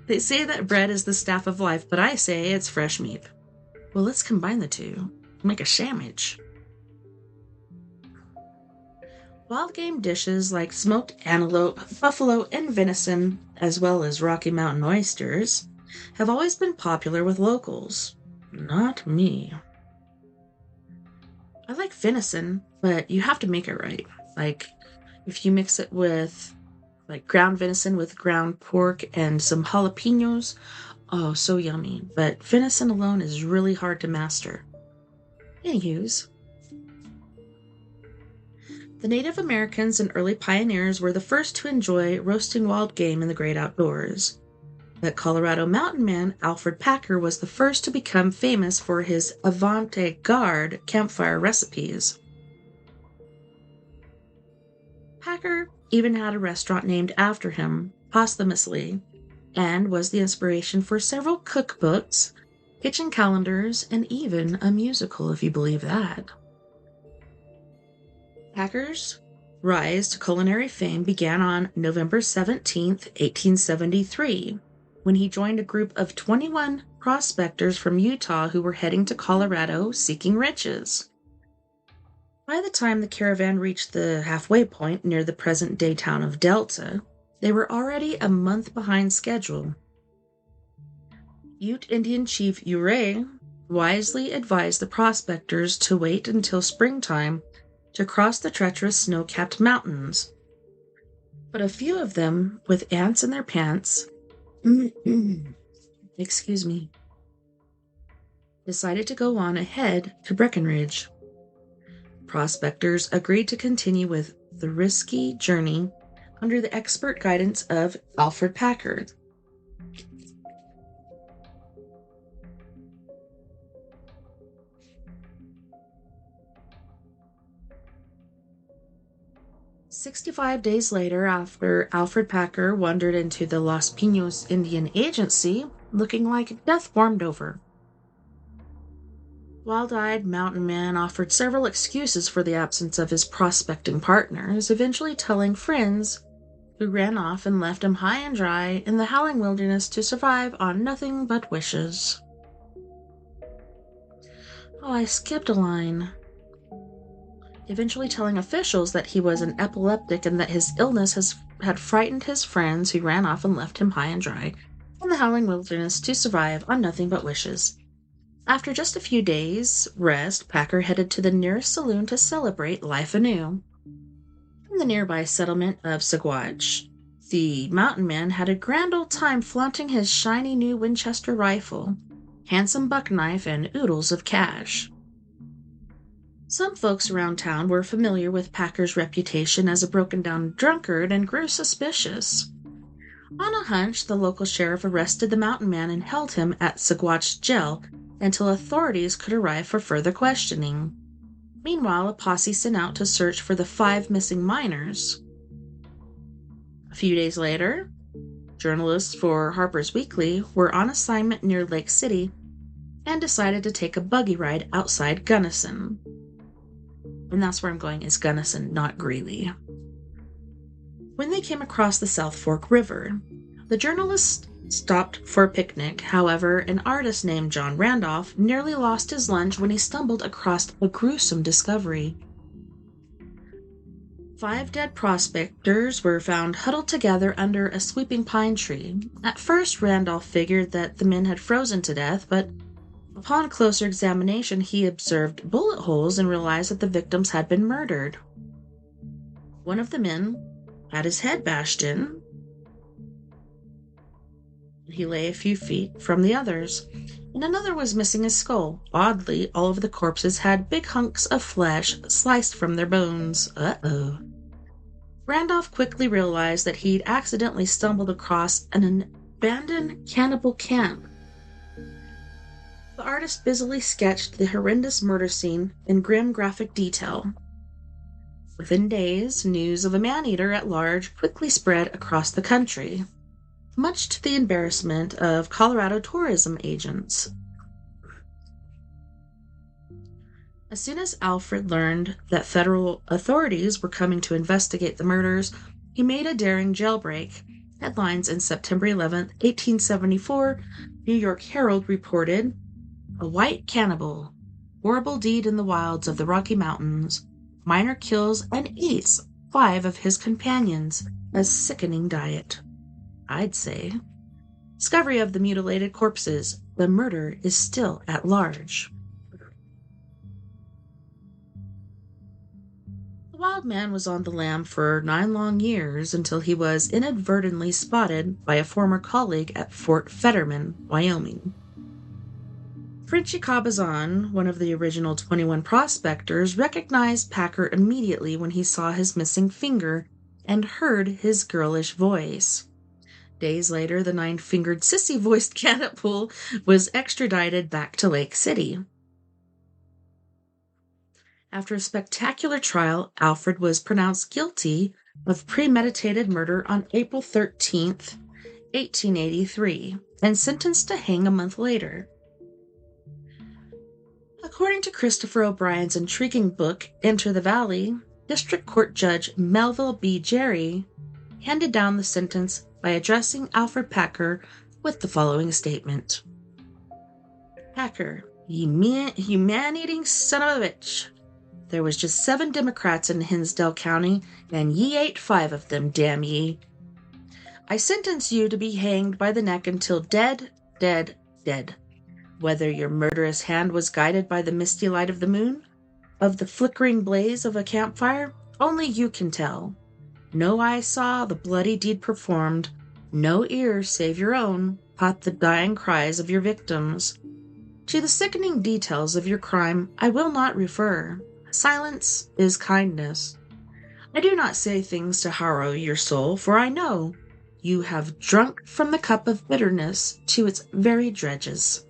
They say that bread is the staff of life, but I say it's fresh meat. Well, let's combine the two. Make a sandwich. Wild game dishes like smoked antelope, buffalo, and venison, as well as Rocky Mountain oysters, have always been popular with locals. Not me. I like venison, but you have to make it right. Like, if you mix it with, like, ground venison with ground pork and some jalapenos, oh, so yummy. But venison alone is really hard to master. Anywho's. The Native Americans and early pioneers were the first to enjoy roasting wild game in the great outdoors. But Colorado mountain man Alfred Packer was the first to become famous for his avant-garde campfire recipes. Packer even had a restaurant named after him, posthumously, and was the inspiration for several cookbooks, kitchen calendars, and even a musical, if you believe that. Packer's rise to culinary fame began on November 17th, 1873, when he joined a group of 21 prospectors from Utah who were heading to Colorado seeking riches. By the time the caravan reached the halfway point near the present-day town of Delta, they were already a month behind schedule. Ute Indian Chief Ouray wisely advised the prospectors to wait until springtime to cross the treacherous snow-capped mountains. But a few of them, with ants in their pants, excuse me, decided to go on ahead to Breckenridge. Prospectors agreed to continue with the risky journey under the expert guidance of Alfred Packer. "65 days later, after Alfred Packer wandered into the Los Pinos Indian Agency, looking like death warmed over. Wild-eyed mountain man offered several excuses for the absence of his prospecting partners, eventually telling friends who ran off and left him high and dry in the howling wilderness to survive on nothing but wishes. Oh, I skipped a line. eventually telling officials that he was an epileptic and that his illness had frightened his friends, who ran off and left him high and dry in the howling wilderness to survive on nothing but wishes. After just a few days' rest, Packer headed to the nearest saloon to celebrate life anew. In the nearby settlement of Saguache, the mountain man had a grand old time flaunting his shiny new Winchester rifle, handsome buck knife, and oodles of cash. Some folks around town were familiar with Packer's reputation as a broken-down drunkard and grew suspicious. On a hunch, the local sheriff arrested the mountain man and held him at Saguache jail until authorities could arrive for further questioning. Meanwhile, a posse sent out to search for the 5 missing miners. A few days later, journalists for Harper's Weekly were on assignment near Lake City and decided to take a buggy ride outside Gunnison. And that's where I'm going, is Gunnison, not Greeley. When they came across the South Fork River, the journalists stopped for a picnic. However, an artist named John Randolph nearly lost his lunch when he stumbled across a gruesome discovery. 5 dead prospectors were found huddled together under a sweeping pine tree. At first, Randolph figured that the men had frozen to death, but upon closer examination, he observed bullet holes and realized that the victims had been murdered. One of the men had his head bashed in. He lay a few feet from the others, and another was missing his skull. Oddly, all of the corpses had big hunks of flesh sliced from their bones. Uh-oh. Randolph quickly realized that he'd accidentally stumbled across an abandoned cannibal camp. The artist busily sketched the horrendous murder scene in grim graphic detail. Within days, news of a man-eater at large quickly spread across the country, much to the embarrassment of Colorado tourism agents. As soon as Alfred learned that federal authorities were coming to investigate the murders, he made a daring jailbreak. Headlines in September 11, 1874, New York Herald reported, "A white cannibal. Horrible deed in the wilds of the Rocky Mountains. Miner kills and eats 5 of his companions. A sickening diet." I'd say. Discovery of the mutilated corpses. The murder is still at large. The wild man was on the lam for 9 long years until he was inadvertently spotted by a former colleague at Fort Fetterman, Wyoming. Frenchy Cabazon, one of the original 21 prospectors, recognized Packer immediately when he saw his missing finger and heard his girlish voice. Days later, the 9-fingered sissy-voiced cannibal was extradited back to Lake City. After a spectacular trial, Alfred was pronounced guilty of premeditated murder on April 13th, 1883, and sentenced to hang a month later. According to Christopher O'Brien's intriguing book, Enter the Valley, District Court Judge Melville B. Jerry handed down the sentence by addressing Alfred Packer with the following statement. "Packer, you man-eating son of a bitch. There was just 7 Democrats in Hinsdale County, and ye ate 5 of them, damn ye. I sentence you to be hanged by the neck until dead, dead, dead. Whether your murderous hand was guided by the misty light of the moon, of the flickering blaze of a campfire, only you can tell. No eye saw the bloody deed performed. No ear, save your own, caught the dying cries of your victims. To the sickening details of your crime I will not refer. Silence is kindness. I do not say things to harrow your soul, for I know you have drunk from the cup of bitterness to its very dregs."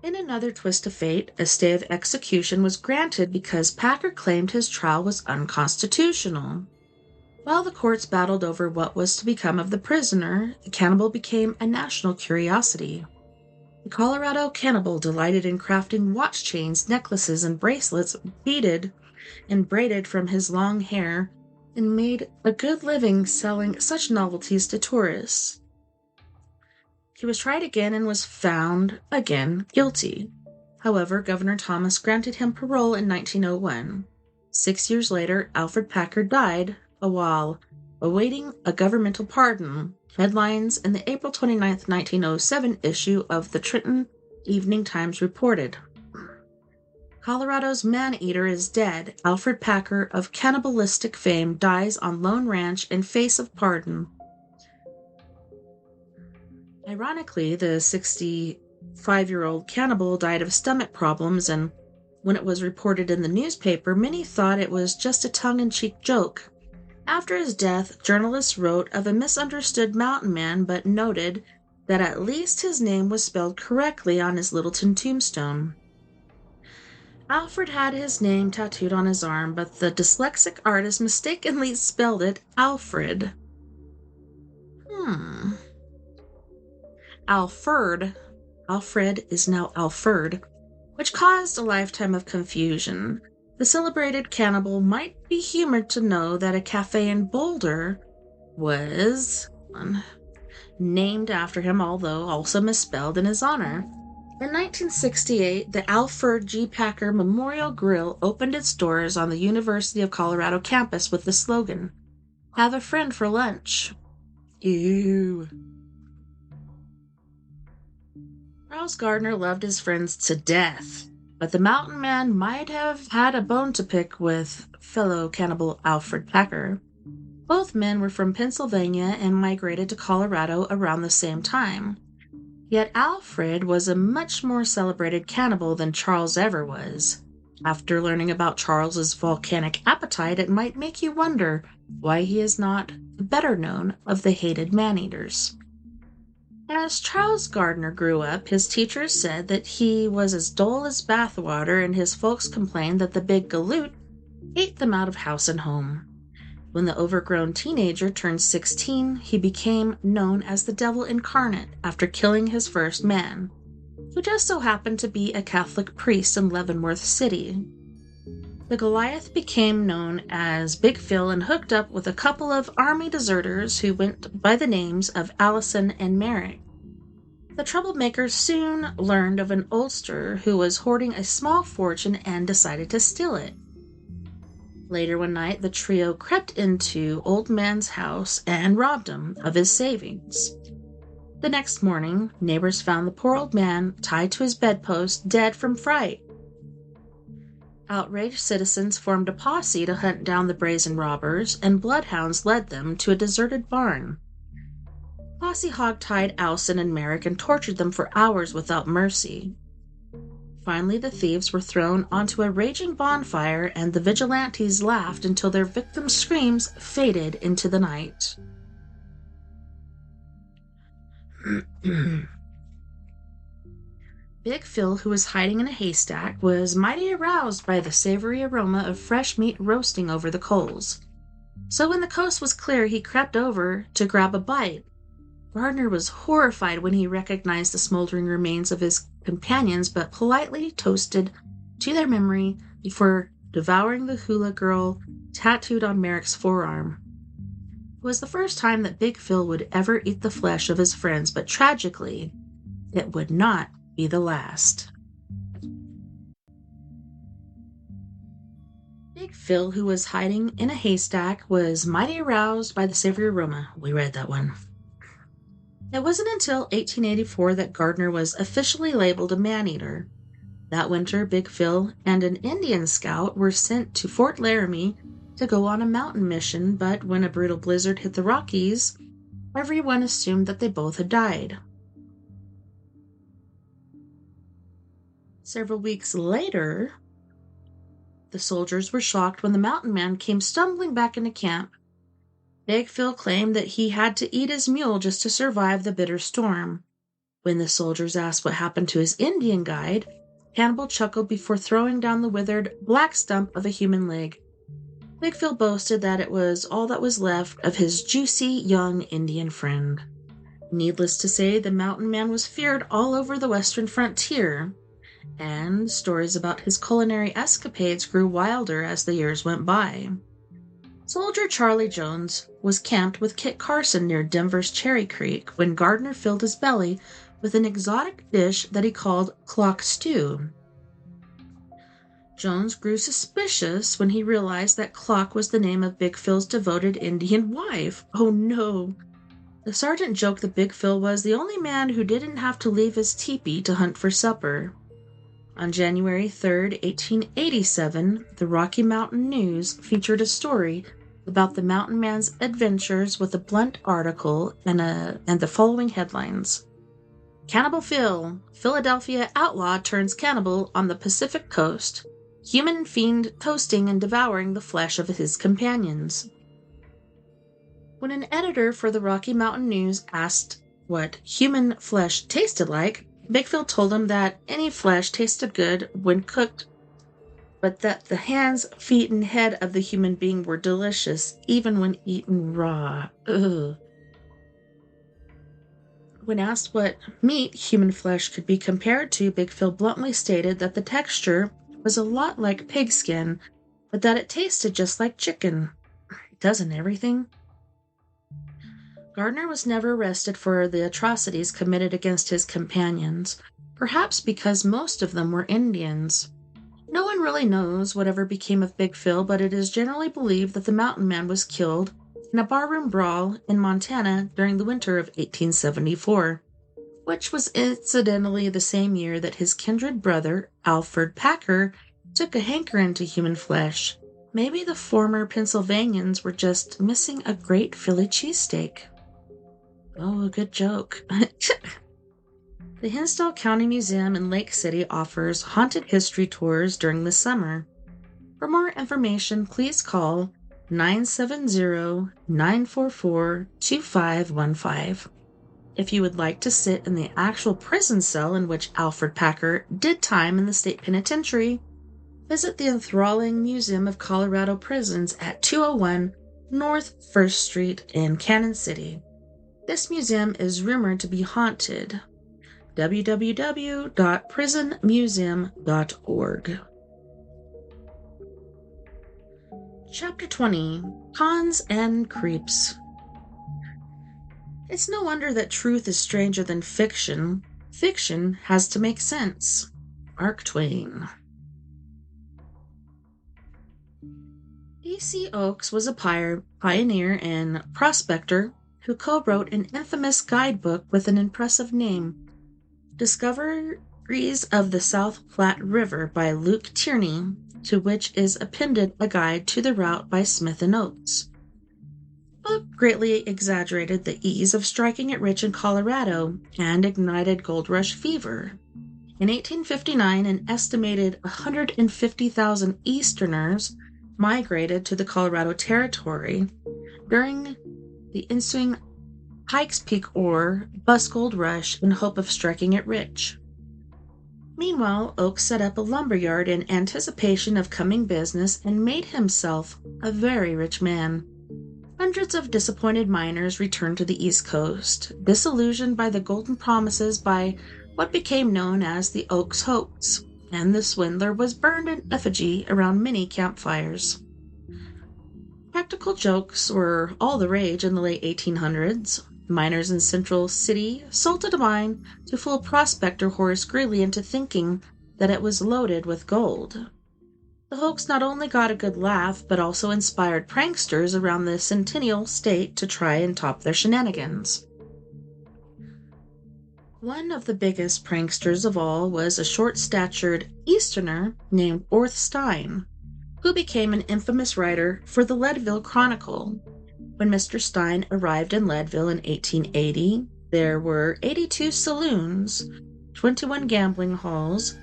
In another twist of fate, a stay of execution was granted because Packer claimed his trial was unconstitutional. While the courts battled over what was to become of the prisoner, the cannibal became a national curiosity. The Colorado cannibal delighted in crafting watch chains, necklaces, and bracelets beaded and braided from his long hair, and made a good living selling such novelties to tourists. He was tried again and was found again guilty. However, Governor Thomas granted him parole in 1901. 6 years later, Alfred Packer died while awaiting a governmental pardon. Headlines in the April 29, 1907 issue of the Trenton Evening Times reported, Colorado's man-eater is dead. Alfred Packer of cannibalistic fame dies on Lone Ranch in face of pardon. Ironically, the 65-year-old cannibal died of stomach problems, and when it was reported in the newspaper, many thought it was just a tongue-in-cheek joke. After his death, journalists wrote of a misunderstood mountain man, but noted that at least his name was spelled correctly on his Littleton tombstone. Alfred had his name tattooed on his arm, but the dyslexic artist mistakenly spelled it Alfred. Alfred is now Alfred, which caused a lifetime of confusion. The celebrated cannibal might be humored to know that a cafe in Boulder was named after him, although also misspelled in his honor. In 1968, the Alfred G. Packer Memorial Grill opened its doors on the University of Colorado campus with the slogan, "Have a friend for lunch." Ew. Charles Gardner loved his friends to death, but the mountain man might have had a bone to pick with fellow cannibal Alfred Packer. Both men were from Pennsylvania and migrated to Colorado around the same time. Yet Alfred was a much more celebrated cannibal than Charles ever was. After learning about Charles's volcanic appetite, it might make you wonder why he is not the better known of the hated man-eaters. As Charles Gardner grew up, his teachers said that he was as dull as bathwater, and his folks complained that the big galoot ate them out of house and home. When the overgrown teenager turned 16, he became known as the Devil Incarnate after killing his first man, who just so happened to be a Catholic priest in Leavenworth City. The Goliath became known as Big Phil and hooked up with a couple of army deserters who went by the names of Allison and Merrick. The troublemakers soon learned of an oldster who was hoarding a small fortune and decided to steal it. Later one night, the trio crept into Old Man's house and robbed him of his savings. The next morning, neighbors found the poor old man tied to his bedpost, dead from fright. Outraged citizens formed a posse to hunt down the brazen robbers, and bloodhounds led them to a deserted barn. Posse hog-tied Allison and Merrick and tortured them for hours without mercy. Finally, the thieves were thrown onto a raging bonfire, and the vigilantes laughed until their victims' screams faded into the night. Big Phil, who was hiding in a haystack, was mighty aroused by the savory aroma of fresh meat roasting over the coals. So when the coast was clear, he crept over to grab a bite. Gardner was horrified when he recognized the smoldering remains of his companions, but politely toasted to their memory before devouring the hula girl tattooed on Merrick's forearm. It was the first time that Big Phil would ever eat the flesh of his friends, but tragically, it would not be the last. Big Phil, who was hiding in a haystack, was mighty aroused by the savory aroma. We read that one. It wasn't until 1884 that Gardner was officially labeled a man-eater. That winter, Big Phil and an Indian scout were sent to Fort Laramie to go on a mountain mission, but when a brutal blizzard hit the Rockies, everyone assumed that they both had died. Several weeks later, the soldiers were shocked when the mountain man came stumbling back into camp. Big Phil claimed that he had to eat his mule just to survive the bitter storm. When the soldiers asked what happened to his Indian guide, Hannibal chuckled before throwing down the withered black stump of a human leg. Big Phil boasted that it was all that was left of his juicy young Indian friend. Needless to say, the mountain man was feared all over the western frontier, and stories about his culinary escapades grew wilder as the years went by. Soldier Charlie Jones was camped with Kit Carson near Denver's Cherry Creek when Gardner filled his belly with an exotic dish that he called clock stew. Jones grew suspicious when he realized that Clock was the name of Big Phil's devoted Indian wife. Oh no! The sergeant joked that Big Phil was the only man who didn't have to leave his teepee to hunt for supper. On January 3rd, 1887, the Rocky Mountain News featured a story about the mountain man's adventures with a blunt article and the following headlines. Cannibal Phil, Philadelphia outlaw turns cannibal on the Pacific coast. Human fiend toasting and devouring the flesh of his companions. When an editor for the Rocky Mountain News asked what human flesh tasted like, Big Phil told him that any flesh tasted good when cooked, but that the hands, feet, and head of the human being were delicious even when eaten raw. Ugh. When asked what meat human flesh could be compared to, Big Phil bluntly stated that the texture was a lot like pigskin, but that it tasted just like chicken. Doesn't everything? Gardner was never arrested for the atrocities committed against his companions, perhaps because most of them were Indians. No one really knows whatever became of Big Phil, but it is generally believed that the mountain man was killed in a barroom brawl in Montana during the winter of 1874, which was incidentally the same year that his kindred brother, Alfred Packer, took a hankering to human flesh. Maybe the former Pennsylvanians were just missing a great Philly cheesesteak. Oh, a good joke. The Hinsdale County Museum in Lake City offers haunted history tours during the summer. For more information, please call 970-944-2515. If you would like to sit in the actual prison cell in which Alfred Packer did time in the state penitentiary, visit the enthralling Museum of Colorado Prisons at 201 North 1st Street in Cannon City. This museum is rumored to be haunted. www.prisonmuseum.org. Chapter 20. Cons and Creeps. It's no wonder that truth is stranger than fiction. Fiction has to make sense. Mark Twain. E.C. Oakes was a pioneer and prospector who co-wrote an infamous guidebook with an impressive name, Discoveries of the South Platte River by Luke Tierney, to which is appended a guide to the route by Smith and Oates. The book greatly exaggerated the ease of striking it rich in Colorado and ignited gold rush fever. In 1859, an estimated 150,000 Easterners migrated to the Colorado Territory during the ensuing Pikes Peak ore bust gold rush in hope of striking it rich. Meanwhile, Oakes set up a lumberyard in anticipation of coming business and made himself a very rich man. Hundreds of disappointed miners returned to the East Coast, disillusioned by the golden promises by what became known as the Oakes hoax, and the swindler was burned in effigy around many campfires. Practical jokes were all the rage in the late 1800s. Miners in Central City salted a mine to fool prospector Horace Greeley into thinking that it was loaded with gold. The hoax not only got a good laugh, but also inspired pranksters around the Centennial State to try and top their shenanigans. One of the biggest pranksters of all was a short-statured Easterner named Orth Stein, who became an infamous writer for the Leadville Chronicle. When Mr. Stein arrived in Leadville in 1880, there were 82 saloons, 21 gambling halls,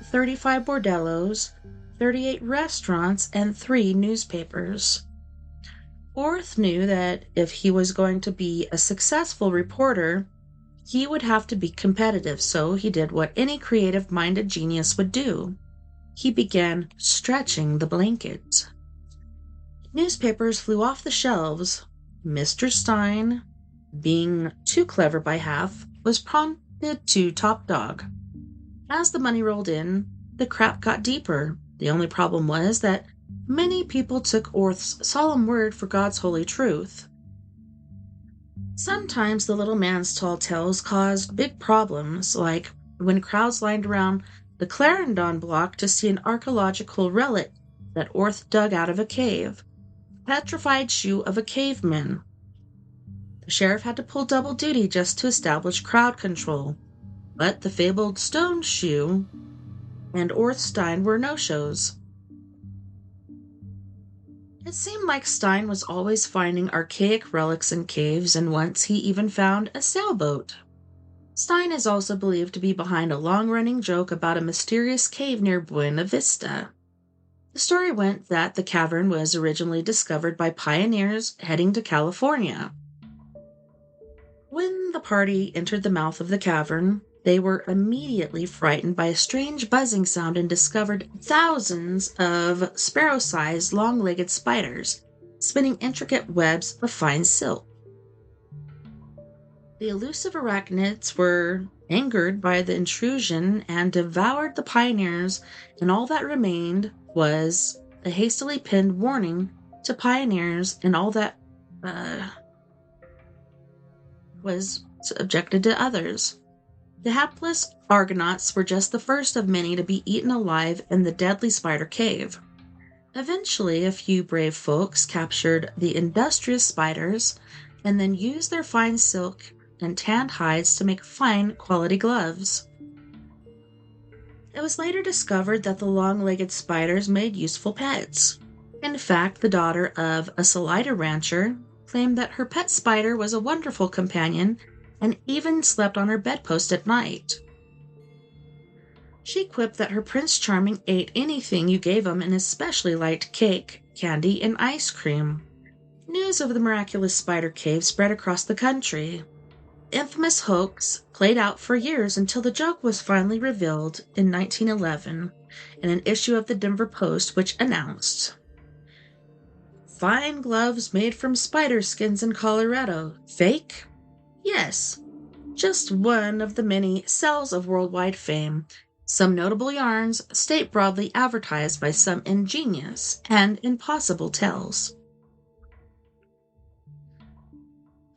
35 bordellos, 38 restaurants, and 3 newspapers. Orth knew that if he was going to be a successful reporter, he would have to be competitive, so he did what any creative-minded genius would do. He began stretching the blanket. Newspapers flew off the shelves. Mr. Stein, being too clever by half, was promoted to top dog. As the money rolled in, the crap got deeper. The only problem was that many people took Orth's solemn word for God's holy truth. Sometimes the little man's tall tales caused big problems, like when crowds lined around the Clarendon block to see an archaeological relic that Orth dug out of a cave, the petrified shoe of a caveman. The sheriff had to pull double duty just to establish crowd control, but the fabled stone shoe and Orthstein were no-shows. It seemed like Stein was always finding archaic relics in caves, and once he even found a sailboat. Stein is also believed to be behind a long-running joke about a mysterious cave near Buena Vista. The story went that the cavern was originally discovered by pioneers heading to California. When the party entered the mouth of the cavern, they were immediately frightened by a strange buzzing sound and discovered thousands of sparrow-sized, long-legged spiders spinning intricate webs of fine silk. The elusive arachnids were angered by the intrusion and devoured the pioneers, and all that remained was a hastily penned warning to pioneers, and all that was subjected to others. The hapless Argonauts were just the first of many to be eaten alive in the deadly spider cave. Eventually, a few brave folks captured the industrious spiders and then used their fine silk and tanned hides to make fine quality gloves. It was later discovered that the long-legged spiders made useful pets. In fact, the daughter of a Salida rancher claimed that her pet spider was a wonderful companion and even slept on her bedpost at night. She quipped that her Prince Charming ate anything you gave him and especially liked cake, candy, and ice cream. News of the miraculous spider cave spread across the country. The infamous hoax played out for years until the joke was finally revealed in 1911 in an issue of the Denver Post, which announced, "Fine gloves made from spider skins in Colorado. Fake? Yes, just one of the many cells of worldwide fame. Some notable yarns state broadly advertised by some ingenious and impossible tales."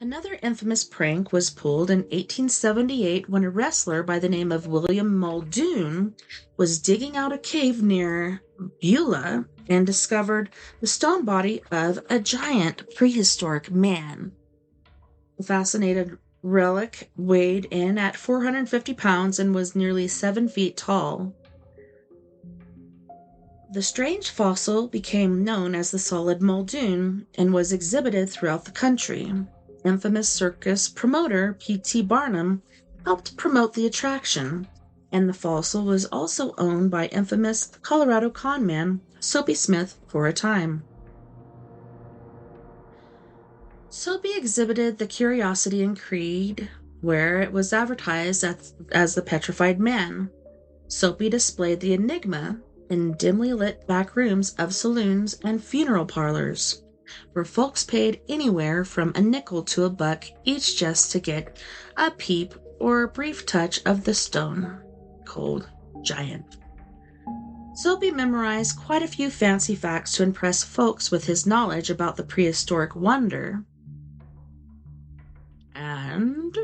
Another infamous prank was pulled in 1878 when a wrestler by the name of William Muldoon was digging out a cave near Beulah and discovered the stone body of a giant prehistoric man. The fascinated relic weighed in at 450 pounds and was nearly 7 feet tall. The strange fossil became known as the Solid Muldoon and was exhibited throughout the country. Infamous circus promoter P.T. Barnum helped promote the attraction, and the fossil was also owned by infamous Colorado conman Soapy Smith for a time. Soapy exhibited the curiosity in Creed, where it was advertised as the Petrified Man. Soapy displayed the enigma in dimly lit back rooms of saloons and funeral parlors, where folks paid anywhere from a nickel to a buck each just to get a peep or a brief touch of the stone-cold giant. Soapy memorized quite a few fancy facts to impress folks with his knowledge about the prehistoric wonder. And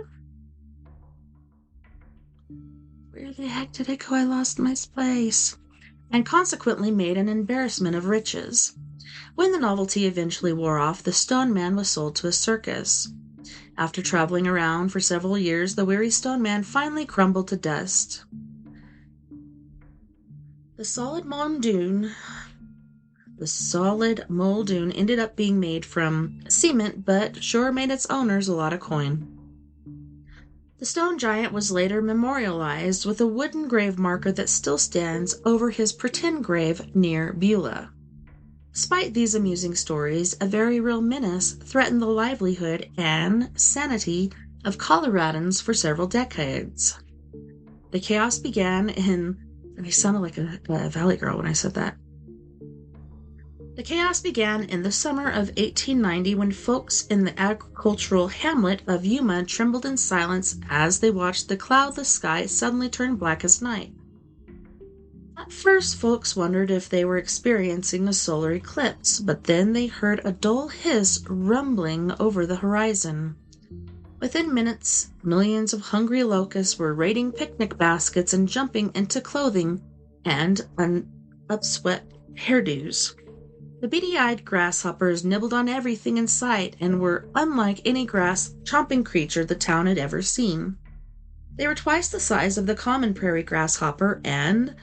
where the heck did it go? I lost my place. And consequently made an embarrassment of riches. When the novelty eventually wore off, the Stone Man was sold to a circus. After traveling around for several years, the weary Stone Man finally crumbled to dust. The solid Muldoon ended up being made from cement, but sure made its owners a lot of coin. The stone giant was later memorialized with a wooden grave marker that still stands over his pretend grave near Beulah. Despite these amusing stories, a very real menace threatened the livelihood and sanity of Coloradans for several decades. The chaos began in... I sounded like a Valley Girl when I said that. The chaos began in the summer of 1890 when folks in the agricultural hamlet of Yuma trembled in silence as they watched the cloudless sky suddenly turn black as night. At first, folks wondered if they were experiencing a solar eclipse, but then they heard a dull hiss rumbling over the horizon. Within minutes, millions of hungry locusts were raiding picnic baskets and jumping into clothing and upswept hairdos. The beady-eyed grasshoppers nibbled on everything in sight and were unlike any grass-chomping creature the town had ever seen. They were twice the size of the common prairie grasshopper, and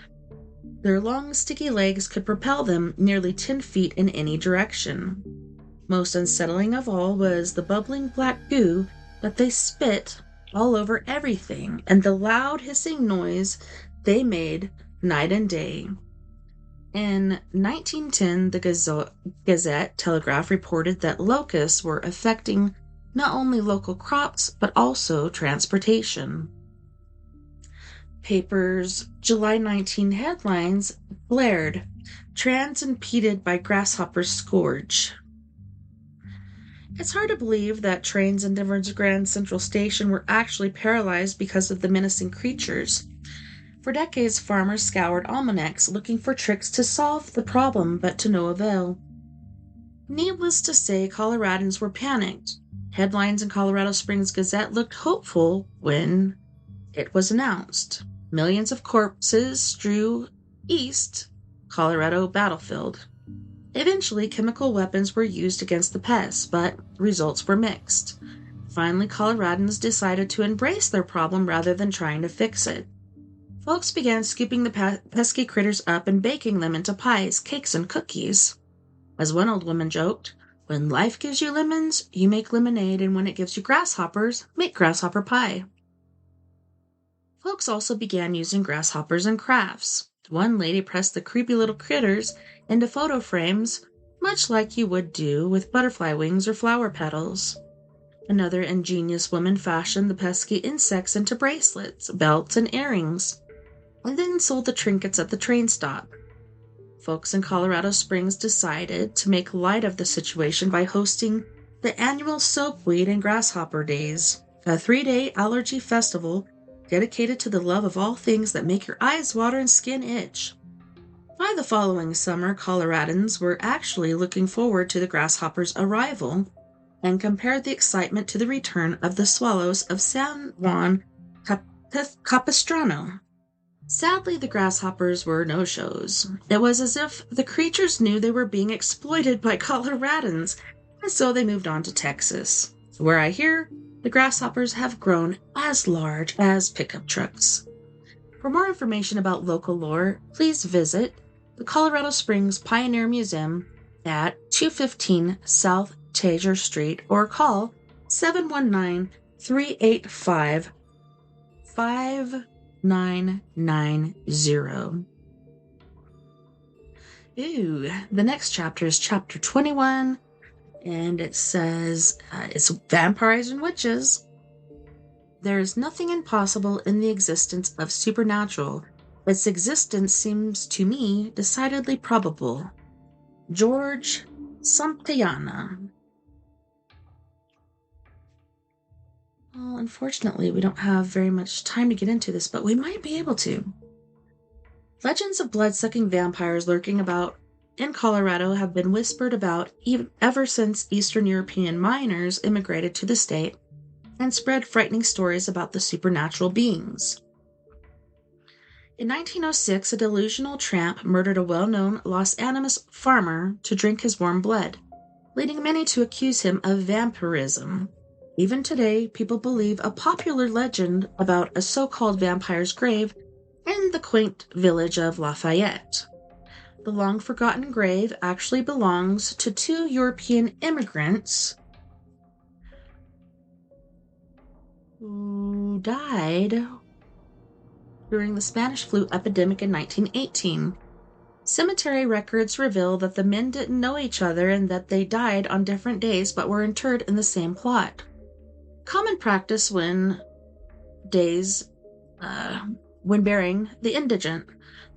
their long, sticky legs could propel them nearly 10 feet in any direction. Most unsettling of all was the bubbling black goo that they spit all over everything, and the loud hissing noise they made night and day. In 1910, the Gazette-Telegraph reported that locusts were affecting not only local crops, but also transportation. Papers' July 19 headlines blared, "Trans impeded by grasshopper scourge." It's hard to believe that trains in Denver's Grand Central Station were actually paralyzed because of the menacing creatures. For decades, farmers scoured almanacs looking for tricks to solve the problem, but to no avail. Needless to say, Coloradans were panicked. Headlines in Colorado Springs Gazette looked hopeful when it was announced. Millions of corpses strew East Colorado battlefield. Eventually, chemical weapons were used against the pests, but results were mixed. Finally, Coloradans decided to embrace their problem rather than trying to fix it. Folks began scooping the pesky critters up and baking them into pies, cakes, and cookies. As one old woman joked, "When life gives you lemons, you make lemonade, and when it gives you grasshoppers, make grasshopper pie." Folks also began using grasshoppers in crafts. One lady pressed the creepy little critters into photo frames, much like you would do with butterfly wings or flower petals. Another ingenious woman fashioned the pesky insects into bracelets, belts, and earrings, and then sold the trinkets at the train stop. Folks in Colorado Springs decided to make light of the situation by hosting the annual Soapweed and Grasshopper Days, a 3-day allergy festival dedicated to the love of all things that make your eyes water and skin itch. By the following summer, Coloradans were actually looking forward to the grasshoppers' arrival and compared the excitement to the return of the swallows of San Juan Capistrano. Sadly, the grasshoppers were no-shows. It was as if the creatures knew they were being exploited by Coloradans, and so they moved on to Texas, where I hear the grasshoppers have grown as large as pickup trucks. For more information about local lore, please visit the Colorado Springs Pioneer Museum at 215 South Taser Street or call 719-385-5990. Ooh, the next chapter is chapter 21, and it says, it's vampires and witches. There is nothing impossible in the existence of supernatural. Its existence seems to me decidedly probable. George Santayana. Well, unfortunately, we don't have very much time to get into this, but we might be able to. Legends of blood-sucking vampires lurking about in Colorado have been whispered about ever since Eastern European miners immigrated to the state and spread frightening stories about the supernatural beings. In 1906, a delusional tramp murdered a well-known Los Animas farmer to drink his warm blood, leading many to accuse him of vampirism. Even today, people believe a popular legend about a so-called vampire's grave in the quaint village of Lafayette. The long-forgotten grave actually belongs to 2 European immigrants who died during the Spanish flu epidemic in 1918. Cemetery records reveal that the men didn't know each other and that they died on different days but were interred in the same plot. Common practice when burying the indigent.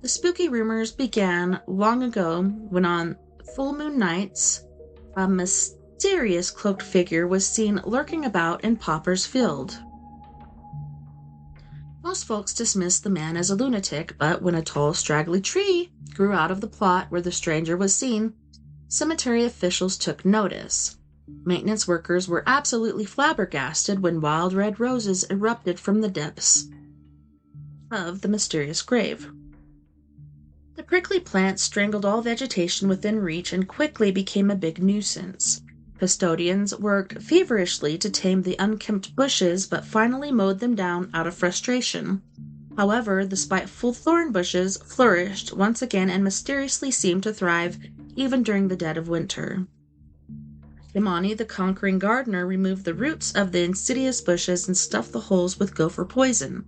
The spooky rumors began long ago when on full moon nights, a mysterious cloaked figure was seen lurking about in Popper's Field. Most folks dismissed the man as a lunatic, but when a tall, straggly tree grew out of the plot where the stranger was seen, cemetery officials took notice. Maintenance workers were absolutely flabbergasted when wild red roses erupted from the depths of the mysterious grave. The prickly plants strangled all vegetation within reach and quickly became a big nuisance. Custodians worked feverishly to tame the unkempt bushes, but finally mowed them down out of frustration. However, the spiteful thorn bushes flourished once again and mysteriously seemed to thrive even during the dead of winter. Imani, the conquering gardener, removed the roots of the insidious bushes and stuffed the holes with gopher poison.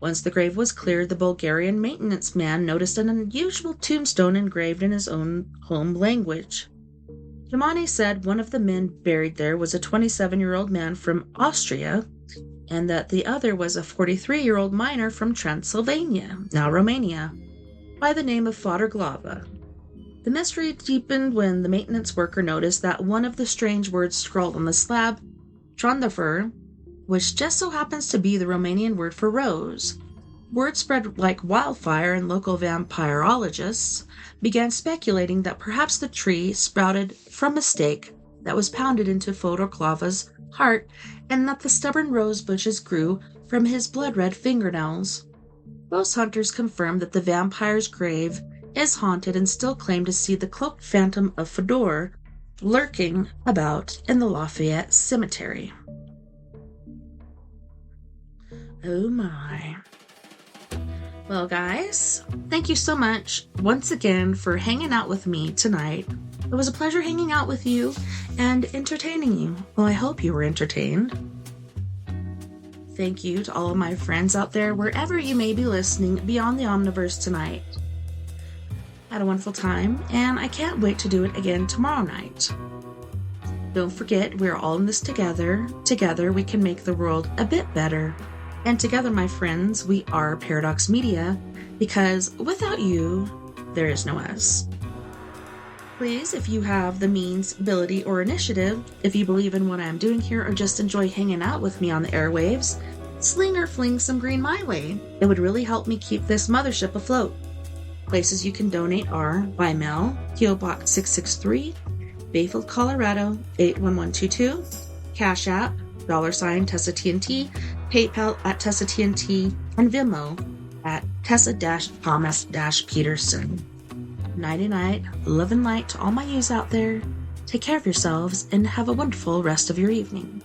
Once the grave was cleared, the Bulgarian maintenance man noticed an unusual tombstone engraved in his own home language. Imani said one of the men buried there was a 27-year-old man from Austria, and that the other was a 43-year-old miner from Transylvania, now Romania, by the name of Fodor Glava. The mystery deepened when the maintenance worker noticed that one of the strange words scrawled on the slab, Trandafur, which just so happens to be the Romanian word for rose. Word spread like wildfire, and local vampirologists began speculating that perhaps the tree sprouted from a stake that was pounded into Fodor Glava's heart, and that the stubborn rose bushes grew from his blood-red fingernails. Ghost hunters confirmed that the vampire's grave is haunted and still claim to see the cloaked phantom of Fodor lurking about in the Lafayette Cemetery. Oh my. Well, guys, thank you so much once again for hanging out with me tonight. It was a pleasure hanging out with you and entertaining you. Well, I hope you were entertained. Thank you to all of my friends out there, wherever you may be listening, Beyond The Omniverse tonight. Had a wonderful time, and I can't wait to do it again tomorrow night. Don't forget, we're all in this together. Together, we can make the world a bit better. And together, my friends, we are Paradox Media, because without you, there is no us. Please, if you have the means, ability, or initiative, if you believe in what I'm doing here or just enjoy hanging out with me on the airwaves, sling or fling some green my way. It would really help me keep this mothership afloat. Places you can donate are by mail, P.O. Box 663, Bayfield, Colorado 81122, Cash App, $TessaTNT, PayPal at TessaTNT, and Venmo at Tessa-Thomas-Peterson. Nighty-night, love and light to all my yous out there. Take care of yourselves and have a wonderful rest of your evening.